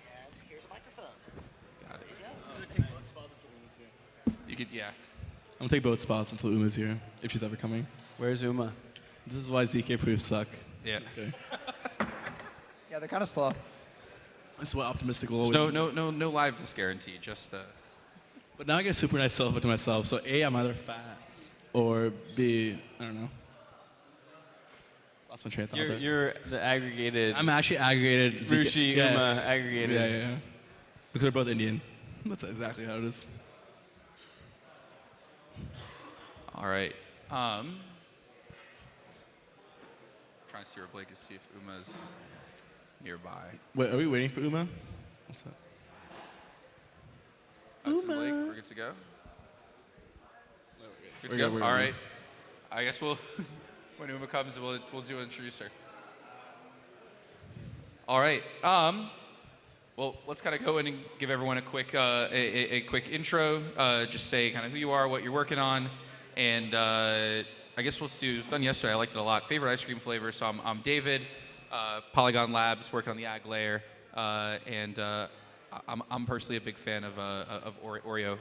And here's a microphone. Got it. There you go. You could, yeah. I'm gonna take both spots until Uma's here, if she's ever coming. Where's Uma? This is why ZK proofs suck. Yeah. Okay. Yeah, they're kind of slow. That's what optimistic will There's always. no liveness guarantee. Just. But now I get a super nice self to myself. So A, I'm either fat, or B, I don't know. Lost my train of thought there. You're the aggregated. I'm actually aggregated. Rushi, Uma, aggregated. Yeah. Because they're both Indian. That's exactly how it is. All right. Trying to see where Blake is, see if Uma's nearby. Wait, are we waiting for Uma? What's that? Hudson, Blake, we're good to go? Good to We're go? good, we're All good. right. I guess we'll, when Uma comes, we'll do an introduce her. All right. Well, let's kind of go in and give everyone a quick a quick intro. Just say kind of who you are, what you're working on, and I guess we'll do. It was done yesterday. I liked it a lot. Favorite ice cream flavor. So I'm David, Polygon Labs, working on the ag layer, and I'm personally a big fan of Oreo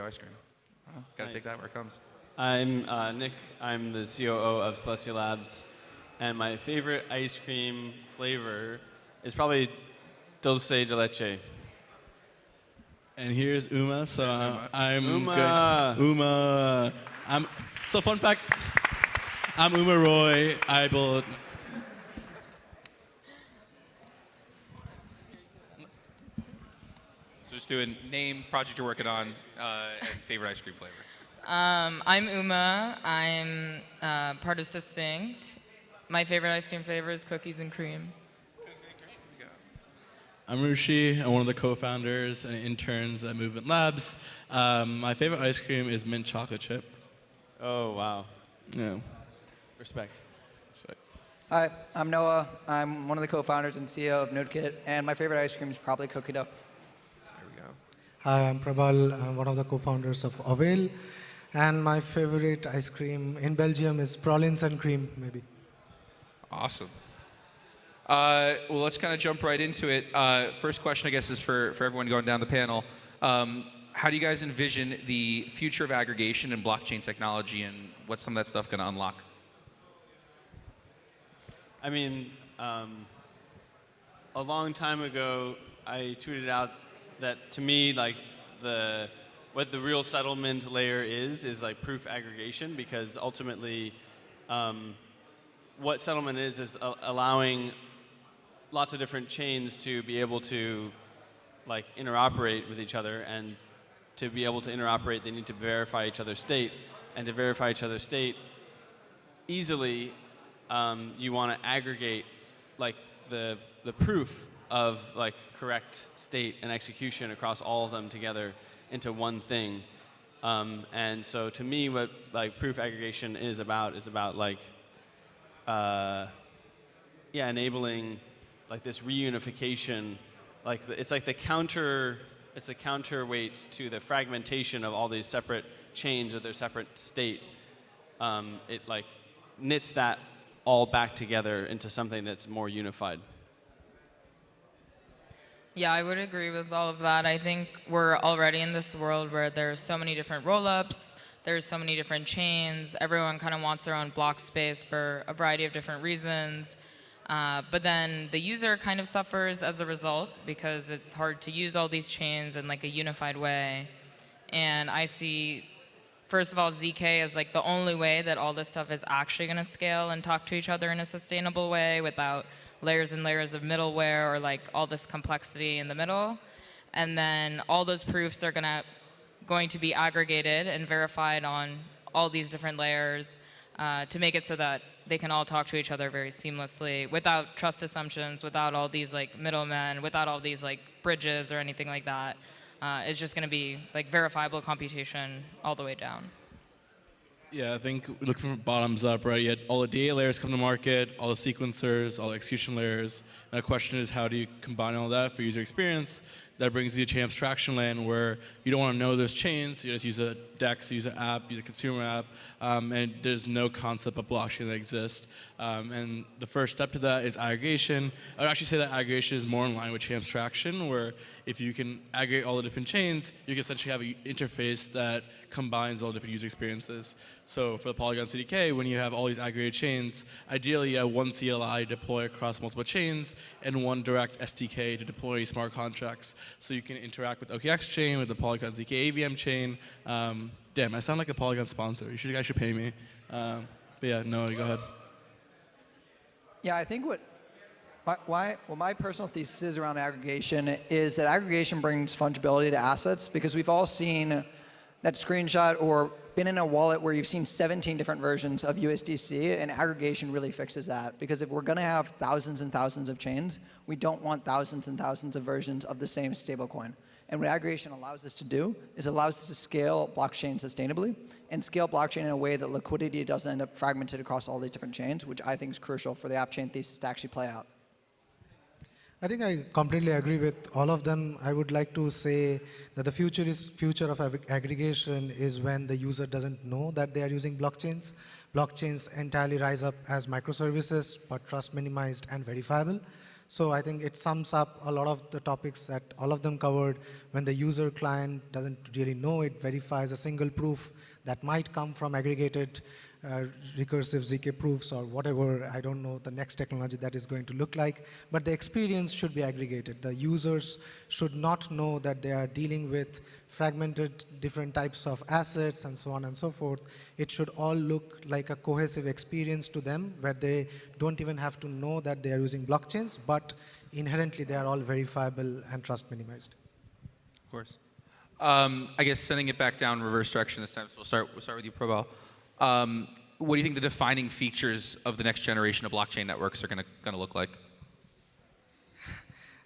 ice cream. Gotta take that where it comes. I'm Nick. I'm the COO of Celestia Labs, and my favorite ice cream flavor is probably dulce de leche. And here's Uma. So I'm Uma. good. Uma. So fun fact. I'm Uma Roy. I build. So just doing name, project you're working on, and favorite ice cream flavor. I'm Uma. I'm part of Succinct. My favorite ice cream flavor is cookies and cream. I'm Rushi. I'm one of the co-founders and interns at Movement Labs. My favorite ice cream is mint chocolate chip. Oh, wow. Yeah. Respect. Hi, I'm Noah. I'm one of the co-founders and CEO of NodeKit, and my favorite ice cream is probably cookie dough. There we go. Hi, I'm Prabal. I'm one of the co-founders of Avail, and my favorite ice cream in Belgium is pralines and cream, maybe. Awesome. Well, let's kind of jump right into it. First question, I guess, is for everyone going down the panel. How do you guys envision the future of aggregation and blockchain technology, and what's some of that stuff going to unlock? I mean, a long time ago, I tweeted out that to me, like what the real settlement layer is like proof aggregation, because ultimately, what settlement is allowing lots of different chains to be able to like interoperate with each other, and to be able to interoperate, they need to verify each other's state, and to verify each other's state easily, you want to aggregate like the proof of like correct state and execution across all of them together into one thing. And so to me, what like proof aggregation is about like enabling like this reunification, like it's like the counterweight to the fragmentation of all these separate chains with their separate state. It like knits that all back together into something that's more unified. Yeah, I would agree with all of that. I think we're already in this world where there's so many different rollups, there's so many different chains, everyone kind of wants their own block space for a variety of different reasons. But then the user kind of suffers as a result, because it's hard to use all these chains in like a unified way. And I see, first of all, ZK as like the only way that all this stuff is actually going to scale and talk to each other in a sustainable way without layers and layers of middleware or like all this complexity in the middle. And then all those proofs are going to be aggregated and verified on all these different layers to make it so that they can all talk to each other very seamlessly without trust assumptions, without all these like middlemen, without all these like bridges or anything like that. It's just going to be like verifiable computation all the way down. Yeah, I think looking from bottoms up, right? You had all the DA layers come to market, all the sequencers, all the execution layers. And the question is, how do you combine all that for user experience? That brings you to chain abstraction land where you don't want to know there's chains. You just use a DEX, use an app, use a consumer app, and there's no concept of blockchain that exists. And the first step to that is aggregation. I would actually say that aggregation is more in line with chain abstraction, where if you can aggregate all the different chains, you can essentially have an interface that combines all different user experiences. So for the Polygon CDK, when you have all these aggregated chains, ideally you have one CLI deploy across multiple chains and one direct SDK to deploy smart contracts. So you can interact with OKX chain, with the Polygon ZK AVM chain. Damn, I sound like a Polygon sponsor. You guys should pay me. But yeah, no, go ahead. Yeah, I think what my personal thesis is around aggregation is that aggregation brings fungibility to assets, because we've all seen that screenshot or been in a wallet where you've seen 17 different versions of USDC, and aggregation really fixes that. Because if we're going to have thousands and thousands of chains, we don't want thousands and thousands of versions of the same stablecoin. And what aggregation allows us to do is allows us to scale blockchain sustainably and scale blockchain in a way that liquidity doesn't end up fragmented across all these different chains, which I think is crucial for the app chain thesis to actually play out. I think I completely agree with all of them. I would like to say that the future of aggregation is when the user doesn't know that they are using blockchains. Blockchains entirely rise up as microservices, but trust minimized and verifiable. So I think it sums up a lot of the topics that all of them covered. When the user client doesn't really know, it verifies a single proof that might come from aggregated recursive ZK proofs or whatever. I don't know the next technology that is going to look like, but the experience should be aggregated. The users should not know that they are dealing with fragmented different types of assets and so on and so forth. It should all look like a cohesive experience to them, where they don't even have to know that they are using blockchains, but inherently they are all verifiable and trust minimized. Of course. I guess sending it back down reverse direction this time, so we'll start with you, Probal. What do you think the defining features of the next generation of blockchain networks are going to look like?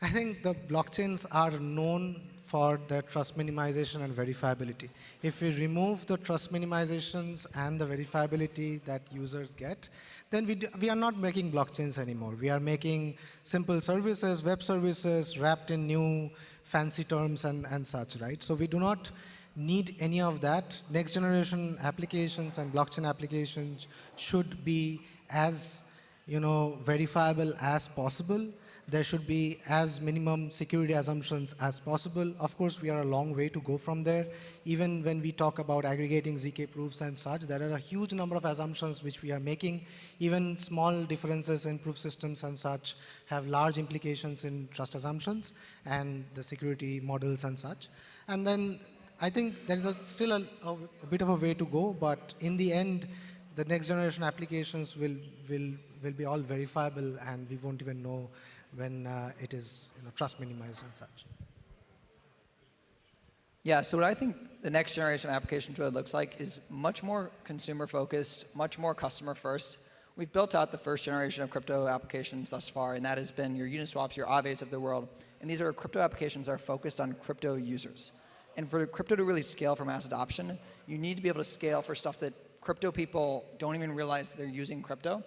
I think the blockchains are known for their trust minimization and verifiability. If we remove the trust minimizations and the verifiability that users get, then we are not making blockchains anymore. We are making simple services, web services, wrapped in new fancy terms and such, right? So we do not need any of that. Next generation applications and blockchain applications should be as verifiable as possible. There should be as minimum security assumptions as possible. Of course, we are a long way to go from there. Even when we talk about aggregating ZK proofs and such, there are a huge number of assumptions which we are making. Even small differences in proof systems and such have large implications in trust assumptions and the security models and such. And then I think there is still a bit of a way to go, but in the end, the next generation applications will be all verifiable, and we won't even know when it is trust minimized and such. Yeah, so what I think the next generation of applications really looks like is much more consumer focused, much more customer first. We've built out the first generation of crypto applications thus far, and that has been your Uniswaps, your Aaves of the world. And these are crypto applications that are focused on crypto users. And for crypto to really scale for mass adoption, you need to be able to scale for stuff that crypto people don't even realize they're using crypto.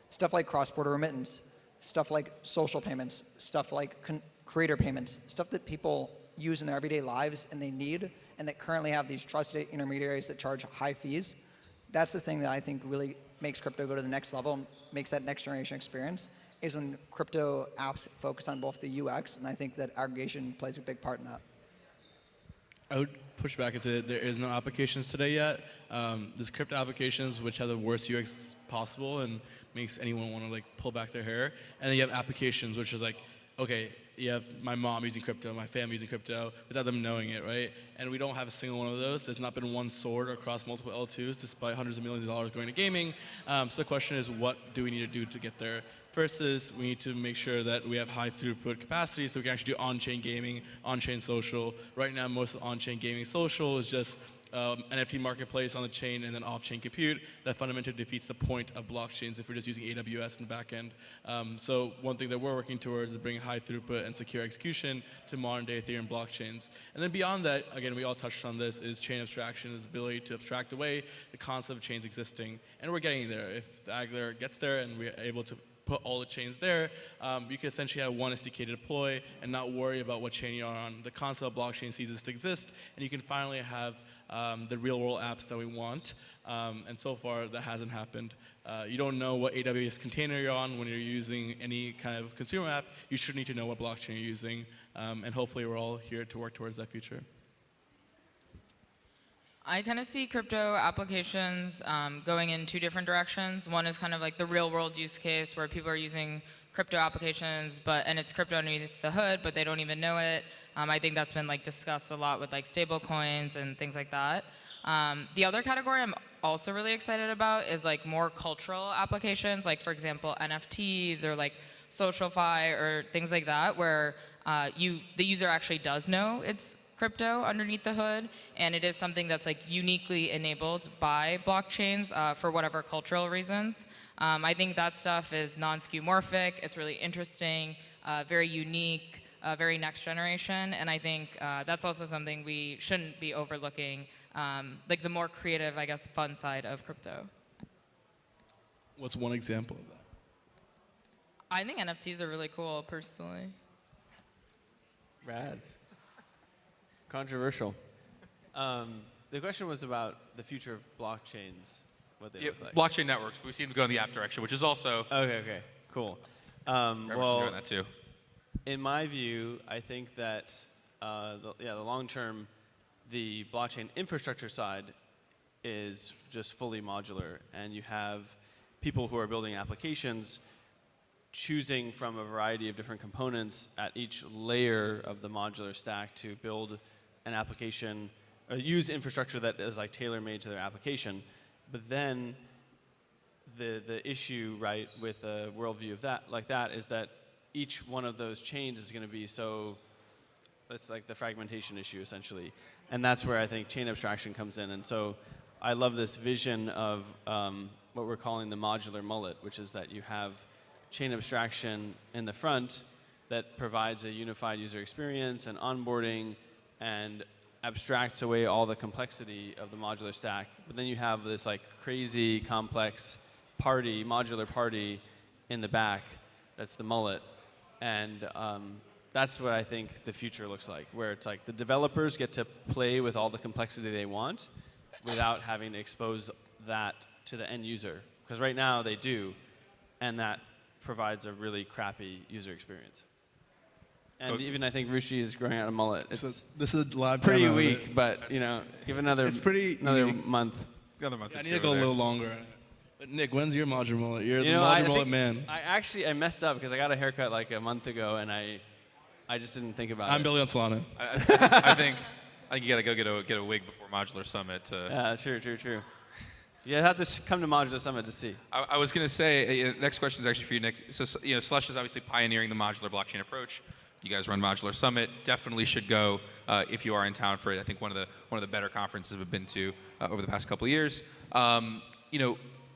Stuff like cross-border remittance, stuff like social payments, stuff like creator payments, stuff that people use in their everyday lives and they need, and that currently have these trusted intermediaries that charge high fees. That's the thing that I think really makes crypto go to the next level and makes that next generation experience, is when crypto apps focus on both the UX, and I think that aggregation plays a big part in that. I would push back into there is no applications today yet. There's crypto applications which have the worst UX possible and makes anyone want to pull back their hair. And then you have applications which is okay, you have my mom using crypto, my family using crypto, without them knowing it, right? And we don't have a single one of those. There's not been one sword across multiple L2s, despite hundreds of millions of dollars going to gaming. So the question is, what do we need to do to get there? First is we need to make sure that we have high throughput capacity so we can actually do on-chain gaming, on-chain social. Right now, most of on-chain gaming social is just NFT marketplace on the chain and then off-chain compute, that fundamentally defeats the point of blockchains if we're just using AWS in the back end. So one thing that we're working towards is bringing high throughput and secure execution to modern day Ethereum blockchains. And then beyond that, again, we all touched on this, is chain abstraction, is the ability to abstract away the concept of chains existing. And we're getting there. If the Aggregate gets there and we're able to put all the chains there, you can essentially have one SDK to deploy and not worry about what chain you're on. The concept of blockchain ceases to exist, and you can finally have the real-world apps that we want. And so far, that hasn't happened. You don't know what AWS container you're on when you're using any kind of consumer app. You should need to know what blockchain you're using, and hopefully we're all here to work towards that future. I kind of see crypto applications going in two different directions. One is kind of like the real world use case where people are using crypto applications, and it's crypto underneath the hood, but they don't even know it. I think that's been like discussed a lot with like stable coins and things like that. The other category I'm also really excited about is like more cultural applications, like for example NFTs or like SocialFi or things like that, where the user actually does know it's crypto underneath the hood, and it is something that's like uniquely enabled by blockchains for whatever cultural reasons. I think that stuff is non-skeuomorphic, it's really interesting, very unique, very next generation, and I think that's also something we shouldn't be overlooking, like the more creative, I guess, fun side of crypto. What's one example of that? I think NFTs are really cool, personally. Rad. Controversial. The question was about the future of blockchains, what they look like. Blockchain networks. We seem to go in the app direction, which is also. Okay, cool. Well, doing that too. In my view, I think that the long term, the blockchain infrastructure side is just fully modular, and you have people who are building applications choosing from a variety of different components at each layer of the modular stack to build an application, or use infrastructure that is like tailor-made to their application. But then the issue, right, with a worldview of that is that each one of those chains is going to be so, it's like the fragmentation issue essentially. And that's where I think chain abstraction comes in. And so I love this vision of what we're calling the modular mullet, which is that you have chain abstraction in the front that provides a unified user experience and onboarding and abstracts away all the complexity of the modular stack. But then you have this like crazy complex modular party in the back that's the mullet. And that's what I think the future looks like, where it's like the developers get to play with all the complexity they want without having to expose that to the end user. Because right now they do, and that provides a really crappy user experience. And even I think Rushi is growing out a mullet. It's this is a live pretty demo of weak, it. but you know, give another month. Another month. I need to go a little longer. But Nick, when's your modular mullet? You're the know, modular mullet man. I messed up because I got a haircut like a month ago, and I just didn't think about it. I'm Billy on Solana. I think you gotta go get a wig before Modular Summit. Yeah, true. You have to come to Modular Summit to see. I was gonna say, next question is actually for you, Nick. So Slush is obviously pioneering the modular blockchain approach. You guys run Modular Summit. Definitely should go if you are in town for it. I think one of the better conferences we've been to over the past couple of years.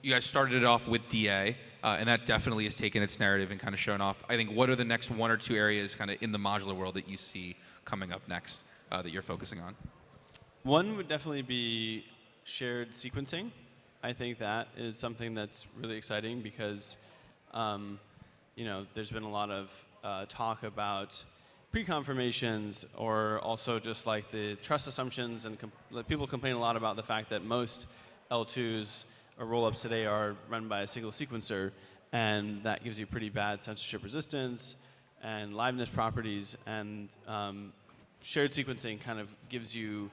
You guys started it off with DA, and that definitely has taken its narrative and kind of shown off. I think what are the next one or two areas kind of in the modular world that you see coming up next that you're focusing on? One would definitely be shared sequencing. I think that is something that's really exciting because there's been a lot of talk about pre-confirmations, or also just like the trust assumptions, and people complain a lot about the fact that most L2s or rollups today are run by a single sequencer, and that gives you pretty bad censorship resistance and liveness properties, and shared sequencing kind of gives you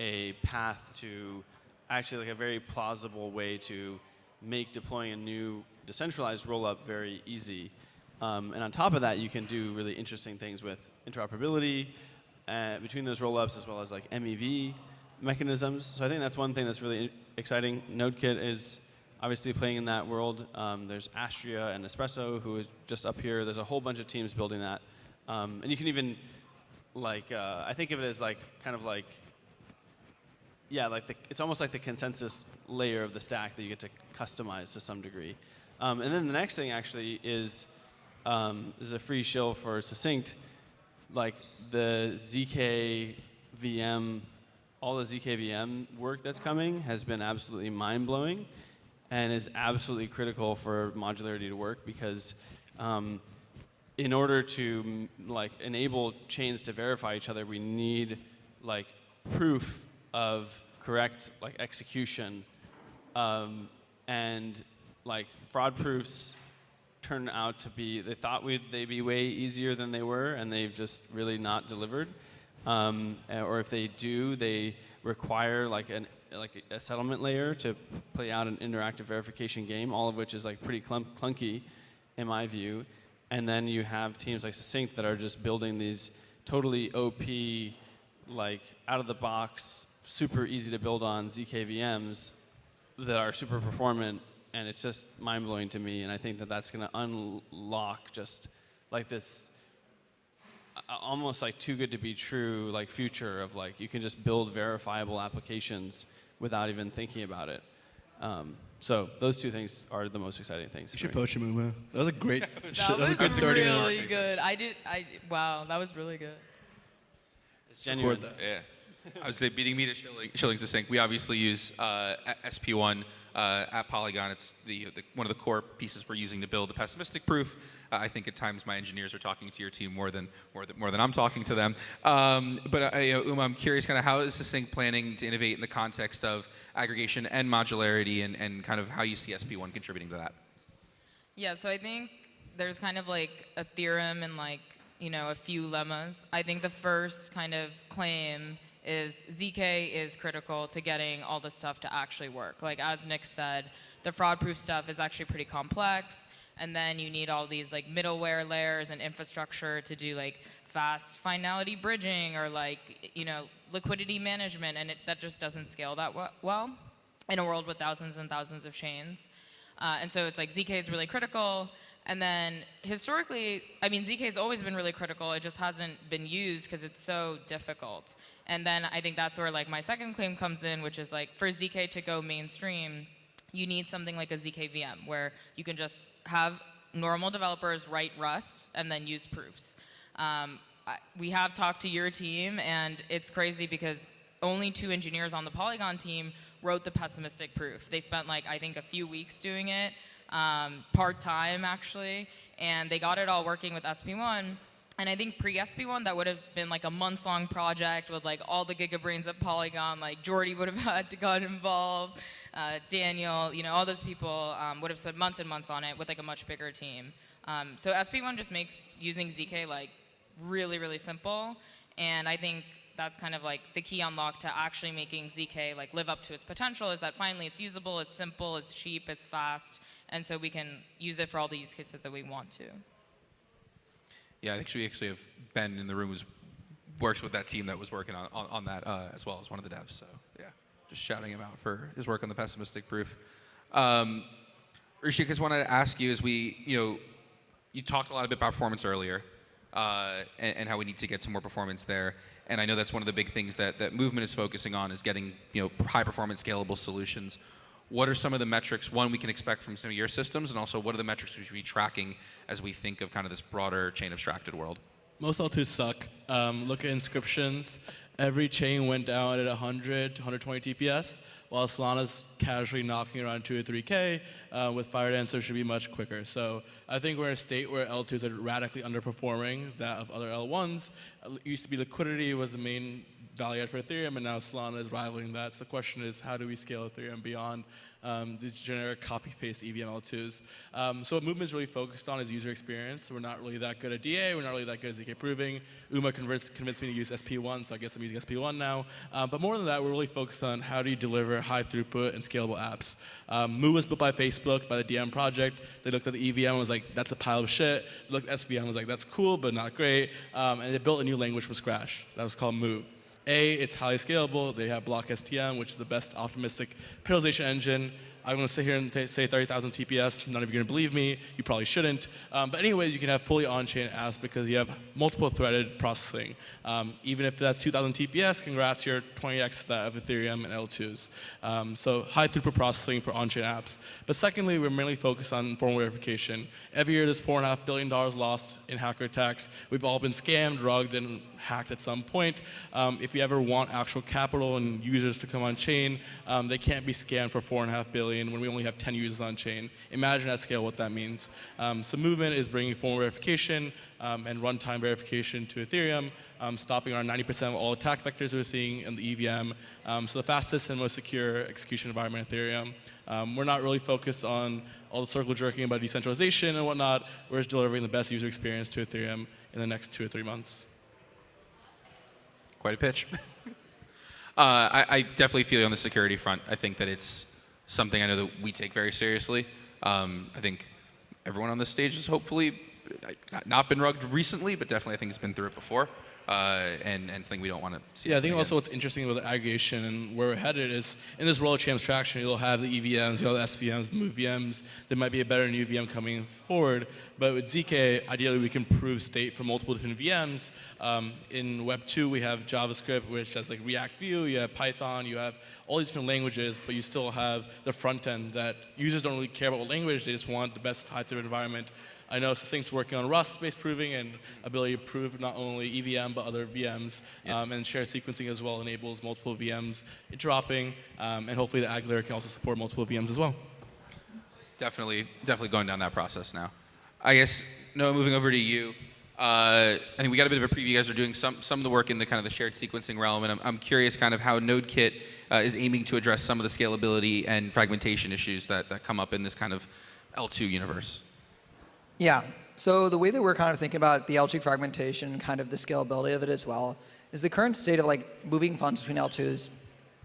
a path to actually like a very plausible way to make deploying a new decentralized rollup very easy. And on top of that, you can do really interesting things with interoperability between those rollups, as well as like MEV mechanisms. So I think that's one thing that's really exciting. NodeKit is obviously playing in that world. There's Astria and Espresso, who is just up here. There's a whole bunch of teams building that. And you can even, like, I think of it as like kind of like yeah, like it's almost like the consensus layer of the stack that you get to customize to some degree. And then the next thing actually is a free shill for Succinct. Like the ZK VM, all the ZK VM work that's coming has been absolutely mind-blowing and is absolutely critical for modularity to work because in order to like enable chains to verify each other, we need like proof of correct like execution, and like fraud proofs turn out to be, they thought they'd be way easier than they were, and they've just really not delivered. Or if they do, they require like a settlement layer to play out an interactive verification game, all of which is like pretty clunky in my view. And then you have teams like Succinct that are just building these totally OP, like out of the box, super easy to build on ZK VMs that are super performant, and it's just mind-blowing to me. And I think that that's going to unlock just like this almost like too good to be true like future of like you can just build verifiable applications without even thinking about it. So those two things are the most exciting things. You should poach him, Uma. That was a great. That was good 30 minutes. really good. Wow, that was really good. It's genuine. Yeah. I would say beating me to shilling Succinct. We obviously use SP1 at Polygon. It's one of the core pieces we're using to build the pessimistic proof. I think at times my engineers are talking to your team more than I'm talking to them. But Uma, I'm curious, kind of how is Succinct planning to innovate in the context of aggregation and modularity, and kind of how you see SP1 contributing to that? Yeah, so I think there's kind of like a theorem and like a few lemmas. I think the first kind of claim is ZK is critical to getting all this stuff to actually work. Like as Nick said, the fraud proof stuff is actually pretty complex, and then you need all these like middleware layers and infrastructure to do like fast finality bridging or like liquidity management, and that just doesn't scale that well in a world with thousands and thousands of chains. And so it's like ZK is really critical. And then historically, I mean, ZK has always been really critical. It just hasn't been used because it's so difficult. And then I think that's where like my second claim comes in, which is like for ZK to go mainstream, you need something like a ZK VM where you can just have normal developers write Rust and then use proofs. We have talked to your team, and it's crazy because only 2 engineers on the Polygon team wrote the pessimistic proof. They spent like, I think, a few weeks doing it. Part-time actually, and they got it all working with SP1. And I think pre-SP1 that would have been like a months-long project with like all the gigabrains at Polygon. Like Jordy would have had to got involved, Daniel, all those people would have spent months and months on it with like a much bigger team. So SP1 just makes using ZK like really, really simple, and I think that's kind of like the key unlock to actually making ZK like live up to its potential, is that finally it's usable, it's simple, it's cheap, it's fast, and so we can use it for all the use cases that we want to. Yeah, I think we actually have Ben in the room who works with that team that was working on that as well as one of the devs. So yeah, just shouting him out for his work on the pessimistic proof. Rishi, I just wanted to ask you, as you talked a lot about performance earlier, and how we need to get some more performance there. And I know that's one of the big things that Movement is focusing on, is getting high performance scalable solutions. What are some of the metrics, one, we can expect from some of your systems, and also what are the metrics we should be tracking as we think of kind of this broader chain abstracted world? Most L2s suck. Look at inscriptions. Every chain went down at 100 to 120 TPS, while Solana's casually knocking around 2 or 3K. With Firedancer, it should be much quicker. So I think we're in a state where L2s are radically underperforming that of other L1s. It used to be liquidity was the main value add for Ethereum, and now Solana is rivaling that. So the question is, how do we scale Ethereum beyond these generic copy-paste EVM L2s? So what Movement is really focused on is user experience. We're not really that good at DA. We're not really that good at ZK proving. Uma convinced me to use SP1, so I guess I'm using SP1 now. But more than that, we're really focused on how do you deliver high throughput and scalable apps. Moo was built by Facebook, by the DM project. They looked at the EVM and was like, that's a pile of shit. They looked at SVM and was like, that's cool, but not great. And they built a new language from scratch. That was called Moo. It's highly scalable. They have Block STM, which is the best optimistic parallelization engine. I'm going to sit here and say 30,000 TPS. None of you are going to believe me. You probably shouldn't. But anyways, you can have fully on-chain apps because you have multiple threaded processing. Even if that's 2,000 TPS, congrats, you're 20x that of Ethereum and L2s. So high throughput processing for on-chain apps. But secondly, we're mainly focused on formal verification. Every year, there's $4.5 billion lost in hacker attacks. We've all been scammed, drugged, and hacked at some point. If you ever want actual capital and users to come on chain, they can't be scammed for $4.5 billion when we only have 10 users on chain. Imagine at scale what that means. So Movement is bringing formal verification and runtime verification to Ethereum, stopping around 90% of all attack vectors we're seeing in the EVM. So the fastest and most secure execution environment in Ethereum. We're not really focused on all the circle jerking about decentralization and whatnot. We're just delivering the best user experience to Ethereum in the next 2 or 3 months. Quite a pitch. I definitely feel you on the security front. I think that it's something I know that we take very seriously. I think everyone on this stage has hopefully not been rugged recently, but definitely I think has been through it before. And something we don't want to see. Yeah, I think also what's interesting about aggregation and where we're headed is in this world of chain abstraction, you'll have the EVMs, you'll have the SVMs, move VMs. There might be a better new VM coming forward, but with ZK, ideally we can prove state for multiple different VMs. In Web 2, we have JavaScript, which has like React Vue, you have Python, you have all these different languages, but you still have the front end that users don't really care about what language, they just want the best high throughput environment. I know Succinct's working on Rust-based proving and ability to prove not only EVM but other VMs, and shared sequencing as well enables multiple VMs dropping, and hopefully the Aggregate can also support multiple VMs as well. Definitely going down that process now. I guess, Noah, moving over to you. I think we got a bit of a preview. You guys are doing some of the work in the kind of the shared sequencing realm, and I'm curious kind of how NodeKit is aiming to address some of the scalability and fragmentation issues that come up in this kind of L2 universe. Yeah, so the way that we're kind of thinking about the L2 fragmentation, kind of the scalability of it as well, is the current state of like moving funds between L2s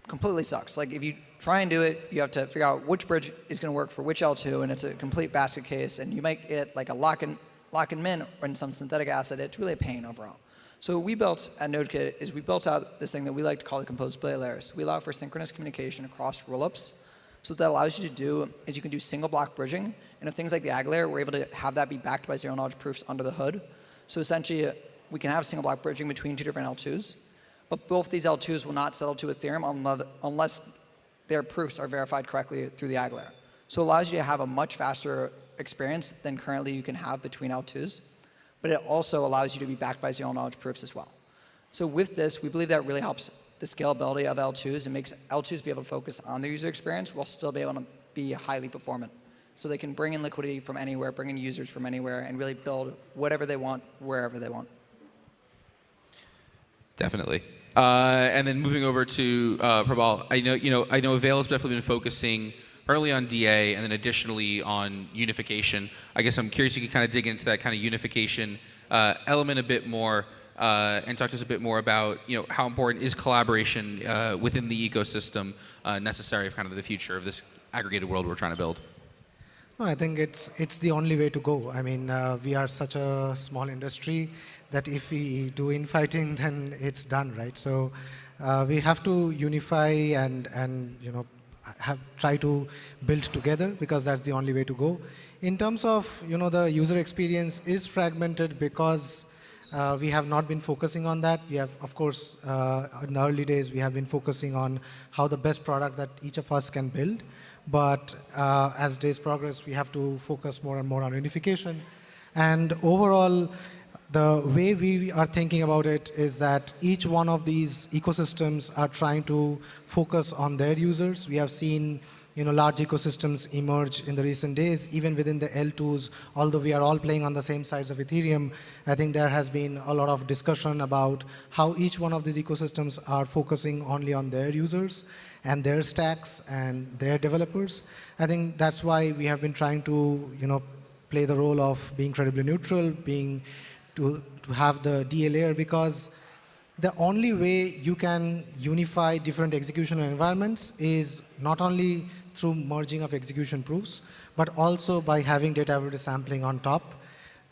completely sucks. Like if you try and do it, you have to figure out which bridge is going to work for which L2, and it's a complete basket case, and you make it like a lock and min or in some synthetic asset. It's really a pain overall. So what we built at NodeKit is we built out this thing that we like to call the composability layers. We allow for synchronous communication across rollups. So what that allows you to do is you can do single block bridging. And if things like the Ag layer, we're able to have that be backed by zero knowledge proofs under the hood. So essentially, we can have single block bridging between 2 different L2s. But both these L2s will not settle to Ethereum unless their proofs are verified correctly through the Ag layer. So it allows you to have a much faster experience than currently you can have between L2s. But it also allows you to be backed by zero knowledge proofs as well. So with this, we believe that really helps the scalability of L2s and makes L2s be able to focus on their user experience while still be able to be highly performant. So they can bring in liquidity from anywhere, bring in users from anywhere, and really build whatever they want, wherever they want. Definitely. And then moving over to Prabal, I know Avail has definitely been focusing early on DA and then additionally on unification. I guess I'm curious if you could kind of dig into that kind of unification element a bit more and talk to us a bit more about how important is collaboration within the ecosystem necessary for kind of the future of this aggregated world we're trying to build. No, I think it's the only way to go. I mean, we are such a small industry that if we do infighting, then it's done, right? So we have to unify and try to build together because that's the only way to go. In terms of the user experience is fragmented because we have not been focusing on that. We have, of course, in the early days, we have been focusing on how the best product that each of us can build. But as days progress, we have to focus more and more on unification. And overall, the way we are thinking about it is that each one of these ecosystems are trying to focus on their users. We have seen large ecosystems emerge in the recent days, even within the L2s, although we are all playing on the same sides of Ethereum. I think there has been a lot of discussion about how each one of these ecosystems are focusing only on their users and their stacks and their developers. I think that's why we have been trying to play the role of being credibly neutral, to have the DA layer, because the only way you can unify different execution environments is not only through merging of execution proofs, but also by having data availability sampling on top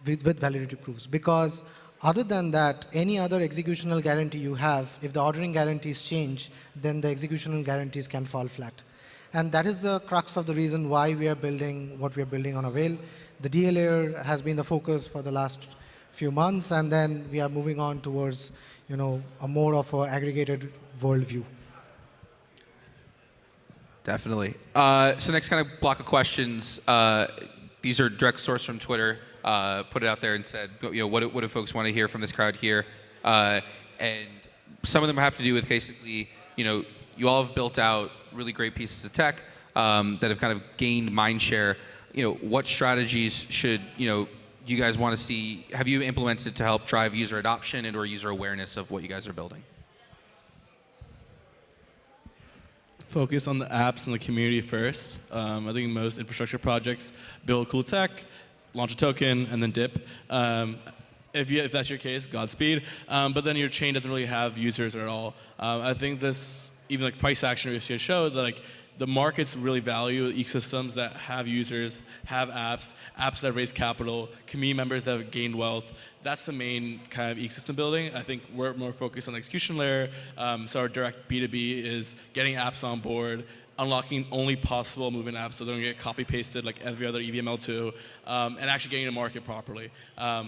with validity proofs. Because other than that, any other executional guarantee you have, if the ordering guarantees change, then the executional guarantees can fall flat. And that is the crux of the reason why we are building what we are building on Avail. The DA layer has been the focus for the last few months, and then we are moving on towards, a more of an aggregated worldview. Definitely. So next kind of block of questions. These are direct sourced from Twitter. Put it out there and said, what do folks want to hear from this crowd here? And some of them have to do with basically, you all have built out really great pieces of tech that have kind of gained mind share. What strategies should you guys want to see? Have you implemented to help drive user adoption and/or user awareness of what you guys are building? Focus on the apps and the community first. I think most infrastructure projects build cool tech, launch a token, and then dip. If that's your case, Godspeed. But then your chain doesn't really have users at all. I think this, even like price action research showed that the markets really value ecosystems that have users, have apps that raise capital, community members that have gained wealth. That's the main kind of ecosystem building. I think we're more focused on the execution layer. So our direct B2B is getting apps on board, unlocking only possible movement apps so they don't get copy-pasted like every other EVML2, and actually getting to market properly.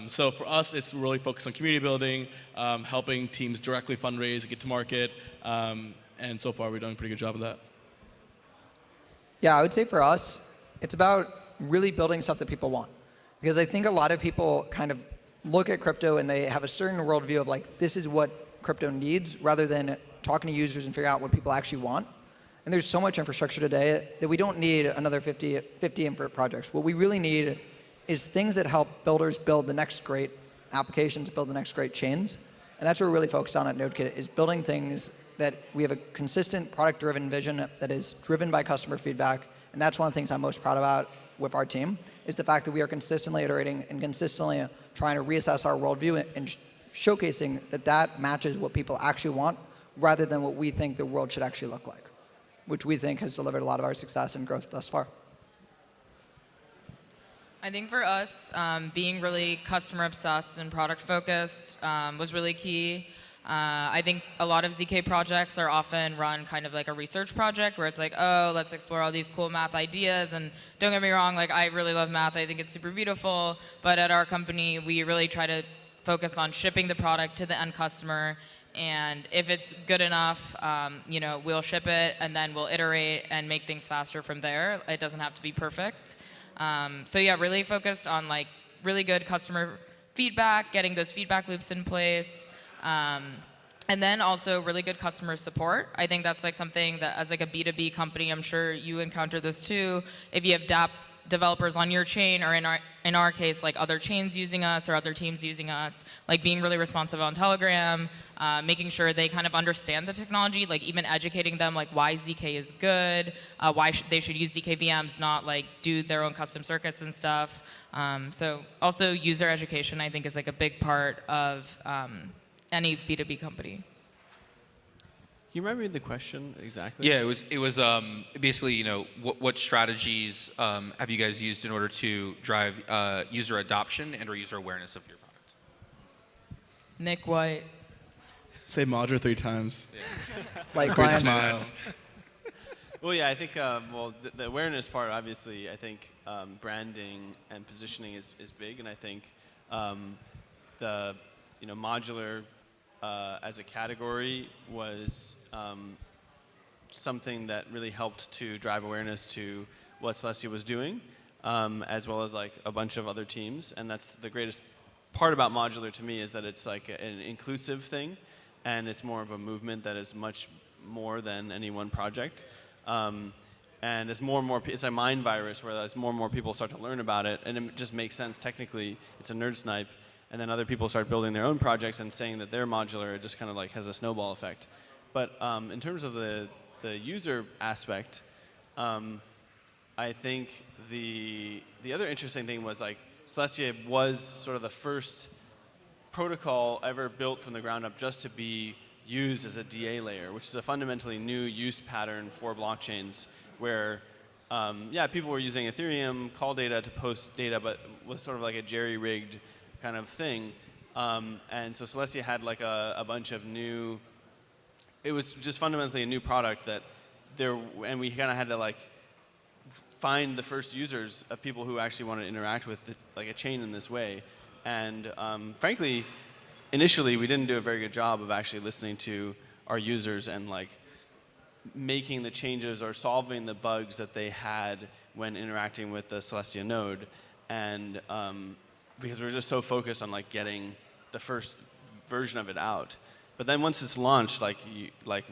So for us, it's really focused on community building, helping teams directly fundraise and get to market, and so far we're doing a pretty good job of that. Yeah, I would say for us, it's about really building stuff that people want. Because I think a lot of people kind of look at crypto and they have a certain worldview of like, this is what crypto needs, rather than talking to users and figuring out what people actually want. And there's so much infrastructure today that we don't need another 50 infra projects. What we really need is things that help builders build the next great applications, build the next great chains. And that's what we're really focused on at NodeKit, is building things that we have a consistent product-driven vision that is driven by customer feedback. And that's one of the things I'm most proud about with our team, is the fact that we are consistently iterating and consistently trying to reassess our worldview and showcasing that that matches what people actually want, rather than what we think the world should actually look like, which we think has delivered a lot of our success and growth thus far. I think for us, being really customer obsessed and product focused was really key. I think a lot of ZK projects are often run kind of like a research project where it's like, oh, let's explore all these cool math ideas. And don't get me wrong, like I really love math. I think it's super beautiful. But at our company, we really try to focus on shipping the product to the end customer. And if it's good enough, we'll ship it and then we'll iterate and make things faster from there. It doesn't have to be perfect. So yeah, really focused on like really good customer feedback, getting those feedback loops in place. And then also really good customer support. I think that's like something that as like a B2B company, I'm sure you encounter this too. If you have dApp developers on your chain, or in our case, like other chains using us or other teams using us, like being really responsive on Telegram, making sure they kind of understand the technology, like even educating them like why ZK is good, why they should use ZK VMs, not like do their own custom circuits and stuff. So also user education, I think, is like a big part of any B2B company. Can you remember the question exactly? Yeah, it was basically, what strategies have you guys used in order to drive user adoption and or user awareness of your product? Nick White. Say Modra 3 times. Yeah. Like great clients. smile. Well, yeah, I think, the awareness part, obviously, I think branding and positioning is big, and I think the modular as a category was something that really helped to drive awareness to what Celestia was doing, as well as like a bunch of other teams. And that's the greatest part about modular to me, is that it's like an inclusive thing, and it's more of a movement that is much more than any one project. And as more and more, it's a mind virus where as more and more people start to learn about it, and it just makes sense technically, it's a nerd snipe. And then other people start building their own projects and saying that they're modular. It just kind of like has a snowball effect. But in terms of the user aspect, I think the other interesting thing was like Celestia was sort of the first protocol ever built from the ground up just to be used as a DA layer, which is a fundamentally new use pattern for blockchains where, yeah, people were using Ethereum call data to post data, but was sort of like a jerry-rigged kind of thing. And so Celestia had like a bunch of new, it was just fundamentally a new product that and we kind of had to like find the first users of people who actually want to interact with like a chain in this way. And frankly, initially we didn't do a very good job of actually listening to our users and like making the changes or solving the bugs that they had when interacting with the Celestia node. And because we were just so focused on like getting the first version of it out. But then once it's launched, like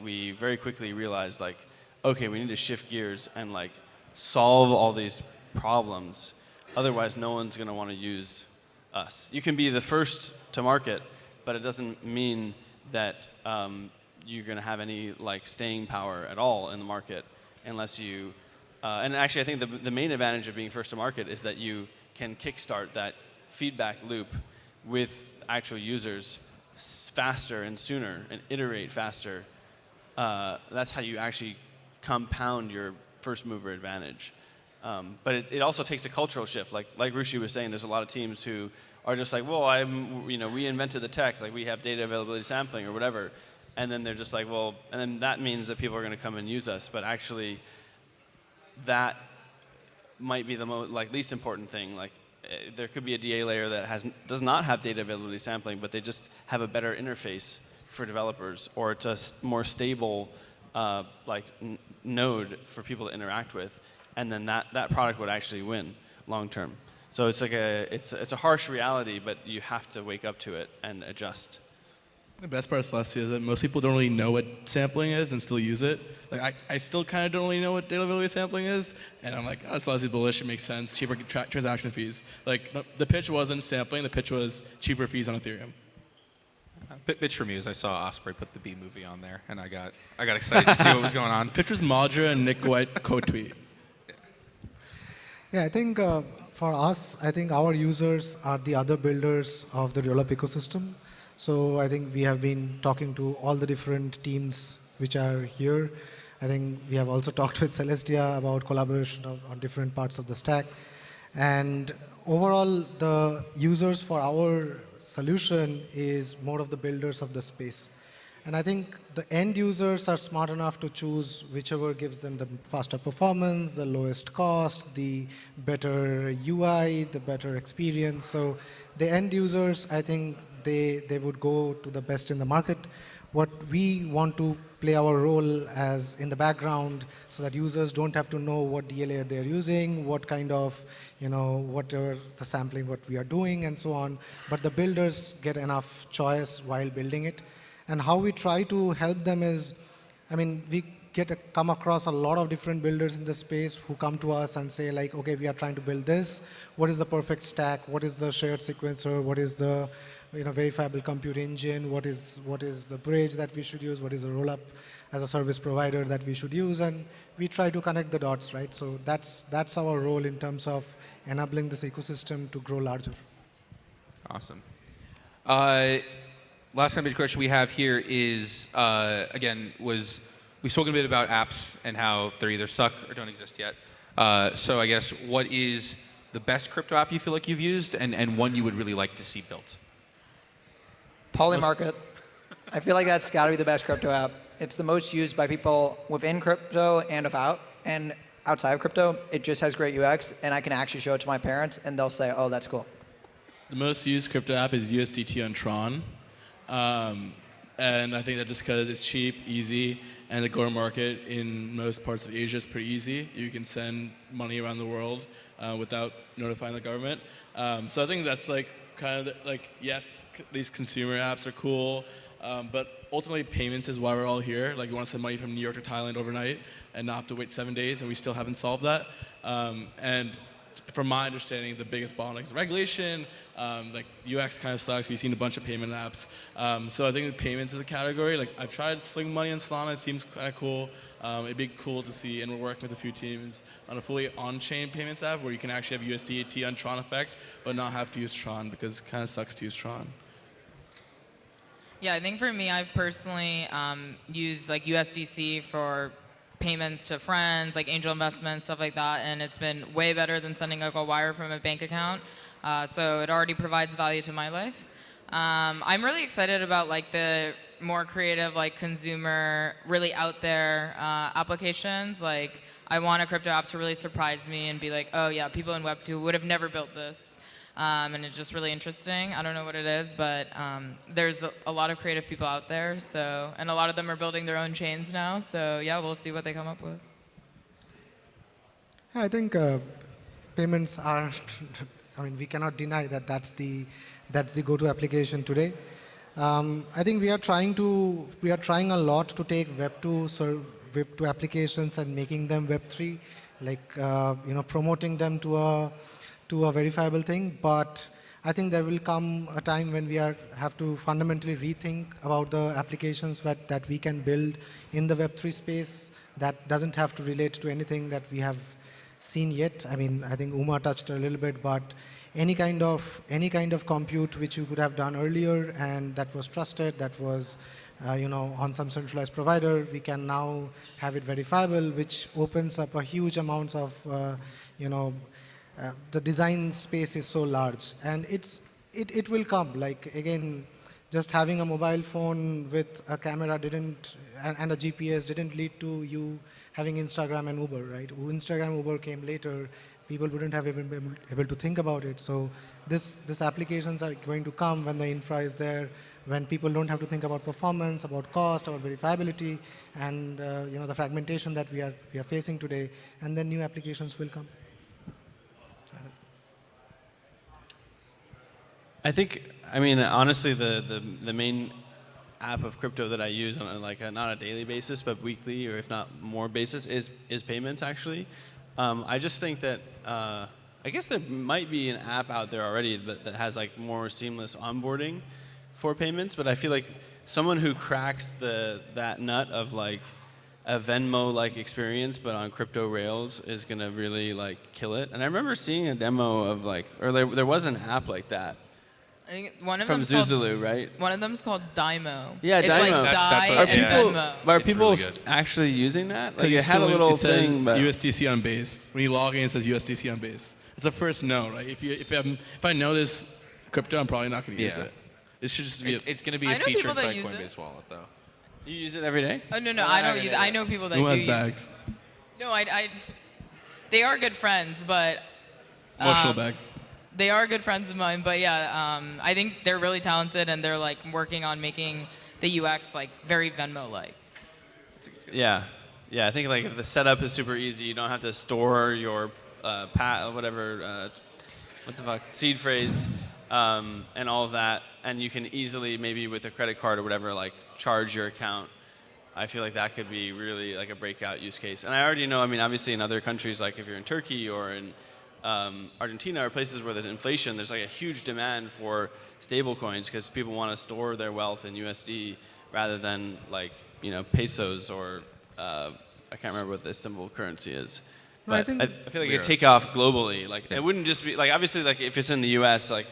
we very quickly realized like, okay, we need to shift gears and like solve all these problems. Otherwise, no one's going to want to use us. You can be the first to market, but it doesn't mean that you're going to have any like staying power at all in the market unless you. And actually, I think the main advantage of being first to market is that you can kickstart that feedback loop with actual users faster and sooner and iterate faster. That's how you actually compound your first mover advantage. But it also takes a cultural shift. Like Rushi was saying, there's a lot of teams who are just like, well, we invented the tech, like we have data availability sampling or whatever. And then they're just like, well, and then that means that people are going to come and use us. But actually, that might be the least important thing. Like there could be a DA layer that does not have data availability sampling, but they just have a better interface for developers, or it's a more stable node for people to interact with, and then that product would actually win long term. So it's like it's a harsh reality, but you have to wake up to it and adjust. The best part of Celestia is that most people don't really know what sampling is and still use it. Like I still kind of don't really know what data availability sampling is, and I'm like, oh, Celestia's bullish, it makes sense, cheaper transaction fees. Like the pitch wasn't sampling, the pitch was cheaper fees on Ethereum. Bitch for me is I saw Osprey put the B movie on there, and I got excited to see what was going on. The pitch was Madra and Nick White co-tweet. Yeah, I think for us, I think our users are the other builders of the Rollup ecosystem. So I think we have been talking to all the different teams which are here. I think we have also talked with Celestia about collaboration on different parts of the stack. And overall, the users for our solution is more of the builders of the space. And I think the end users are smart enough to choose whichever gives them the faster performance, the lowest cost, the better UI, the better experience. So the end users, I think they would go to the best in the market. What we want to play our role as in the background so that users don't have to know what DA layer they're using, what kind of, what are the sampling, what we are doing, and so on. But the builders get enough choice while building it. And how we try to help them is, we come across a lot of different builders in the space who come to us and say like, okay, we are trying to build this. What is the perfect stack? What is the shared sequencer? What is the verifiable compute engine? What is the bridge that we should use? What is the rollup as a service provider that we should use? And we try to connect the dots, right? So that's our role in terms of enabling this ecosystem to grow larger. Awesome. Last kind of question we have here is, we've spoken a bit about apps and how they're either suck or don't exist yet. So I guess, what is the best crypto app you feel like you've used, and one you would really like to see built? Polymarket. I feel like that's got to be the best crypto app. It's the most used by people within crypto and outside of crypto. It just has great UX, and I can actually show it to my parents, and they'll say, oh, that's cool. The most used crypto app is USDT on Tron. And I think that just because it's cheap, easy, and the go-to-market in most parts of Asia is pretty easy. You can send money around the world without notifying the government. So I think that's yes, these consumer apps are cool, but ultimately payments is why we're all here. Like, you want to send money from New York to Thailand overnight and not have to wait 7 days, and we still haven't solved that. And from my understanding, the biggest bottleneck is regulation. UX kind of sucks. We've seen a bunch of payment apps. So I think the payments is a category. Like, I've tried Sling Money on Solana. It seems kind of cool. It'd be cool to see, and we're working with a few teams on a fully on-chain payments app where you can actually have USDT on Tron effect, but not have to use Tron, because it kind of sucks to use Tron. Yeah, I think for me, I've personally used USDC for payments to friends, like angel investments, stuff like that, and it's been way better than sending a wire from a bank account. So it already provides value to my life. I'm really excited about the more creative, like consumer, really out there applications. Like I want a crypto app to really surprise me and be like, oh yeah, people in Web 2 would have never built this. And it's just really interesting. I don't know what it is, but there's a lot of creative people out there. So, and a lot of them are building their own chains now. So yeah, we'll see what they come up with. I think payments are, I mean, we cannot deny that that's the go-to application today. I think we are trying a lot to take Web 2 applications and making them Web 3, like promoting them to a verifiable thing. But I think there will come a time when we have to fundamentally rethink about the applications that we can build in the Web 3 space that doesn't have to relate to anything that we have seen yet. I mean, I think Uma touched a little bit, but any kind of compute which you could have done earlier and that was trusted, that was on some centralized provider, we can now have it verifiable, which opens up a huge amounts of the design space is so large, and it will come. Like again, just having a mobile phone with a camera and a GPS didn't lead to you having Instagram and Uber, right? Instagram, Uber came later. People wouldn't have been able to think about it. So these applications are going to come when the infra is there, when people don't have to think about performance, about cost, about verifiability, and the fragmentation that we are facing today, and then new applications will come. I think, I mean, honestly, the main app of crypto that I use on not a daily basis, but weekly or if not more basis is payments actually. I just think that I guess there might be an app out there already that has like more seamless onboarding for payments, but I feel like someone who cracks that nut of like a Venmo-like experience but on crypto rails is gonna really like kill it. And I remember seeing a demo of there was an app like that. I think one of from them's Zuzulu, right? One of them's called Dymo. Yeah, it's Dymo. Like Venmo. Are It's people really good. actually using that? Like You it had a still- little it says thing, but USDC on base. When you log in, it says USDC on base. It's the first no, right? If I know this crypto, I'm probably not going to use it. It should just be. It's going to be I a know feature people that inside use Coinbase it. Wallet, though. You use it every day? Oh no, I don't use it. I know people that Who do has use bags? it. No, they are good friends, but Emotional bags. they are good friends of mine. But yeah, I think they're really talented, and they're like working on making the UX like very Venmo-like. Yeah, I think like if the setup is super easy, you don't have to store your seed phrase and all of that, and you can easily maybe with a credit card or whatever like charge your account. I feel like that could be really like a breakout use case. And I already know, I mean, obviously in other countries, like if you're in Turkey or in Argentina or places where there's inflation, there's like a huge demand for stable coins because people want to store their wealth in USD rather than like, pesos or I can't remember what the Istanbul currency is. No, I But think- I feel like it take off globally. Like it wouldn't just be like obviously like if it's in the US, like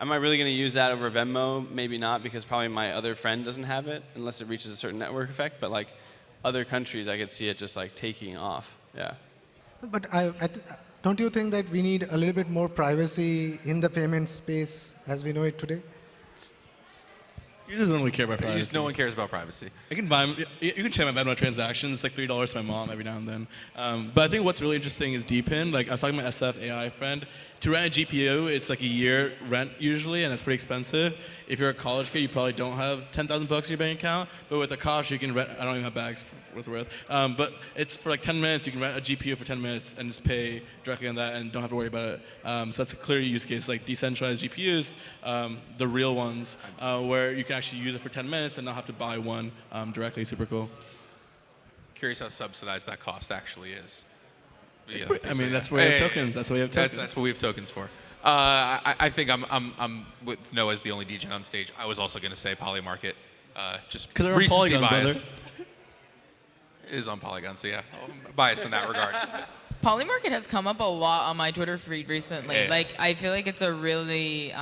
am I really going to use that over Venmo? Maybe not because probably my other friend doesn't have it unless it reaches a certain network effect. But like other countries, I could see it just like taking off. Yeah. But don't you think that we need a little bit more privacy in the payment space as we know it today? Users don't really care about privacy. No one cares about privacy. I can buy. You can check my Venmo transactions. It's like $3 to my mom every now and then. But I think what's really interesting is DPIN. Like I was talking to my SF AI friend. To rent a GPU, it's like a year rent usually, and that's pretty expensive. If you're a college kid, you probably don't have $10,000 in your bank account. But with a Kosh, you can rent. I don't even have bags for what's worth. But it's for like 10 minutes. You can rent a GPU for 10 minutes and just pay directly on that, and don't have to worry about it. So that's a clear use case, like decentralized GPUs, the real ones, where you can actually use it for 10 minutes and not have to buy one directly. Super cool. Curious how subsidized that cost actually is. I mean, that's why we have tokens. That's why we have tokens. That's what we have tokens for. I think I'm with Noah as the only DJ on stage. I was also going to say Polymarket. Just because they're on recency Polygon, bias. brother. It is on Polygon, so yeah, I'm biased in that regard. Polymarket has come up a lot on my Twitter feed recently. Yeah. Like I feel like it's a really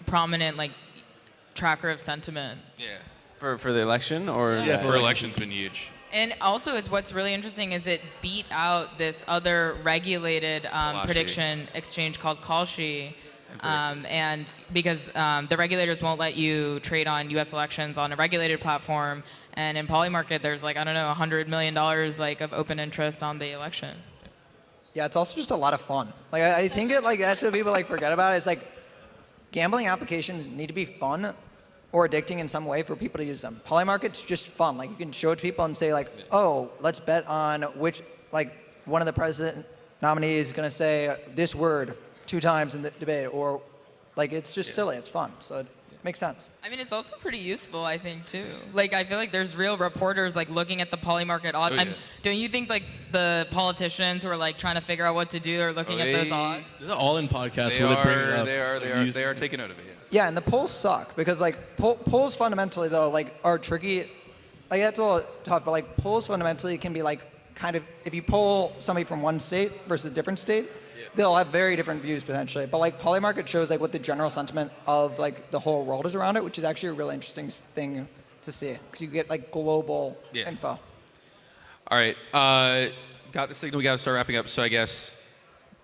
prominent like tracker of sentiment. Yeah. For the election or Yeah, for election's been huge. And also, what's really interesting is it beat out this other regulated prediction exchange called Kalshi, And because the regulators won't let you trade on U.S. elections on a regulated platform, and in Polymarket, there's like, I don't know, $100 million like of open interest on the election. Yeah, it's also just a lot of fun. Like I think that's what people like forget about. It's like gambling applications need to be fun or addicting in some way for people to use them. Polymarket's just fun. Like you can show it to people and say like, oh, let's bet on which, like one of the president nominees is going to say this word 2 times in the debate, or like it's just silly. It's fun. So it makes sense. I mean, it's also pretty useful, I think, too. Like, I feel like there's real reporters like looking at the Polymarket odds. Don't you think like the politicians who are like trying to figure out what to do are looking at those odds? This is an all-in podcast They where they bring it up. they are taking note of it. Yeah, and the polls suck because like polls fundamentally though like are tricky. Like that's a little tough, but like polls fundamentally can be like kind of, if you poll somebody from one state versus a different state, they'll have very different views potentially. But like Polymarket shows like what the general sentiment of like the whole world is around it, which is actually a really interesting thing to see because you get like global info. All right, got the signal. We got to start wrapping up. So I guess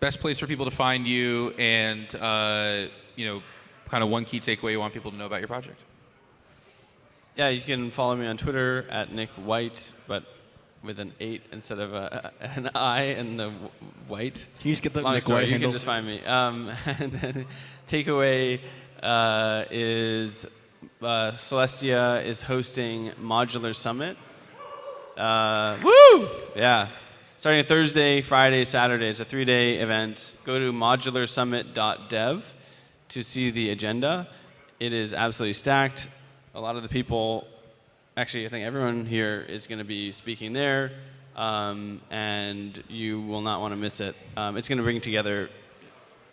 best place for people to find you, and kind of one key takeaway you want people to know about your project. Yeah, you can follow me on Twitter at Nick White, but with an 8 instead of an I in the white. Can you just get the Long Nick story, White you handle? can just find me. And then takeaway is Celestia is hosting Modular Summit. Woo! Yeah. Starting Thursday, Friday, Saturday. It's a 3-day event. Go to modularsummit.dev to see the agenda. It is absolutely stacked. A lot of the people, actually I think everyone here is going to be speaking there, and you will not want to miss it. It's going to bring together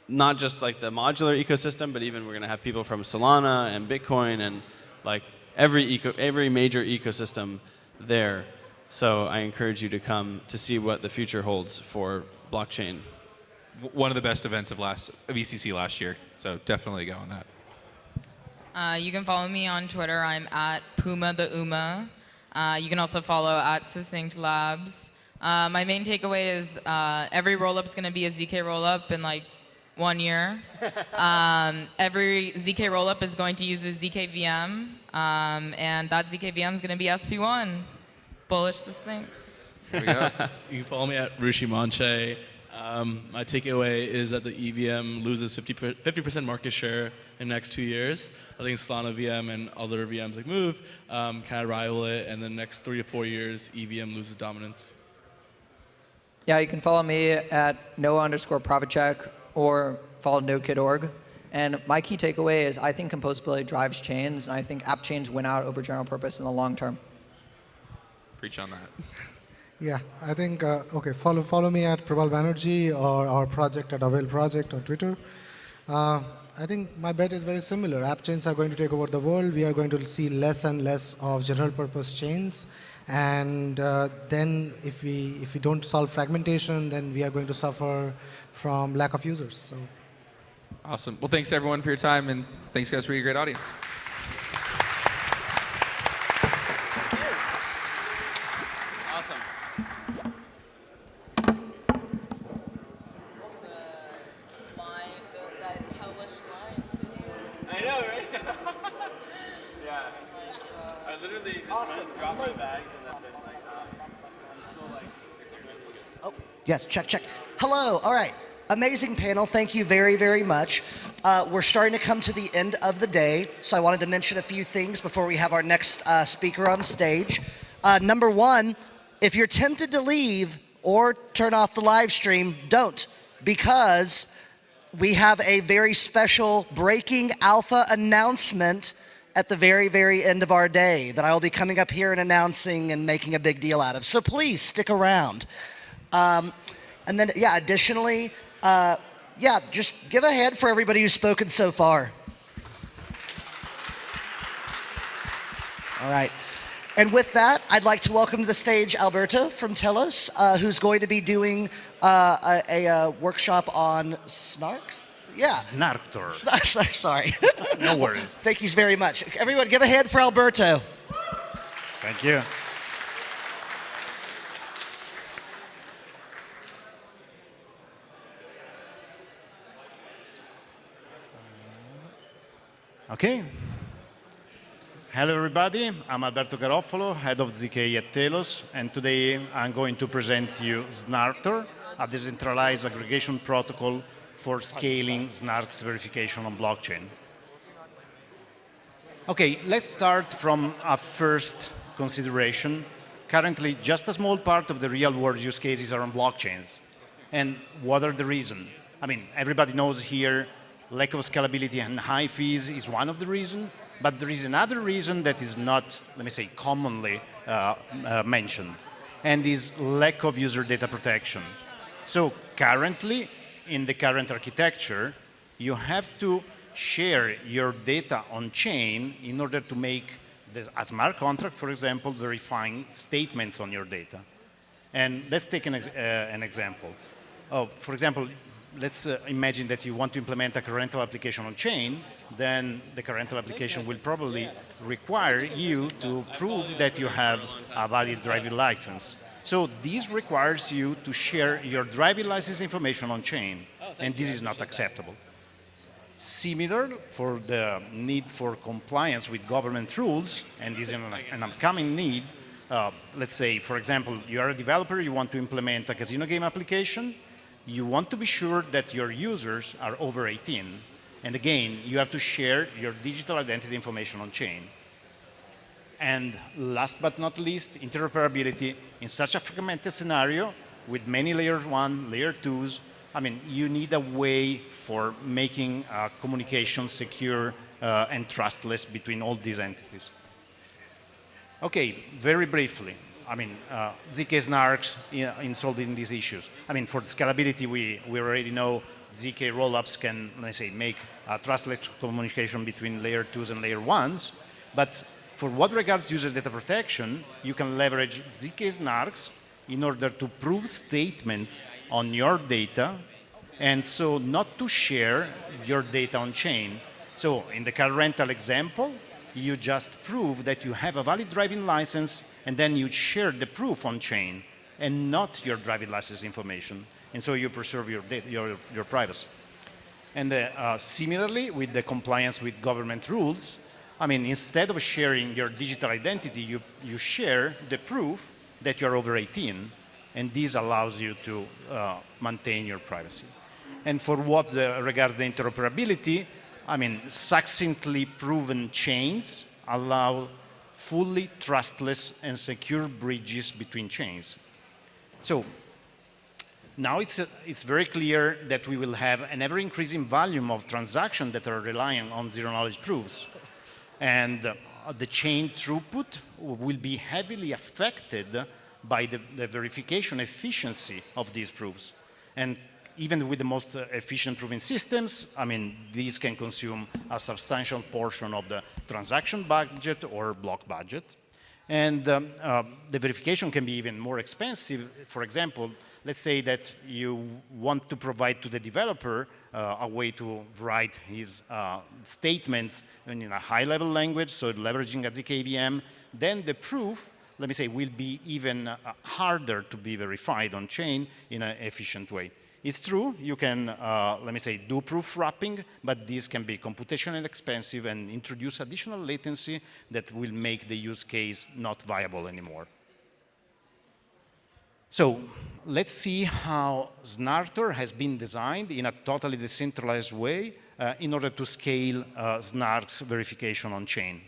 not just like the modular ecosystem, but even we're going to have people from Solana and Bitcoin and like every major ecosystem there. So I encourage you to come to see what the future holds for blockchain. One of the best events of ECC last year, so definitely go on that. You can follow me on Twitter. I'm at Puma the Uma. You can also follow at Succinct Labs. My main takeaway is every rollup is going to be a ZK rollup in like 1 year. Every ZK rollup is going to use a ZK VM, and that ZK VM is going to be SP1. Bullish succinct. There we go. You can follow me at Rushi Manche. My takeaway is that the EVM loses 50% market share in the next 2 years. I think Solana VM and other VMs like Move kind of rival it, and the next 3 to 4 years, EVM loses dominance. Yeah, you can follow me at Noah_ProfitCheck or follow NodeKit.org. And my key takeaway is I think composability drives chains, and I think app chains win out over general purpose in the long term. Preach on that. Yeah, I think, okay, follow me at Prabal Banerjee or our project at Avail Project on Twitter. I think my bet is very similar. App chains are going to take over the world. We are going to see less and less of general purpose chains. And then if we don't solve fragmentation, then we are going to suffer from lack of users. So. Awesome. Well, thanks everyone for your time, and thanks guys for your great audience. I know, right? Yeah. I literally just dropped my bags and then been like, I'm still like, it's good. Oh, yes, check. Hello, all right. Amazing panel, thank you very, very much. We're starting to come to the end of the day, so I wanted to mention a few things before we have our next speaker on stage. Number one, if you're tempted to leave or turn off the live stream, don't, because we have a very special breaking alpha announcement at the very, very end of our day that I will be coming up here and announcing and making a big deal out of. So please stick around. And then, yeah, additionally, just give a hand for everybody who's spoken so far. All right. And with that, I'd like to welcome to the stage Alberto from Telos, who's going to be doing a workshop on snarks. Yeah. Snarktor. Sorry. No worries. Thank you very much. Everyone, give a hand for Alberto. Thank you. Okay. Hello, everybody. I'm Alberto Garofalo, head of ZK at Telos, and today I'm going to present you Snarktor, a decentralized aggregation protocol for scaling Snarks verification on blockchain. Okay, let's start from a first consideration. Currently, just a small part of the real-world use cases are on blockchains. And what are the reasons? I mean, everybody knows here lack of scalability and high fees is one of the reasons, but there is another reason that is not, let me say, commonly mentioned, and is lack of user data protection. So currently, in the current architecture, you have to share your data on chain in order to make a smart contract, for example, verifying statements on your data. And let's take an example. Oh, for example, let's imagine that you want to implement a car rental application on chain, then the car rental application will probably require you to prove that you have a valid driving license. So this requires you to share your driving license information on chain, and this is not acceptable. Similar for the need for compliance with government rules, and this is an upcoming need. Let's say, for example, you are a developer, you want to implement a casino game application, you want to be sure that your users are over 18. And again, you have to share your digital identity information on chain. And last but not least, interoperability. In such a fragmented scenario, with many layer 1, layer 2s, I mean, you need a way for making communication secure and trustless between all these entities. Okay, very briefly. I mean, ZK snarks in solving these issues. I mean, for the scalability, we already know ZK rollups can, let's say, make trustless communication between layer 2s and layer 1s. But for what regards user data protection, you can leverage ZK snarks in order to prove statements on your data, and so not to share your data on chain. So in the car rental example, you just prove that you have a valid driving license, and then you share the proof on chain and not your driving license information. And so you preserve your data, your privacy. And similarly, with the compliance with government rules, I mean, instead of sharing your digital identity, you share the proof that you're over 18, and this allows you to maintain your privacy. And for what regards the interoperability, I mean, succinctly proven chains allow fully trustless and secure bridges between chains. So now it's very clear that we will have an ever-increasing volume of transactions that are relying on zero-knowledge proofs. And the chain throughput will be heavily affected by the verification efficiency of these proofs. And even with the most efficient proving systems, I mean, these can consume a substantial portion of the transaction budget or block budget. And the verification can be even more expensive. For example, let's say that you want to provide to the developer a way to write his statements in a high-level language, so leveraging a ZK VM, then the proof, let me say, will be even harder to be verified on chain in an efficient way. It's true, you can, let me say, do proof wrapping, but this can be computationally expensive and introduce additional latency that will make the use case not viable anymore. So let's see how Snarktor has been designed in a totally decentralized way in order to scale Snark's verification on chain.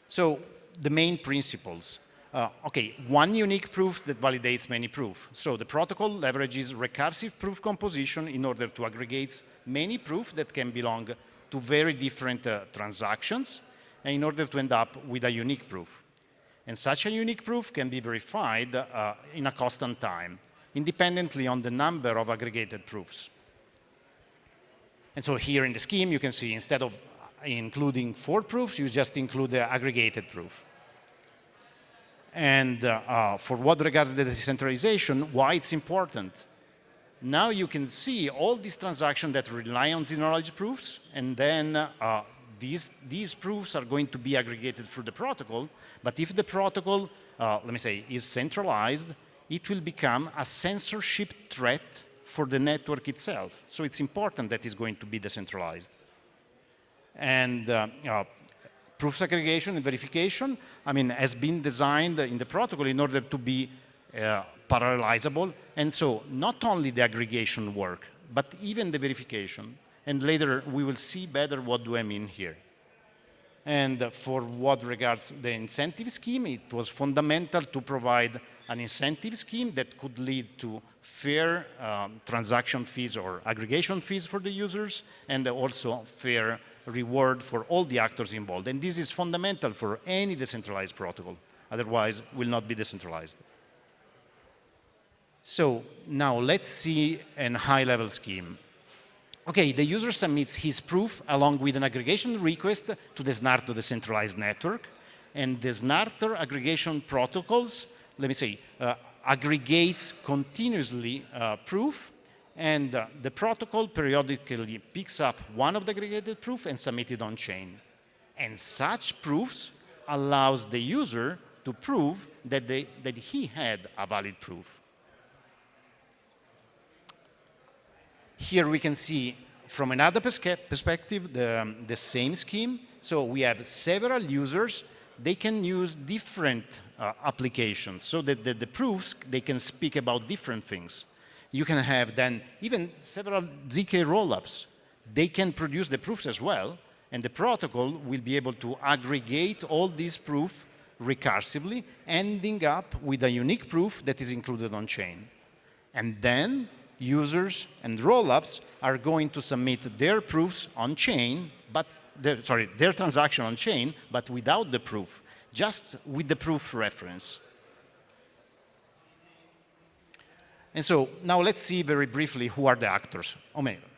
So the main principles. Okay, one unique proof that validates many proofs. So the protocol leverages recursive proof composition in order to aggregate many proofs that can belong to very different transactions, and in order to end up with a unique proof. And such a unique proof can be verified in a constant time, independently on the number of aggregated proofs. And so here in the scheme, you can see instead of including 4 proofs, you just include the aggregated proof. And for what regards the decentralization, why it's important. Now you can see all these transactions that rely on zero-knowledge proofs, and then these proofs are going to be aggregated through the protocol. But if the protocol, let me say, is centralized, it will become a censorship threat for the network itself. So it's important that it's going to be decentralized. And proof aggregation and verification, I mean, has been designed in the protocol in order to be parallelizable. And so not only the aggregation work, but even the verification. And later we will see better what do I mean here. And for what regards the incentive scheme, it was fundamental to provide an incentive scheme that could lead to fair transaction fees or aggregation fees for the users, and also fair reward for all the actors involved. And this is fundamental for any decentralized protocol. Otherwise, will not be decentralized. So now let's see a high-level scheme. Okay, the user submits his proof along with an aggregation request to the SNARTO decentralized network. And the SNARTO aggregation protocols, let me say, aggregates continuously proof, and the protocol periodically picks up one of the aggregated proof and submits it on chain. And such proofs allows the user to prove that he had a valid proof. Here we can see from another perspective the same scheme. So we have several users. They can use different applications so that the proofs, they can speak about different things. You can have then even several ZK rollups. They can produce the proofs as well, and the protocol will be able to aggregate all these proofs recursively, ending up with a unique proof that is included on chain. And then users and rollups are going to submit their proofs on chain, but their transaction on chain, but without the proof, just with the proof reference. And so now let's see very briefly who are the actors.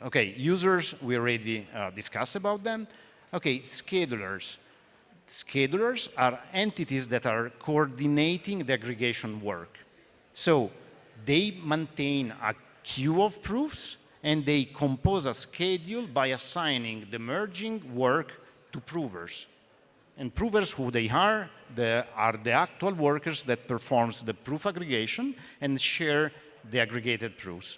Okay, users, we already discussed about them. Okay, schedulers. Schedulers are entities that are coordinating the aggregation work. So they maintain a queue of proofs, and they compose a schedule by assigning the merging work to provers. And provers, who they are the actual workers that performs the proof aggregation and share the aggregated proofs.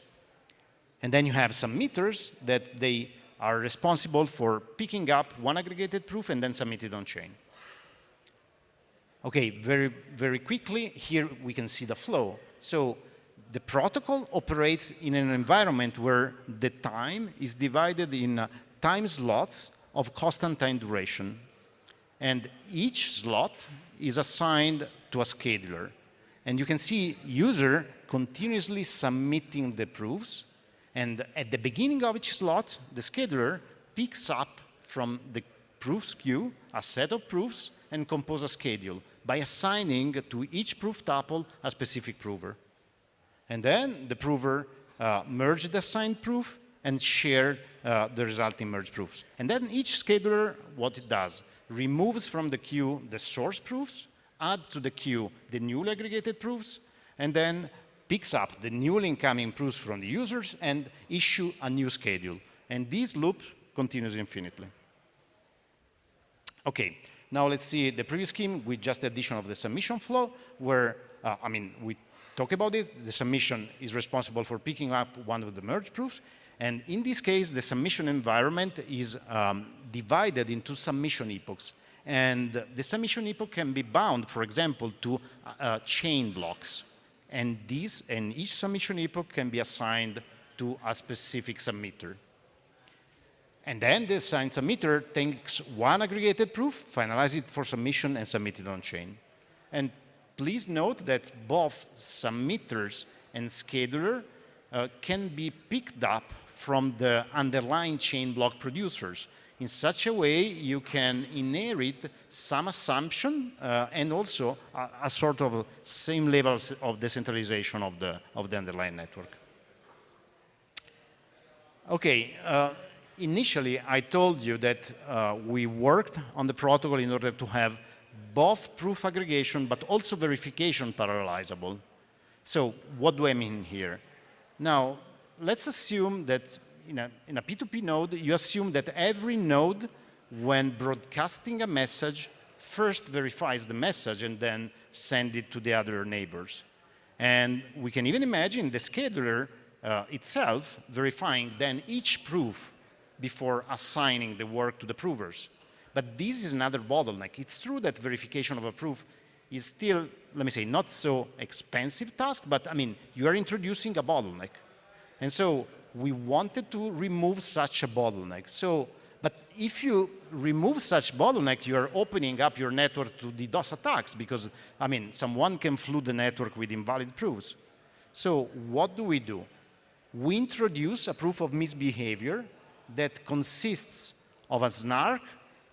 And then you have submitters that they are responsible for picking up one aggregated proof and then submit it on chain. Okay, very, very quickly, here we can see the flow. So the protocol operates in an environment where the time is divided in time slots of constant time duration. And each slot is assigned to a scheduler. And you can see user continuously submitting the proofs. And at the beginning of each slot, the scheduler picks up from the proofs queue a set of proofs and compose a schedule by assigning to each proof tuple a specific prover. And then the prover merged the assigned proof and shared the resulting merged proofs. And then each scheduler, what it does, removes from the queue the source proofs, add to the queue the newly aggregated proofs, and then picks up the newly incoming proofs from the users and issue a new schedule. And this loop continues infinitely. Okay, now let's see the previous scheme with just the addition of the submission flow, where, we talk about it. The submission is responsible for picking up one of the merge proofs. And in this case, the submission environment is divided into submission epochs. And the submission epoch can be bound, for example, to chain blocks. And each submission epoch can be assigned to a specific submitter. And then the assigned submitter takes one aggregated proof, finalizes it for submission, and submits it on chain. And please note that both submitters and scheduler can be picked up from the underlying chain block producers. In such a way, you can inherit some assumption and also a sort of same level of decentralization of the underlying network. Okay, initially I told you that we worked on the protocol in order to have both proof aggregation but also verification parallelizable. So what do I mean here? Now, let's assume that in a P2P node, you assume that every node, when broadcasting a message, first verifies the message and then send it to the other neighbors. And we can even imagine the scheduler itself verifying then each proof before assigning the work to the provers. But this is another bottleneck. It's true that verification of a proof is still, let me say, not so expensive task, but I mean, you are introducing a bottleneck. And so we wanted to remove such a bottleneck. So, but if you remove such bottleneck, you are opening up your network to DDoS attacks because, I mean, someone can flood the network with invalid proofs. So what do? We introduce a proof of misbehavior that consists of a snark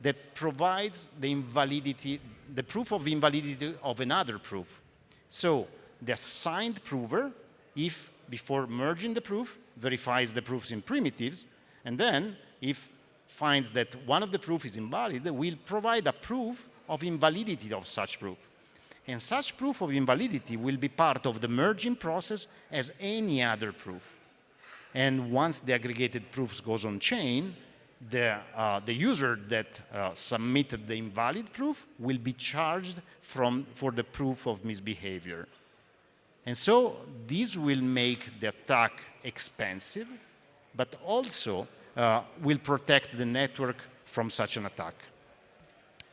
that provides the invalidity, the proof of invalidity of another proof. So the assigned prover, if before merging the proof, verifies the proofs in primitives, and then if finds that one of the proof is invalid, will provide a proof of invalidity of such proof. And such proof of invalidity will be part of the merging process as any other proof. And once the aggregated proofs goes on chain, the user that submitted the invalid proof will be charged for the proof of misbehavior. And so this will make the attack expensive, but also will protect the network from such an attack.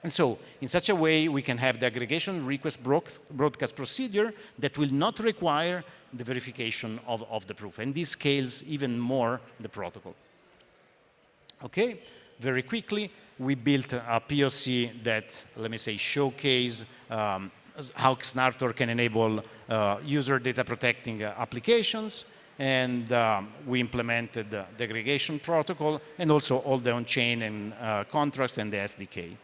And so in such a way, we can have the aggregation request broadcast procedure that will not require the verification of the proof. And this scales even more the protocol. Okay, very quickly, we built a POC that, let me say, showcase how Snartor can enable user data protecting applications. And we implemented the aggregation protocol and also all the on-chain and contracts and the SDK.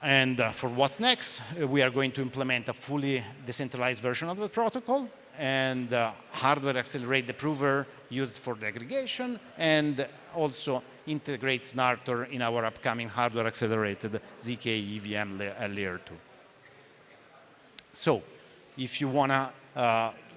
And for what's next, we are going to implement a fully decentralized version of the protocol and hardware accelerate the prover used for the aggregation and also integrate Snartor in our upcoming hardware accelerated ZK EVM layer 2. So if you want to,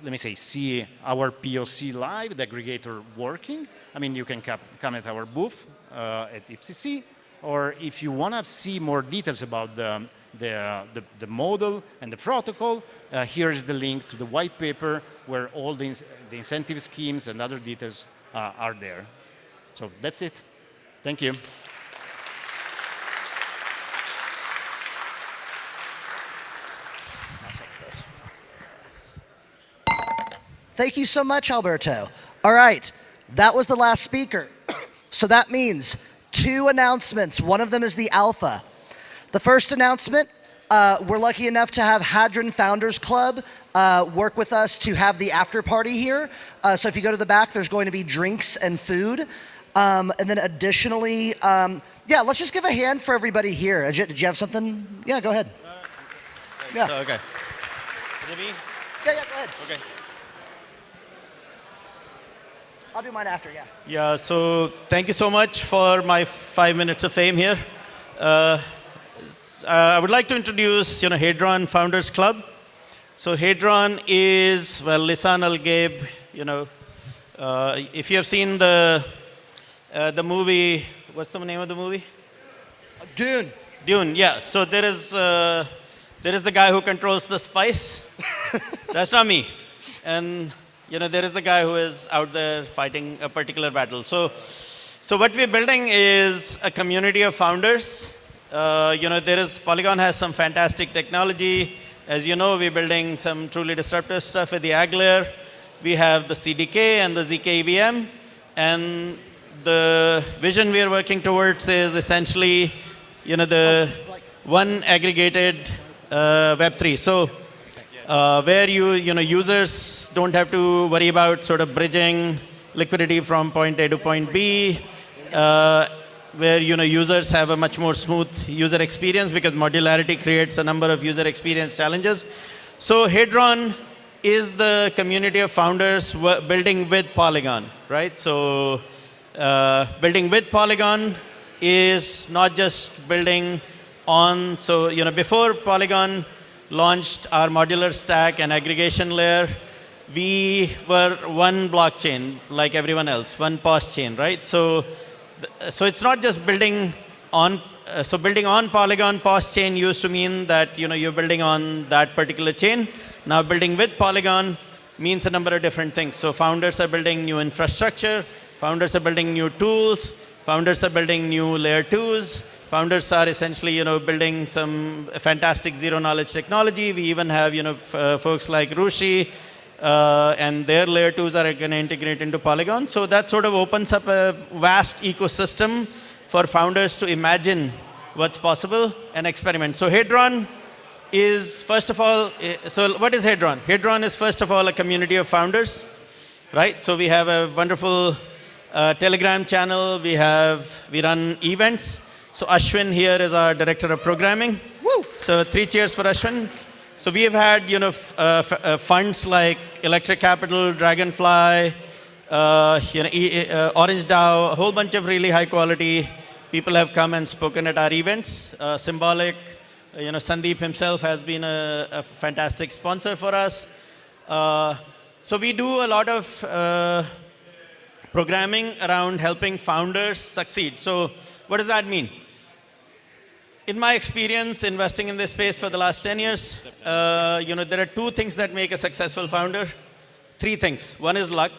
let me say, see our POC live, the aggregator working, I mean, you can come at our booth at FCC, or if you want to see more details about the model and the protocol, here is the link to the white paper where all the incentive schemes and other details are there. So that's it. Thank you. Thank you so much, Alberto. All right, that was the last speaker. So that means 2 announcements. One of them is the alpha. The first announcement, we're lucky enough to have Hadron Founders Club work with us to have the after party here. So if you go to the back, there's going to be drinks and food. And then additionally, yeah, let's just give a hand for everybody here. Ajit, did you have something? Yeah, go ahead. Yeah. So, okay. Is it me? Yeah, go ahead. Okay. I'll do mine after, yeah. Yeah, so thank you so much for my 5 minutes of fame here. I would like to introduce, Hadron Founders Club. So Hadron is, well, Lisan Al-Gaib, if you have seen the movie, what's the name of the movie? Dune. Dune, yeah. So there is the guy who controls the spice. That's not me. And there is the guy who is out there fighting a particular battle. So what we're building is a community of founders. Polygon has some fantastic technology. As you know, we're building some truly disruptive stuff with the Ag layer. We have the CDK and the ZK EVM. And the vision we are working towards is essentially, the one aggregated Web3. So where users don't have to worry about sort of bridging liquidity from point A to point B, where users have a much more smooth user experience because modularity creates a number of user experience challenges. So Hadron is the community of founders building with Polygon, right? So building with Polygon is not just building on, so before Polygon launched our modular stack and aggregation layer, we were one blockchain like everyone else, one POS chain, right? So it's not just building on, so building on Polygon POS chain used to mean that you're building on that particular chain. Now building with Polygon means a number of different things. So founders are building new infrastructure. Founders are building new tools. Founders are building new layer 2s. Founders are essentially, building some fantastic zero-knowledge technology. We even have, folks like Rushi, and their layer 2s are going to integrate into Polygon. So that sort of opens up a vast ecosystem for founders to imagine what's possible and experiment. So Hadron is, first of all, so what is Hadron? Hadron is, first of all, a community of founders, right? So we have a wonderful Telegram channel. We run events. So Ashwin here is our director of programming. Woo! So 3 cheers for Ashwin. So we have had, funds like Electric Capital, Dragonfly, Orange DAO, a whole bunch of really high quality people have come and spoken at our events. Symbolic, Sandeep himself has been a fantastic sponsor for us. So we do a lot of programming around helping founders succeed. So what does that mean? In my experience investing in this space for the last 10 years, there are 2 things that make a successful founder. 3 things. One is luck.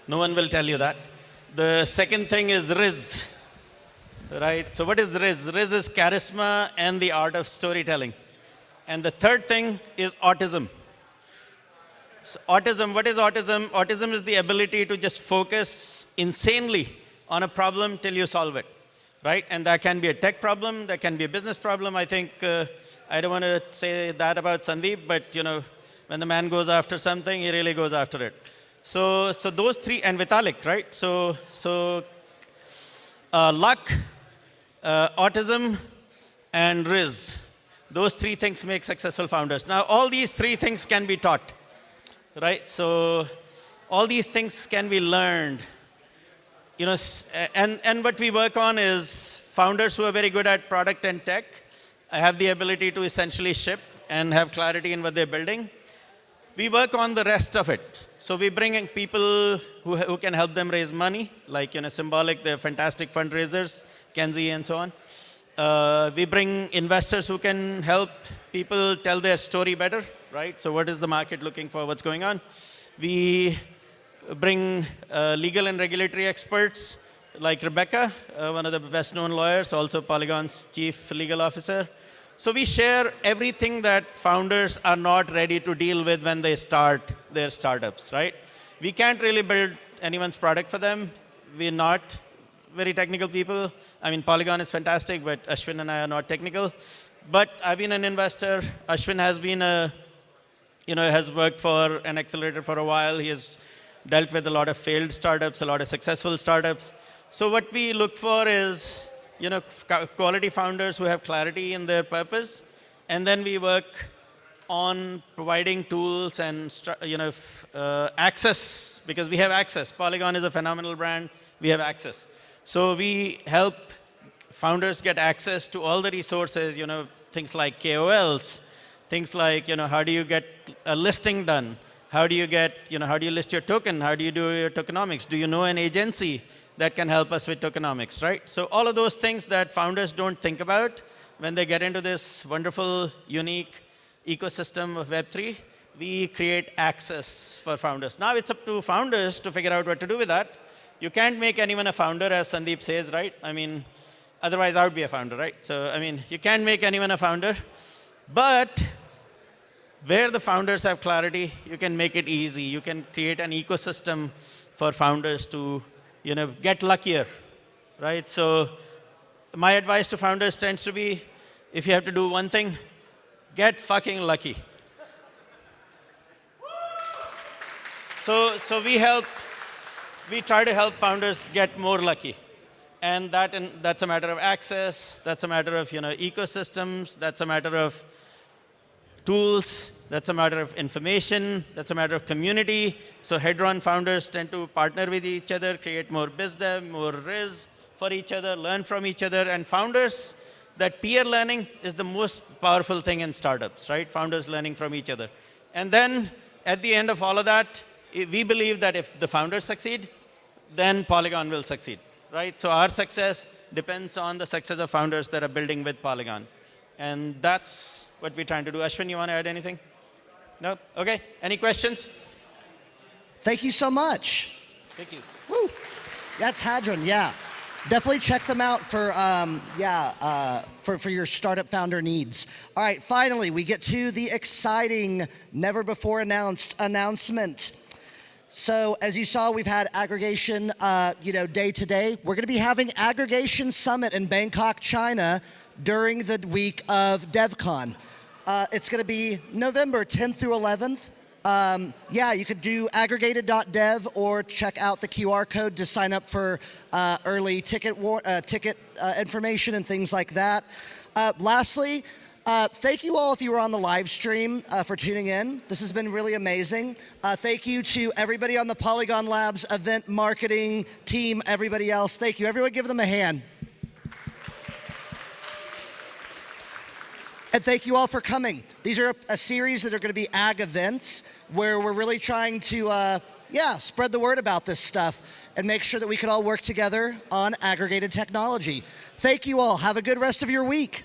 No one will tell you that. The second thing is Riz. Right? So what is Riz? Riz is charisma and the art of storytelling. And the third thing is autism. So autism, what is autism? Autism is the ability to just focus insanely on a problem till you solve it. Right? And that can be a tech problem, that can be a business problem. I think, I don't want to say that about Sandeep, but when the man goes after something, he really goes after it. So those 3, and Vitalik, right? So luck, autism, and Riz. Those 3 things make successful founders. Now, all these 3 things can be taught, right? So all these things can be learned. And what we work on is founders who are very good at product and tech have the ability to essentially ship and have clarity in what they're building. We work on the rest of it. So we bring in people who can help them raise money, like Symbolic, they're fantastic fundraisers, Kenzie and so on. We bring investors who can help people tell their story better, right? So what is the market looking for, what's going on? We bring legal and regulatory experts like Rebecca, one of the best known lawyers, also Polygon's chief legal officer. So we share everything that founders are not ready to deal with when they start their startups, right? We can't really build anyone's product for them. We're not very technical people. I mean, Polygon is fantastic, but Ashwin and I are not technical. But I've been an investor. Ashwin has been has worked for an accelerator for a while. He has dealt with a lot of failed startups, a lot of successful startups. So what we look for is, quality founders who have clarity in their purpose. And then we work on providing tools and, access, because we have access. Polygon is a phenomenal brand. We have access. So we help founders get access to all the resources, things like KOLs, things like, how do you get a listing done? How do you get, how do you list your token? How do you do your tokenomics? Do you know an agency that can help us with tokenomics, right? So all of those things that founders don't think about when they get into this wonderful, unique ecosystem of Web3, we create access for founders. Now it's up to founders to figure out what to do with that. You can't make anyone a founder, as Sandeep says, right? I mean, otherwise I would be a founder, right? So, I mean, you can't make anyone a founder. But where the founders have clarity, you can make it easy. You can create an ecosystem for founders to, get luckier, right? So my advice to founders tends to be, if you have to do one thing, get fucking lucky. So we try to help founders get more lucky. And that's a matter of access, that's a matter of ecosystems, that's a matter of tools, that's a matter of information, that's a matter of community. So Hadron founders tend to partner with each other, create more BizDev, more Riz for each other, learn from each other. And founders, that peer learning is the most powerful thing in startups, right? Founders learning from each other. And then at the end of all of that, we believe that if the founders succeed, then Polygon will succeed, right? So our success depends on the success of founders that are building with Polygon. And that's what we're trying to do. Ashwin, you want to add anything? No? Okay. Any questions? Thank you so much. Thank you. Woo. That's Hadron, yeah. Definitely check them out for, for your startup founder needs. All right, finally, we get to the exciting, never before announced announcement. So as you saw, we've had aggregation, day today. We're going to be having Aggregation Summit in Bangkok, China, during the week of DevCon. It's going to be November 10th through 11th. You could do aggregated.dev or check out the QR code to sign up for early ticket information and things like that. Lastly, thank you all if you were on the live stream for tuning in. This has been really amazing. Thank you to everybody on the Polygon Labs event marketing team, everybody else. Thank you. Everyone give them a hand. And thank you all for coming. These are a series that are going to be ag events where we're really trying to, spread the word about this stuff and make sure that we can all work together on aggregated technology. Thank you all. Have a good rest of your week.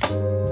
you